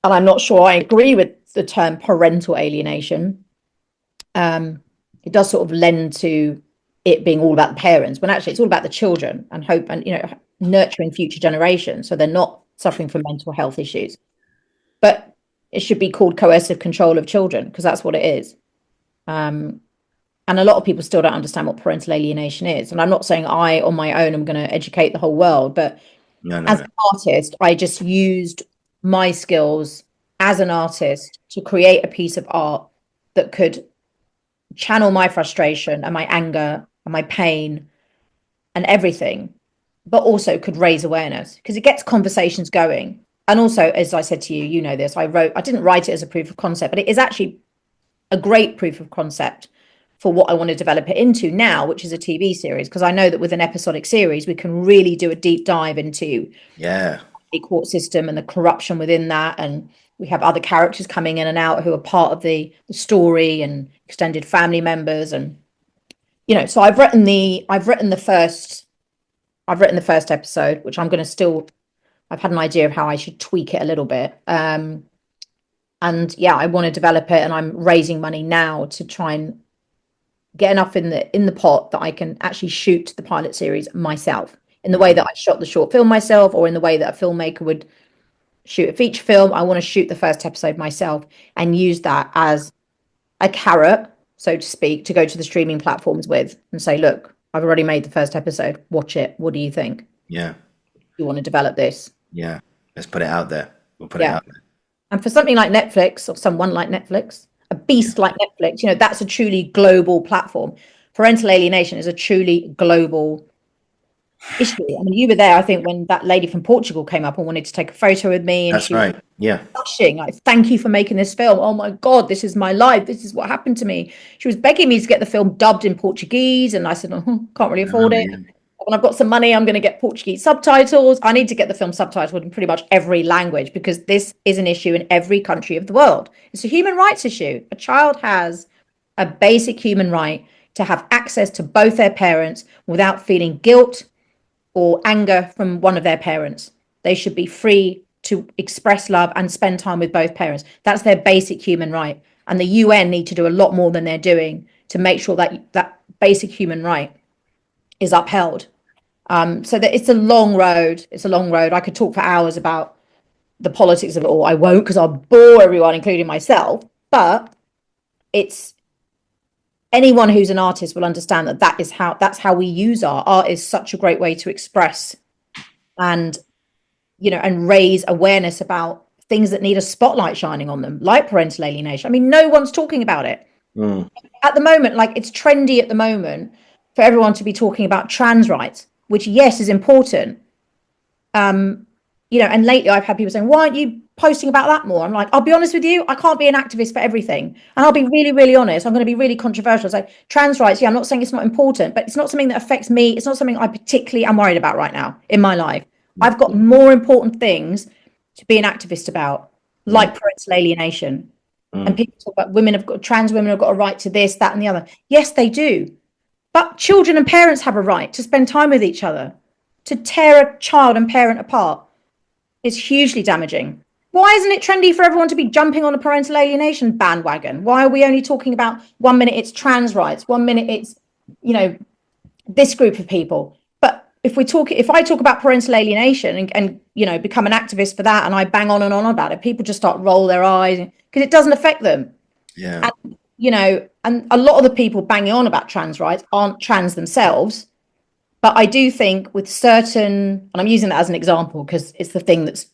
I'm not sure I agree with the term parental alienation. It does sort of lend to it being all about the parents, when actually it's all about the children and hope and nurturing future generations so they're not suffering from mental health issues. But it should be called coercive control of children because that's what it is. And a lot of people still don't understand what parental alienation is. And I'm not saying I, on my own, am going to educate the whole world, but as an artist, I just used my skills as an artist to create a piece of art that could channel my frustration and my anger and my pain and everything, but also could raise awareness because it gets conversations going. And also, as I said to you, you know this, I didn't write it as a proof of concept, but it is actually a great proof of concept for what I want to develop it into now, which is a TV series, because I know that with an episodic series, we can really do a deep dive into the court system and the corruption within that. And we have other characters coming in and out who are part of the story and extended family members. And, so I've written the first episode, which I'm going to I've had an idea of how I should tweak it a little bit. And yeah, I want to develop it, and I'm raising money now to try and get enough in the pot that I can actually shoot the pilot series myself in the way that I shot the short film myself, or in the way that a filmmaker would shoot a feature film. I want to shoot the first episode myself and use that as a carrot, so to speak, to go to the streaming platforms with and say, look, I've already made the first episode. Watch it. What do you think? Yeah. You want to develop this? Yeah. Let's put it out there. We'll put it out there. And for something like Netflix, or someone like Netflix, a beast like Netflix, that's a truly global platform. Parental alienation is a truly global issue. I mean, you were there, I think, when that lady from Portugal came up and wanted to take a photo with me. And That's right. Yeah. Gushing, like, thank you for making this film. Oh my God, this is my life. This is what happened to me. She was begging me to get the film dubbed in Portuguese. And I said, can't really afford it. Yeah. When I've got some money, I'm going to get Portuguese subtitles. I need to get the film subtitled in pretty much every language because this is an issue in every country of the world. It's a human rights issue. A child has a basic human right to have access to both their parents without feeling guilt or anger from one of their parents. They should be free to express love and spend time with both parents. That's their basic human right. And the UN need to do a lot more than they're doing to make sure that that basic human right is upheld. So that it's a long road. It's a long road. I could talk for hours about the politics of it all. I won't, because I'll bore everyone, including myself. But it's anyone who's an artist will understand that that's how we use art is such a great way to express and and raise awareness about things that need a spotlight shining on them, like parental alienation. I mean, no one's talking about it at the moment. Like, it's trendy at the moment for everyone to be talking about trans rights, which, yes, is important. And lately I've had people saying, why aren't you posting about that more? I'm like, I'll be honest with you, I can't be an activist for everything. And I'll be really, really honest. I'm going to be really controversial. So trans rights, I'm not saying it's not important, but it's not something that affects me. It's not something I particularly am worried about right now in my life. I've got more important things to be an activist about, like parental alienation. And people talk about trans women have got a right to this, that, and the other. Yes, they do. But children and parents have a right to spend time with each other. To tear a child and parent apart is hugely damaging. Why isn't it trendy for everyone to be jumping on a parental alienation bandwagon? Why are we only talking about 1 minute it's trans rights, 1 minute it's, this group of people? But if I talk about parental alienation and you know, become an activist for that, and I bang on and on about it, people just start roll their eyes because it doesn't affect them. Yeah. And, you know, and a lot of the people banging on about trans rights aren't trans themselves. But I do think with certain, and I'm using that as an example because it's the thing that's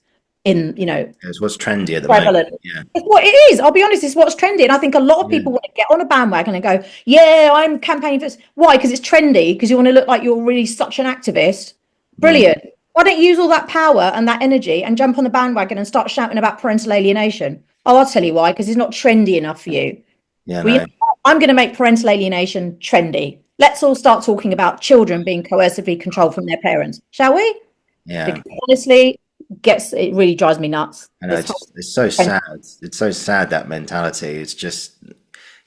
in, you know, It's what's trendy at the prevalent. moment. Yeah. It's what it is. I'll be honest, it's what's trendy. And I think a lot of people want to get on a bandwagon and go, yeah, I'm campaigning for this. Why? Because it's trendy, because you want to look like you're really such an activist. Brilliant. Why don't you use all that power and that energy and jump on the bandwagon and start shouting about parental alienation? Oh, I'll tell you why, because it's not trendy enough for you. Yeah. Well, you know, I'm going to make parental alienation trendy. Let's all start talking about children being coercively controlled from their parents, shall we? Yeah. Because honestly, it really drives me nuts. I know, it's so sad. It's so sad, that mentality. It's just,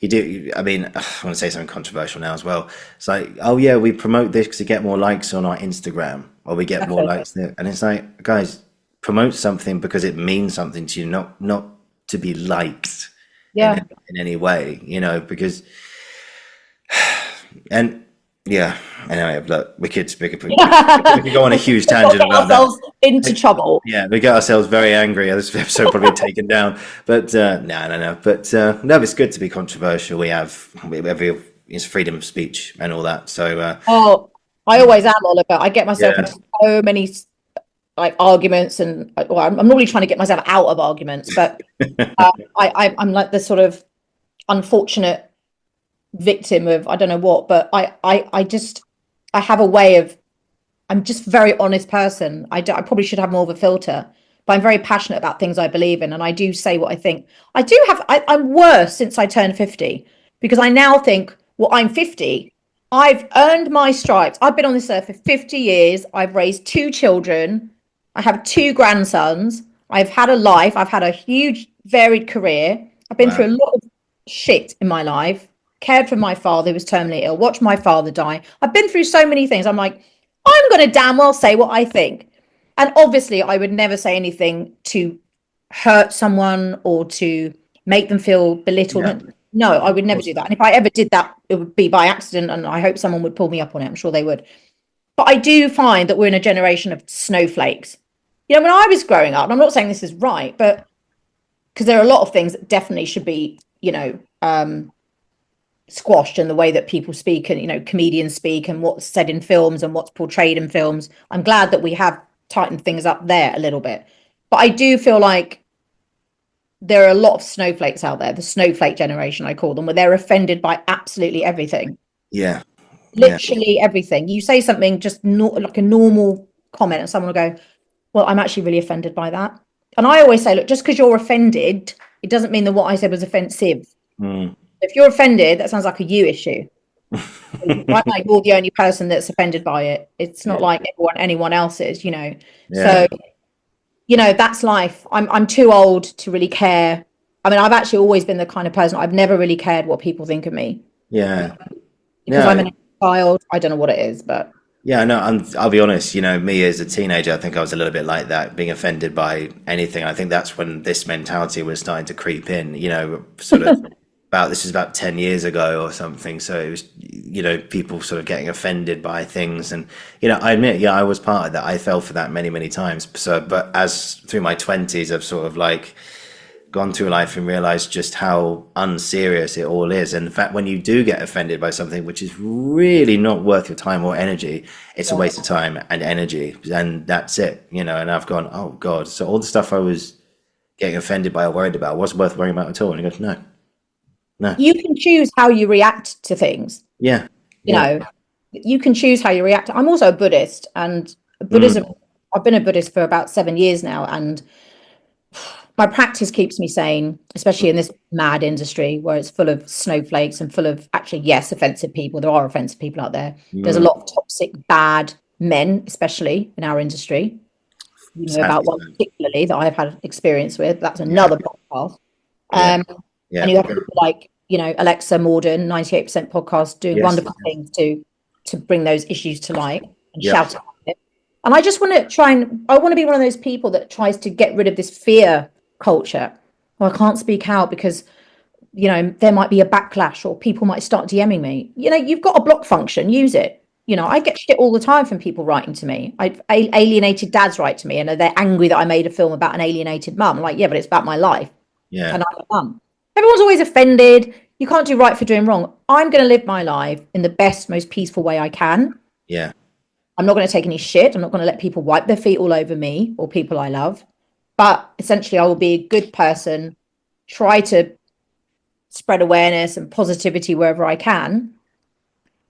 I mean, I want to say something controversial now as well. It's like, oh yeah, we promote this to get more likes on our Instagram, or we get more likes there. And it's like, guys, promote something because it means something to you, not to be liked in any way, you know, because, and yeah, anyway, look, we could go on a huge tangent about that. Into trouble. Yeah, we get ourselves very angry. This episode probably taken down, but no. But no, it's good to be controversial. It's freedom of speech and all that. So I always am, Oliver. I get myself into so many like arguments, and well, I'm normally trying to get myself out of arguments, but I'm like the sort of unfortunate victim of I don't know what, but I have a way of, I'm just a very honest person. I probably should have more of a filter, but I'm very passionate about things I believe in, and I do say what I think. I'm worse since I turned 50, because I now think, well, I'm 50. I've earned my stripes. I've been on this earth for 50 years. I've raised 2 children. I have 2 grandsons. I've had a life. I've had a huge varied career. I've been through a lot of shit in my life. Cared for my father who was terminally ill. Watched my father die. I've been through so many things. I'm like, I'm going to damn well say what I think. And obviously, I would never say anything to hurt someone or to make them feel belittled. Yeah. No, I would never do that. And if I ever did that, it would be by accident. And I hope someone would pull me up on it. I'm sure they would. But I do find that we're in a generation of snowflakes. You know, when I was growing up, and I'm not saying this is right, but because there are a lot of things that definitely should be, you know, squashed in the way that people speak and, you know, comedians speak and what's said in films and what's portrayed in films. I'm glad that we have tightened things up there a little bit. But I do feel like there are a lot of snowflakes out there, the snowflake generation, I call them, where they're offended by absolutely everything. Yeah. Literally everything. You say something just not like a normal comment and someone will go, well, I'm actually really offended by that. And I always say, look, just because you're offended, it doesn't mean that what I said was offensive. If you're offended, that sounds like a you issue. Right? Like you're the only person that's offended by it. It's not like anyone else is, you know. So, you know, that's life. I'm too old to really care. I mean, I've actually always been the kind of person, I've never really cared what people think of me. Yeah. Because I'm a child. I don't know what it is, but I'll be honest, you know, me as a teenager, I think I was a little bit like that, being offended by anything. I think that's when this mentality was starting to creep in, you know, sort of this is about 10 years ago or something. So it was, you know, people sort of getting offended by things. And, you know, I admit, I was part of that. I fell for that many, many times. So, but as through my 20s, I've sort of like gone through life and realized just how unserious it all is. And in fact, when you do get offended by something which is really not worth your time or energy, it's a waste of time and energy. And that's it, you know. And I've gone, oh God. So all the stuff I was getting offended by or worried about wasn't worth worrying about at all. And he goes, no. You can choose how you react to things. Yeah. You know, you can choose how you react. I'm also a Buddhist, and Buddhism, I've been a Buddhist for about 7 years now. And my practice keeps me sane, especially in this mad industry where it's full of snowflakes and full of actually, yes, offensive people. There are offensive people out there. There's a lot of toxic, bad men, especially in our industry. You know about one particularly that I've had experience with. That's another podcast. And you have people like, you know, Alexa Morden, 98% podcast, doing wonderful things to bring those issues to light and shout about it. And I just want to I want to be one of those people that tries to get rid of this fear culture. Well, I can't speak out because, you know, there might be a backlash or people might start DMing me. You know, you've got a block function, use it. You know, I get shit all the time from people writing to me. Alienated dads write to me and they're angry that I made a film about an alienated mum. Like, yeah, but it's about my life. Yeah. And I'm a mum. Everyone's always offended. You can't do right for doing wrong. I'm going to live my life in the best, most peaceful way I can. Yeah. I'm not going to take any shit. I'm not going to let people wipe their feet all over me or people I love. But essentially, I will be a good person, try to spread awareness and positivity wherever I can.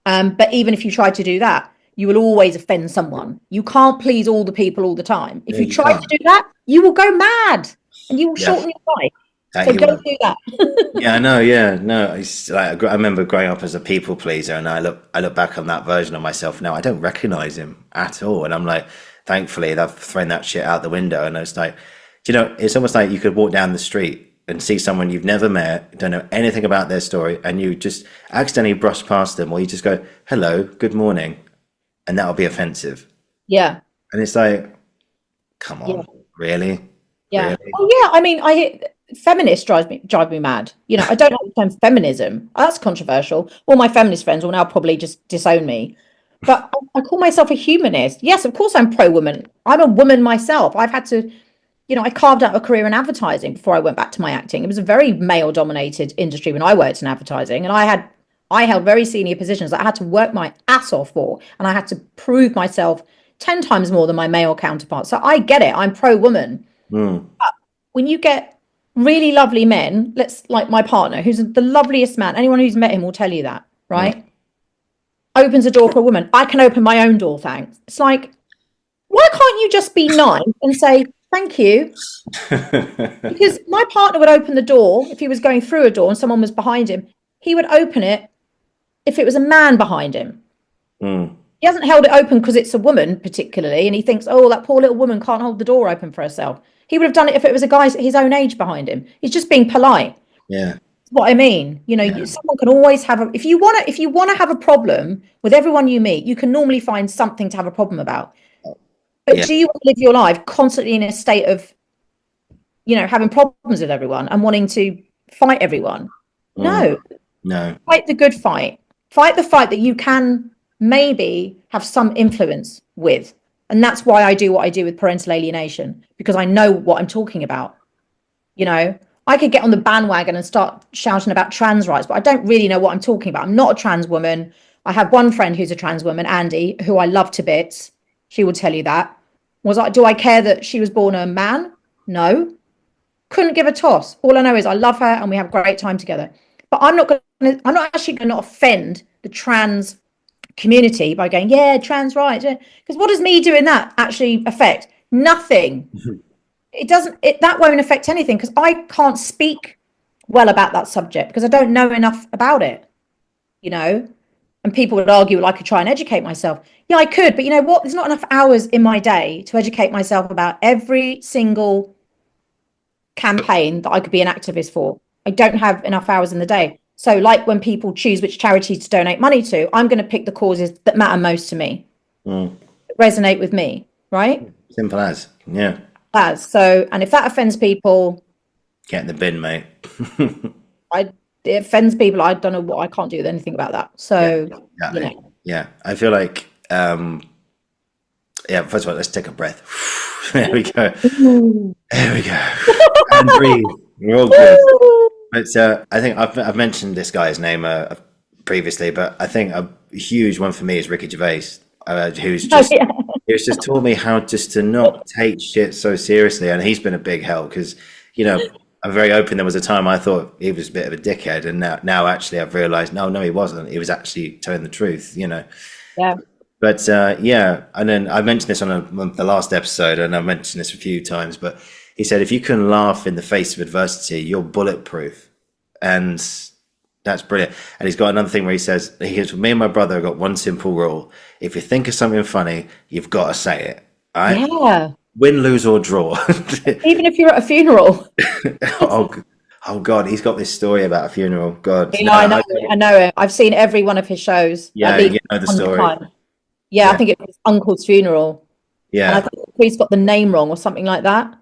But even if you try to do that, you will always offend someone. You can't please all the people all the time. If you try to do that, you will go mad and you will shorten your life. So don't do that. Yeah, I know. Yeah, no. It's like, I remember growing up as a people pleaser, and I look back on that version of myself now. I don't recognize him at all, and I'm like, thankfully, I've thrown that shit out the window. And it's like, you know, it's almost like you could walk down the street and see someone you've never met, don't know anything about their story, and you just accidentally brush past them, or you just go, "Hello, good morning," and that'll be offensive. Yeah. And it's like, come on, really? Yeah. Really? Oh yeah. I mean, feminists drive me mad. You know, I don't like the term feminism. That's controversial. All my feminist friends will now probably just disown me. But I call myself a humanist. Yes, of course I'm pro-woman. I'm a woman myself. I've had to, you know, I carved out a career in advertising before I went back to my acting. It was a very male-dominated industry when I worked in advertising, and I held very senior positions that I had to work my ass off for, and I had to prove myself 10 times more than my male counterparts. So I get it. I'm pro-woman. Mm. But when you get really lovely men, like my partner, who's the loveliest man, anyone who's met him will tell you that, right? Opens a door for a woman. I can open my own door, thanks. It's like, why can't you just be nice and say, thank you? Because my partner would open the door if he was going through a door and someone was behind him. He would open it if it was a man behind him. He hasn't held it open because it's a woman particularly, and he thinks, oh, that poor little woman can't hold the door open for herself. He would have done it if it was a guy his own age behind him. He's just being polite. Yeah. That's what I mean. You know, someone can always have if you want to have a problem with everyone you meet, you can normally find something to have a problem about. But do you want to live your life constantly in a state of, you know, having problems with everyone and wanting to fight everyone? No. Fight the good fight. Fight the fight that you can maybe have some influence with. And that's why I do what I do with parental alienation, because I know what I'm talking about. You know, I could get on the bandwagon and start shouting about trans rights, but I don't really know what I'm talking about. I'm not a trans woman. I have one friend who's a trans woman, Andy, who I love to bits. She will tell you that. Do I care that she was born a man? No. Couldn't give a toss. All I know is I love her and we have a great time together. But I'm not actually going to offend the trans community by going, yeah, trans rights. Because what does me doing that actually affect? Nothing. That won't affect anything, because I can't speak well about that subject because I don't know enough about it, you know. And people would argue, well, I could try and educate myself. Yeah, I could, but you know what? There's not enough hours in my day to educate myself about every single campaign that I could be an activist for. I don't have enough hours in the day. So like when people choose which charities to donate money to, I'm going to pick the causes that matter most to me, that resonate with me, right? Simple as, yeah. So, and if that offends people, get in the bin, mate. It offends people. I don't know what, I can't do anything about that. So, exactly. You know. Yeah, I feel like, first of all, let's take a breath. There we go. There we go. And breathe. We're all good. But I think I've mentioned this guy's name previously, but I think a huge one for me is Ricky Gervais, who's just taught me how just to not take shit so seriously, and he's been a big help because, you know, I'm very open. There was a time I thought he was a bit of a dickhead, and now actually I've realised no, he wasn't. He was actually telling the truth, you know. Yeah. But and then I mentioned this on the last episode, and I've mentioned this a few times, but he said, if you can laugh in the face of adversity, you're bulletproof. And that's brilliant. And he's got another thing where he says, me and my brother have got one simple rule. If you think of something funny, you've got to say it. All right? Yeah. Win, lose, or draw. Even if you're at a funeral. Oh God, he's got this story about a funeral. God. You know, I know it. I've seen every one of his shows. Yeah, you know the story. Yeah, I think it was his uncle's funeral. Yeah. And I think the priest got the name wrong or something like that.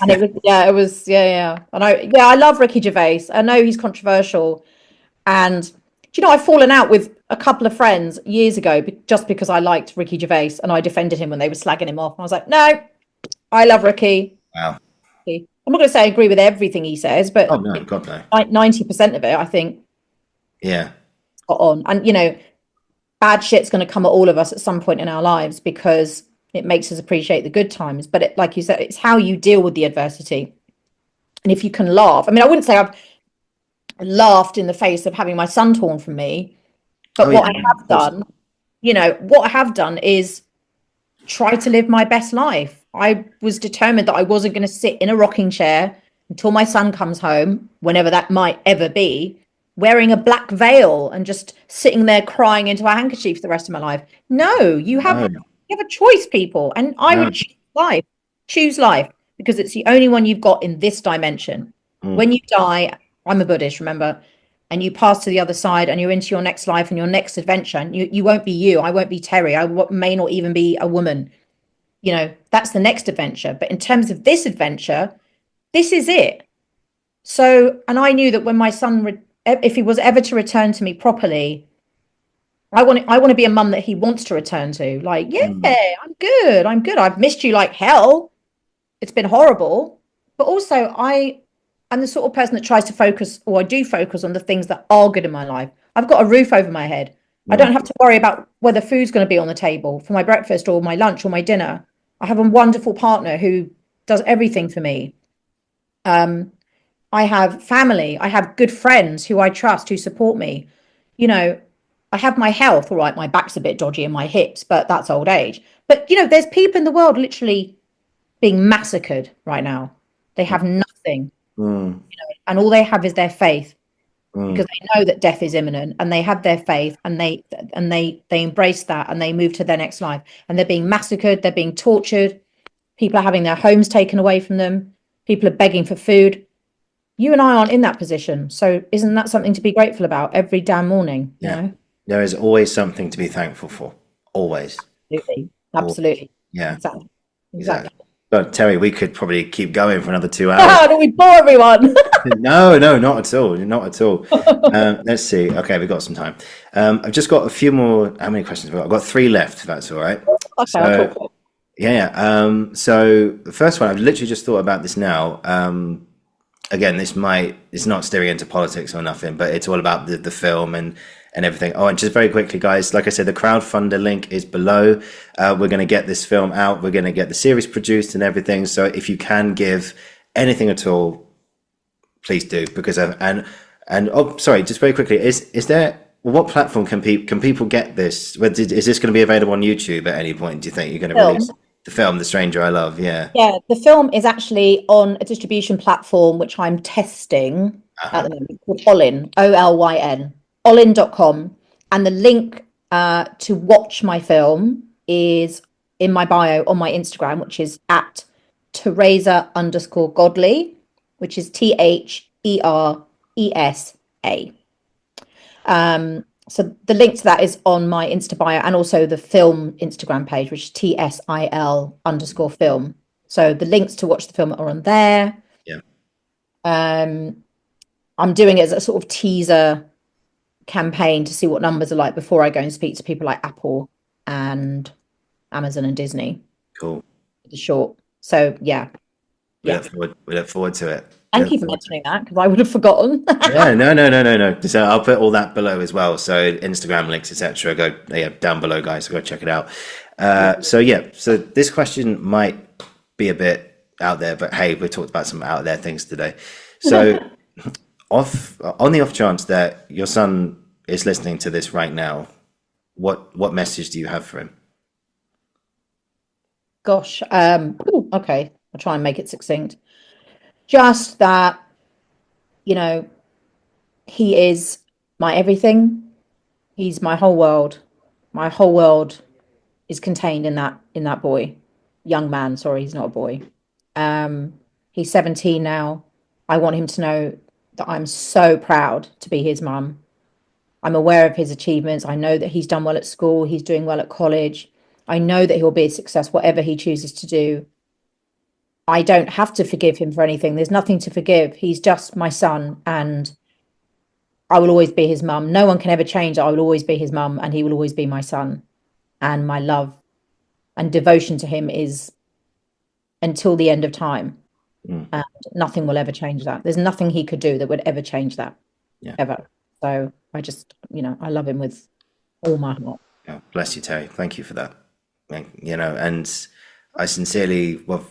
And it was. And I love Ricky Gervais. I know he's controversial, and do you know, I've fallen out with a couple of friends years ago just because I liked Ricky Gervais and I defended him when they were slagging him off. I was like, no, I love Ricky. Wow. I'm not going to say I agree with everything he says, Oh but no, God no. like 90% of it, I think, Yeah. spot on. And, you know, bad shit's going to come at all of us at some point in our lives because it makes us appreciate the good times. But it, like you said, it's how you deal with the adversity. And if you can laugh, I mean, I wouldn't say I've laughed in the face of having my son torn from me, but Oh, what yeah, I have done, you know, what I have done is try to live my best life. I was determined that I wasn't going to sit in a rocking chair until my son comes home, whenever that might ever be, wearing a black veil and just sitting there crying into a handkerchief for the rest of my life. No, you have a choice, people. And I would choose life because it's the only one you've got in this dimension. When you die, I'm a Buddhist, remember, and you pass to the other side and you're into your next life and your next adventure. And you won't be you. I won't be Terry. I may not even be a woman. You know, that's the next adventure. But in terms of this adventure, this is it. So, and I knew that when my son, if he was ever to return to me properly, I want to be a mum that he wants to return to. Like, yeah, I'm good. I've missed you like hell. It's been horrible. But also I'm the sort of person that tries to focus, or I do focus on the things that are good in my life. I've got a roof over my head. I don't have to worry about whether food's going to be on the table for my breakfast or my lunch or my dinner. I have a wonderful partner who does everything for me. I have family. I have good friends who I trust, who support me. You know, I have my health. All right, my back's a bit dodgy and my hips, but that's old age. But, you know, there's people in the world literally being massacred right now. They have nothing, you know, and all they have is their faith because they know that death is imminent, and they have their faith, and they embrace that, and they move to their next life. And they're being massacred. They're being tortured. People are having their homes taken away from them. People are begging for food. You and I aren't in that position. So isn't that something to be grateful about every damn morning? You know? There is always something to be thankful for. Always. Absolutely. Yeah. Exactly. But Terry, we could probably keep going for another 2 hours. How do we bore everyone? No, not at all. Not at all. Let's see. Okay, we've got some time. I've just got a few more. How many questions have I got? I've got 3 left, if that's all right. Okay, So, I'll talk. So the first one, I've literally just thought about this now. Again, it's not steering into politics or nothing, but it's all about the film and everything. Oh, and just very quickly, guys, like I said, the crowdfunder link is below. We're going to get this film out. We're going to get the series produced and everything. So if you can give anything at all, please do. Because oh, sorry, just very quickly, is there, what platform can people get this? Is this going to be available on YouTube at any point? Do you think you're going to release the film, The Stranger I Love? Yeah, the film is actually on a distribution platform which I'm testing at the moment, called Olyn, Olyn, olyn.com, and the link to watch my film is in my bio on my Instagram, which is at Theresa_Godley, which is THERESA. So the link to that is on my Insta bio, and also the film Instagram page, which is TSIL_film. So the links to watch the film are on there. Yeah. I'm doing it as a sort of teaser campaign to see what numbers are like before I go and speak to people like Apple and Amazon and Disney. Cool. The short. So yeah. We look forward to it. Thank you for mentioning that, because I would have forgotten. Yeah, no. So I'll put all that below as well. So Instagram links, etc. Go down below, guys. So go check it out. So this question might be a bit out there, but hey, we talked about some out there things today. So on the off chance that your son is listening to this right now, what message do you have for him? Gosh. Okay. I'll try and make it succinct. Just that, you know, he is my everything. He's my whole world. My whole world is contained in that boy. Young man, sorry, he's not a boy. He's 17 now. I want him to know that I'm so proud to be his mum. I'm aware of his achievements. I know that he's done well at school. He's doing well at college. I know that he'll be a success, whatever he chooses to do. I don't have to forgive him for anything. There's nothing to forgive. He's just my son. And I will always be his mum. No one can ever change that. I will always be his mum, and he will always be my son. And my love and devotion to him is until the end of time. And nothing will ever change that. There's nothing he could do that would ever change that, ever. So I just, I love him with all my heart. Yeah, bless you, Terry. Thank you for that. And I sincerely, well,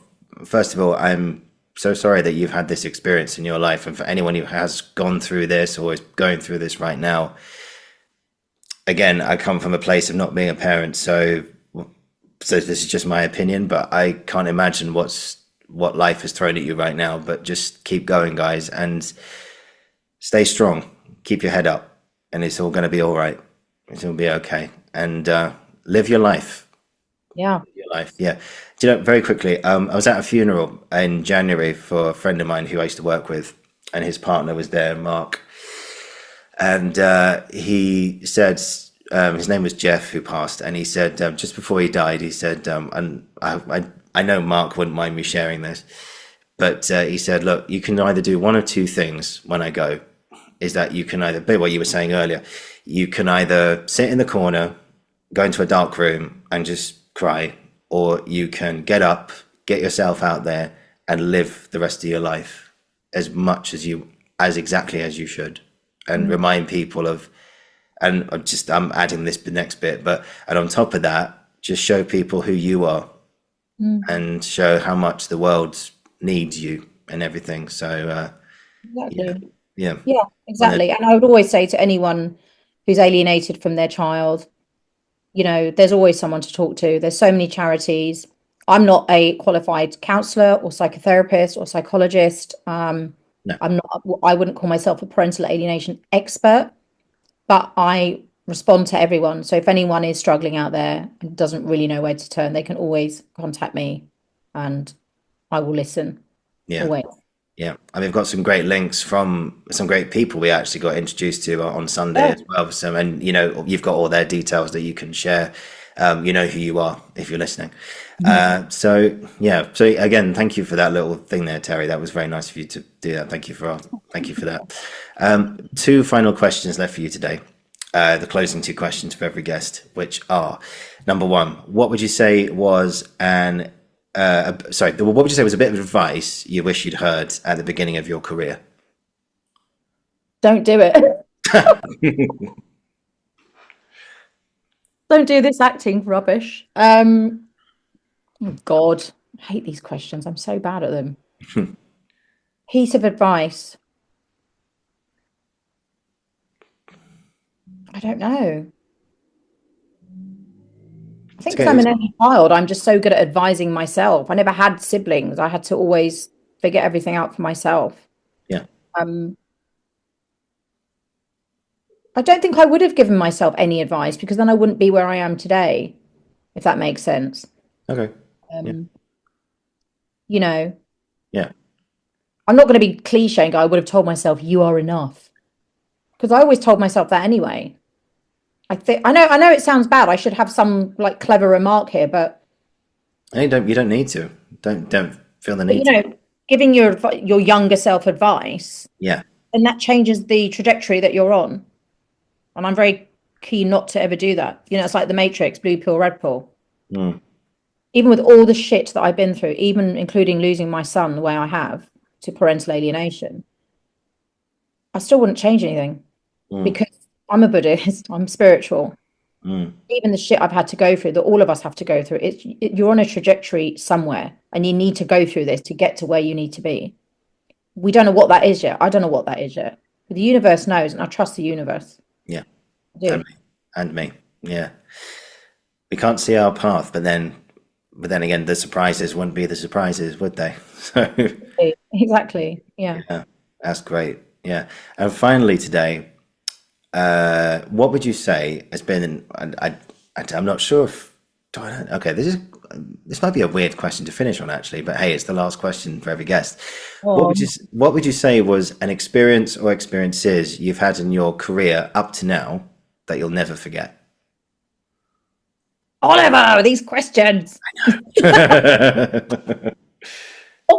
first of all, I'm so sorry that you've had this experience in your life. And for anyone who has gone through this or is going through this right now, again, I come from a place of not being a parent. So this is just my opinion, but I can't imagine what life has thrown at you right now. But just keep going, guys, and stay strong. Keep your head up, and it's all going to be all right. It's going to be okay. And live your life. Yeah. Your life. Yeah. Do you know, very quickly, I was at a funeral in January for a friend of mine who I used to work with, and his partner was there, Mark. And he said, his name was Jeff, who passed, and he said, just before he died, he said, and I know Mark wouldn't mind me sharing this, but he said, look, you can either do one of two things when I go, is that you can either, what you were saying earlier, you can either sit in the corner, go into a dark room and just cry, or you can get up, get yourself out there and live the rest of your life as much as exactly as you should, and remind people of, and I'm adding this next bit, and on top of that, just show people who you are and show how much the world needs you and everything. So, Exactly. Yeah, exactly. And I would always say to anyone who's alienated from their child, there's always someone to talk to. There's so many charities. I'm not a qualified counsellor or psychotherapist or psychologist. No. I wouldn't call myself a parental alienation expert, but I respond to everyone. So if anyone is struggling out there and doesn't really know where to turn, they can always contact me and I will listen. Yeah. Always. Yeah, and we've got some great links from some great people we actually got introduced to on Sunday as well. So, and you've got all their details that you can share. You know who you are if you're listening. So again, thank you for that little thing there, Terry. That was very nice of you to do that. Thank you for that. Two final questions left for you today. The closing two questions for every guest, which are: number one, what would you say was what would you say was a bit of advice you wish you'd heard at the beginning of your career? Don't do it. Don't do this acting rubbish. Oh God, I hate these questions. I'm so bad at them. Piece of advice. I don't know. I think because I'm an only child, I'm just so good at advising myself. I never had siblings. I had to always figure everything out for myself. Yeah. I don't think I would have given myself any advice, because then I wouldn't be where I am today, if that makes sense. Okay. Yeah. I'm not going to be cliche and go, I would have told myself you are enough, because I always told myself that anyway. I know it sounds bad. I should have some clever remark here, but you don't need to. Don't feel the need. Giving your younger self advice. Yeah. And that changes the trajectory that you're on. And I'm very keen not to ever do that. It's like the Matrix, blue pill, red pill. Even with all the shit that I've been through, even including losing my son the way I have to parental alienation, I still wouldn't change anything because I'm a Buddhist, I'm spiritual. Even the shit I've had to go through, that all of us have to go through, you're on a trajectory somewhere and you need to go through this to get to where you need to be. We don't know what that is yet. I don't know what that is yet. But the universe knows, and I trust the universe. Yeah. I do. And me. Yeah. We can't see our path, but then again, the surprises wouldn't be the surprises, would they? So exactly. Yeah. That's great. Yeah. And finally today, what would you say has been, I'm not sure if, okay, this might be a weird question to finish on actually, but hey, it's the last question for every guest. What would you say was an experience or experiences you've had in your career up to now that you'll never forget? Oliver, these questions. On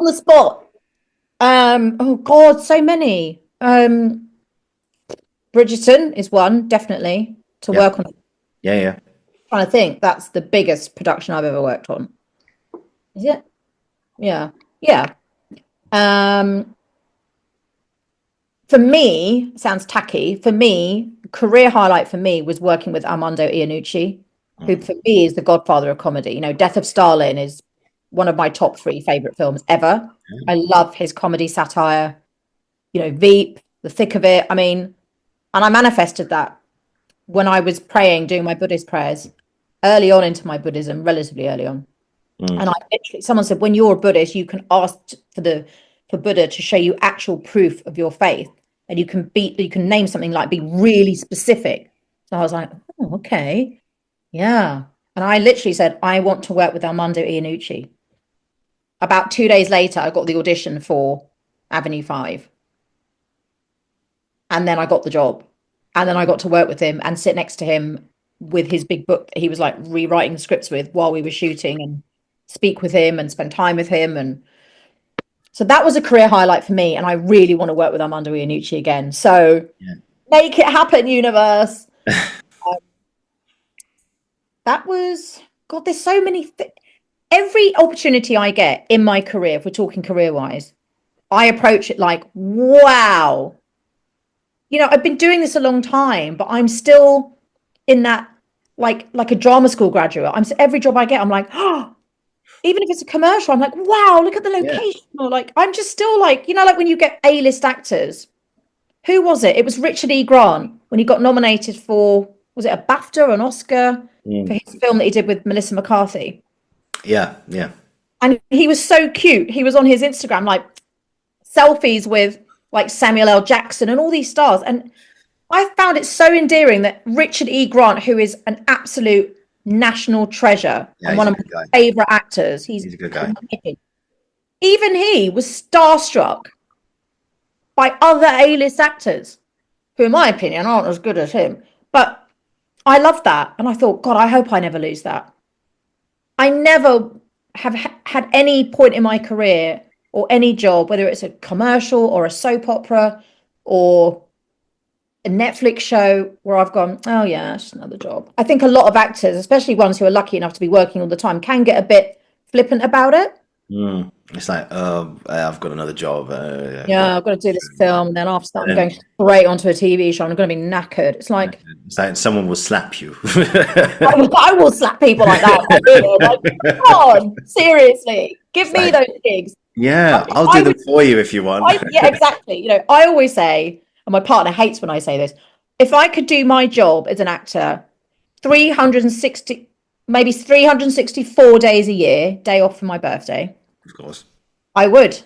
the spot. Oh God, so many. Bridgerton is one, definitely, to work on. Yeah. Trying to think, that's the biggest production I've ever worked on. Is it? Yeah. For me, sounds tacky. For me, career highlight for me was working with Armando Iannucci, who for me is the godfather of comedy. Death of Stalin is one of my top 3 favorite films ever. I love his comedy satire. Veep, The Thick of It. And I manifested that when I was praying, doing my Buddhist prayers early on into my Buddhism, relatively early on. And someone said, when you're a Buddhist, you can ask for Buddha to show you actual proof of your faith, and you can name something, like be really specific. So I was like, oh, okay, yeah. And I literally said, I want to work with Armando Iannucci. About 2 days later, I got the audition for Avenue 5. And then I got the job. And then I got to work with him and sit next to him with his big book that he was like rewriting the scripts with while we were shooting, and speak with him and spend time with him. And so that was a career highlight for me. And I really want to work with Armando Iannucci again. So make it happen, universe. That was, God, there's so many. Every opportunity I get in my career, if we're talking career wise, I approach it like, wow. I've been doing this a long time, but I'm still in that, like a drama school graduate. Every job I get, I'm like, oh, even if it's a commercial, I'm like, wow, look at the location. Or like, I'm just still like, like when you get A-list actors. Who was it? It was Richard E. Grant when he got nominated for, was it a BAFTA or an Oscar for his film that he did with Melissa McCarthy? Yeah. And he was so cute. He was on his Instagram, like selfies with like Samuel L. Jackson and all these stars. And I found it so endearing that Richard E. Grant, who is an absolute national treasure and one of my favorite actors, he's a good guy. Even he was starstruck by other A-list actors who, in my opinion, aren't as good as him. But I love that. And I thought, God, I hope I never lose that. I never have had any point in my career or any job, whether it's a commercial or a soap opera or a Netflix show, where I've gone, oh yeah, it's another job. I think a lot of actors, especially ones who are lucky enough to be working all the time, can get a bit flippant about it. It's like, I've got another job. I've got to do this film, and then after that, I'm going straight onto a TV show, and I'm going to be knackered. It's like someone will slap you. I will slap people like that. Like, come on, seriously, give me those gigs. Yeah, I'll do them for you if you want. Yeah, exactly. I always say, and my partner hates when I say this, if I could do my job as an actor 360, maybe 364 days a year, day off for my birthday. Of course. I would.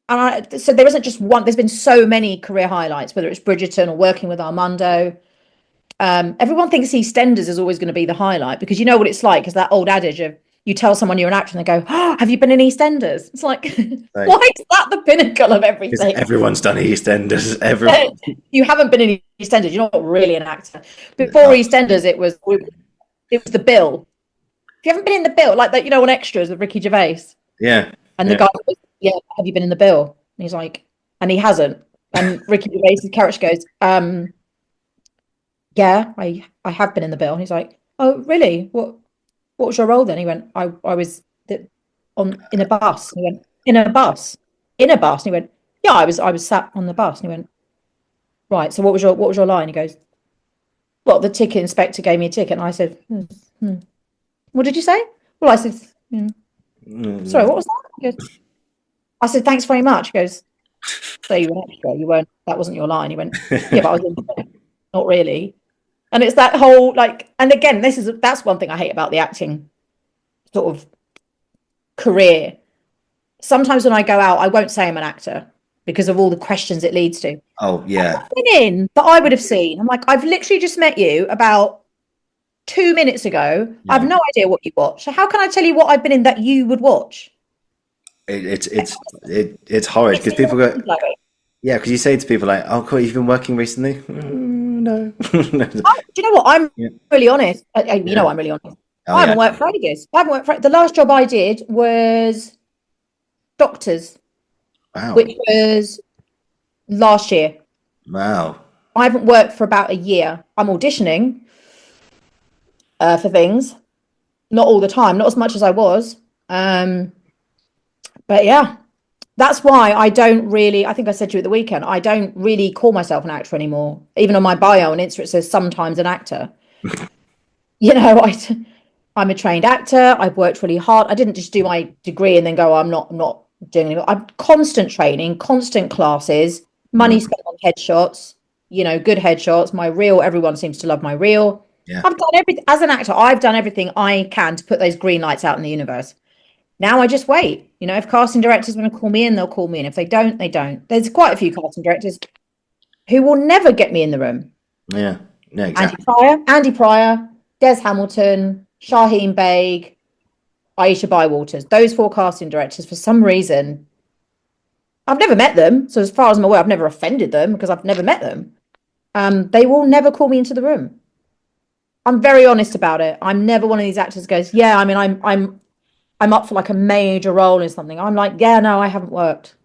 And so there isn't just one, there's been so many career highlights, whether it's Bridgerton or working with Armando. Everyone thinks EastEnders is always going to be the highlight, because you know what it's like, is that old adage of, you tell someone you're an actor and they go, oh, have you been in EastEnders? It's like, why is that the pinnacle of everything? Everyone's done EastEnders. Everyone. You haven't been in EastEnders. You're not really an actor. Before EastEnders, it was The Bill. If you haven't been in The Bill, like that, on Extras with Ricky Gervais. Yeah. And the guy goes, have you been in The Bill? And he's like, and he hasn't. And Ricky Gervais' character goes, yeah, I have been in The Bill. And he's like, oh, really? What was your role then? He went, I was in a bus. And he went, in a bus? And he went, yeah, I was sat on the bus. And he went, right. So what was your line? He goes, well, the ticket inspector gave me a ticket. And I said, what did you say? Well, I said, sorry, what was that? He goes, I said, thanks very much. He goes, so you were an extra, you weren't, that wasn't your line. He went, yeah, but I was in, not really. And it's that whole, like, and again, that's one thing I hate about the acting sort of career. Sometimes when I go out, I won't say I'm an actor because of all the questions it leads to. Oh, yeah. In that I would have seen. I'm like, I've literally just met you about 2 minutes ago. Yeah. I have no idea what you watch. So how can I tell you what I've been in that you would watch? It's horrid because people go, yeah, because you say to people like, oh, cool, you've been working recently? No. Do you know what? I'm really honest. You know, I'm really honest. I haven't worked for ages. The last job I did was Doctors, which was last year. Wow. I haven't worked for about a year. I'm auditioning for things, not all the time, not as much as I was. But yeah, that's why I don't really, I think I said to you at the weekend, I don't really call myself an actor anymore. Even on my bio on Insta, it says sometimes an actor. You know, I'm a trained actor. I've worked really hard. I didn't just do my degree and then go, I'm not doing anymore. I'm constant training, constant classes, money spent on headshots, you know, good headshots. My reel, everyone seems to love my reel. Yeah. I've done everything as an actor. I've done everything I can to put those green lights out in the universe. Now I just wait. You know, if casting directors want to call me in, they'll call me in. If they don't, they don't. There's quite a few casting directors who will never get me in the room. Yeah. Yeah, exactly. Andy Pryor, Des Hamilton, Shaheen Baig, Aisha Bywaters. Those 4 casting directors, for some reason, I've never met them. So as far as I'm aware, I've never offended them because I've never met them. They will never call me into the room. I'm very honest about it. I'm never one of these actors who goes, yeah, I mean, I'm up for like a major role in something. I'm like, yeah, no, I haven't worked.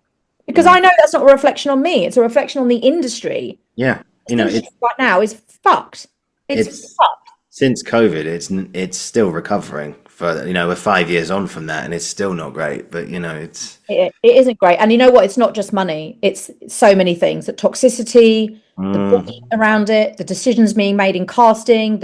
Because I know that's not a reflection on me. It's a reflection on the industry. Yeah. You know, it's right now is fucked. It's fucked. Since COVID, it's still recovering. For, you know, we're 5 years on from that, and it's still not great. But you know, it isn't great. And you know what? It's not just money. It's so many things. The toxicity, the bullshit around it, the decisions being made in casting.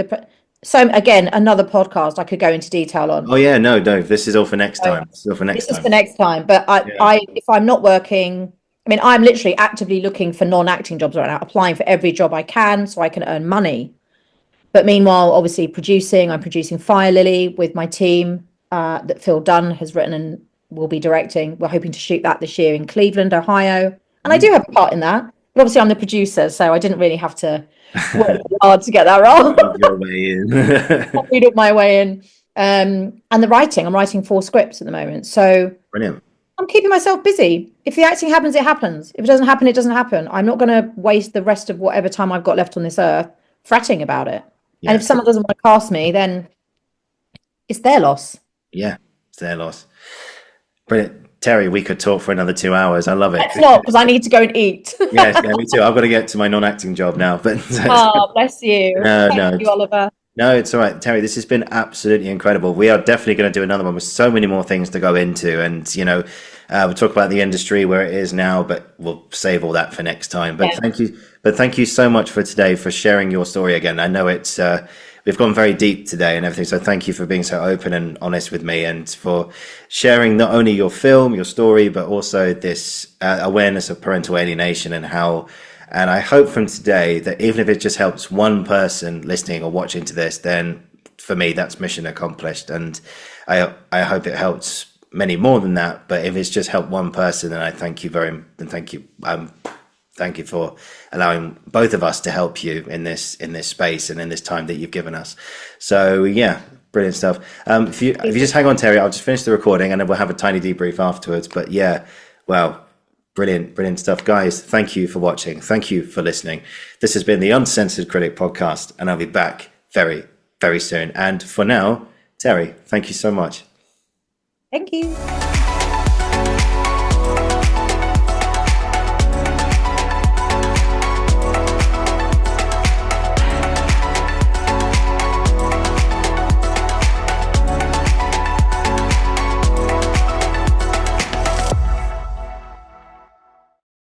So again, another podcast I could go into detail on. Oh yeah, no, this is all for next time. This is for next time. But if I'm not working, I mean, I'm literally actively looking for non-acting jobs right now, applying for every job I can so I can earn money. But meanwhile, obviously I'm producing Fire Lily with my team that Phil Dunn has written and will be directing. We're hoping to shoot that this year in Cleveland, Ohio. And I do have a part in that. But obviously I'm the producer, so I didn't really have to work hard to get that role. Your way in. I read up my way in. And the writing, I'm writing 4 scripts at the moment. So Brilliant. I'm keeping myself busy. If the acting happens, it happens. If it doesn't happen, it doesn't happen. I'm not going to waste the rest of whatever time I've got left on this earth fretting about it. Yeah. And if someone doesn't want to cast me, then it's their loss. Yeah, it's their loss. Brilliant. Terry, we could talk for another 2 hours. I love it. It's not, because I need to go and eat. Yeah, me too. I've got to get to my non-acting job now. But oh, bless you. Thank you, Oliver. No, it's all right. Terry, this has been absolutely incredible. We are definitely going to do another one with so many more things to go into. And, you know, we'll talk about the industry where it is now, but we'll save all that for next time. But thank you so much for today, for sharing your story again. I know it's we've gone very deep today and everything. So thank you for being so open and honest with me, and for sharing not only your film, your story, but also this awareness of parental alienation and how. And I hope from today that even if it just helps one person listening or watching to this, then for me, that's mission accomplished. And I hope it helps many more than that. But if it's just helped one person, then I thank you thank you for allowing both of us to help you in this space and in this time that you've given us. So yeah, brilliant stuff. If you just hang on, Terry, I'll just finish the recording and then we'll have a tiny debrief afterwards. But yeah, well. Brilliant stuff. Guys, thank you for watching. Thank you for listening. This has been the Uncensored Critic podcast, and I'll be back very, very soon. And for now, Terry, thank you so much. Thank you.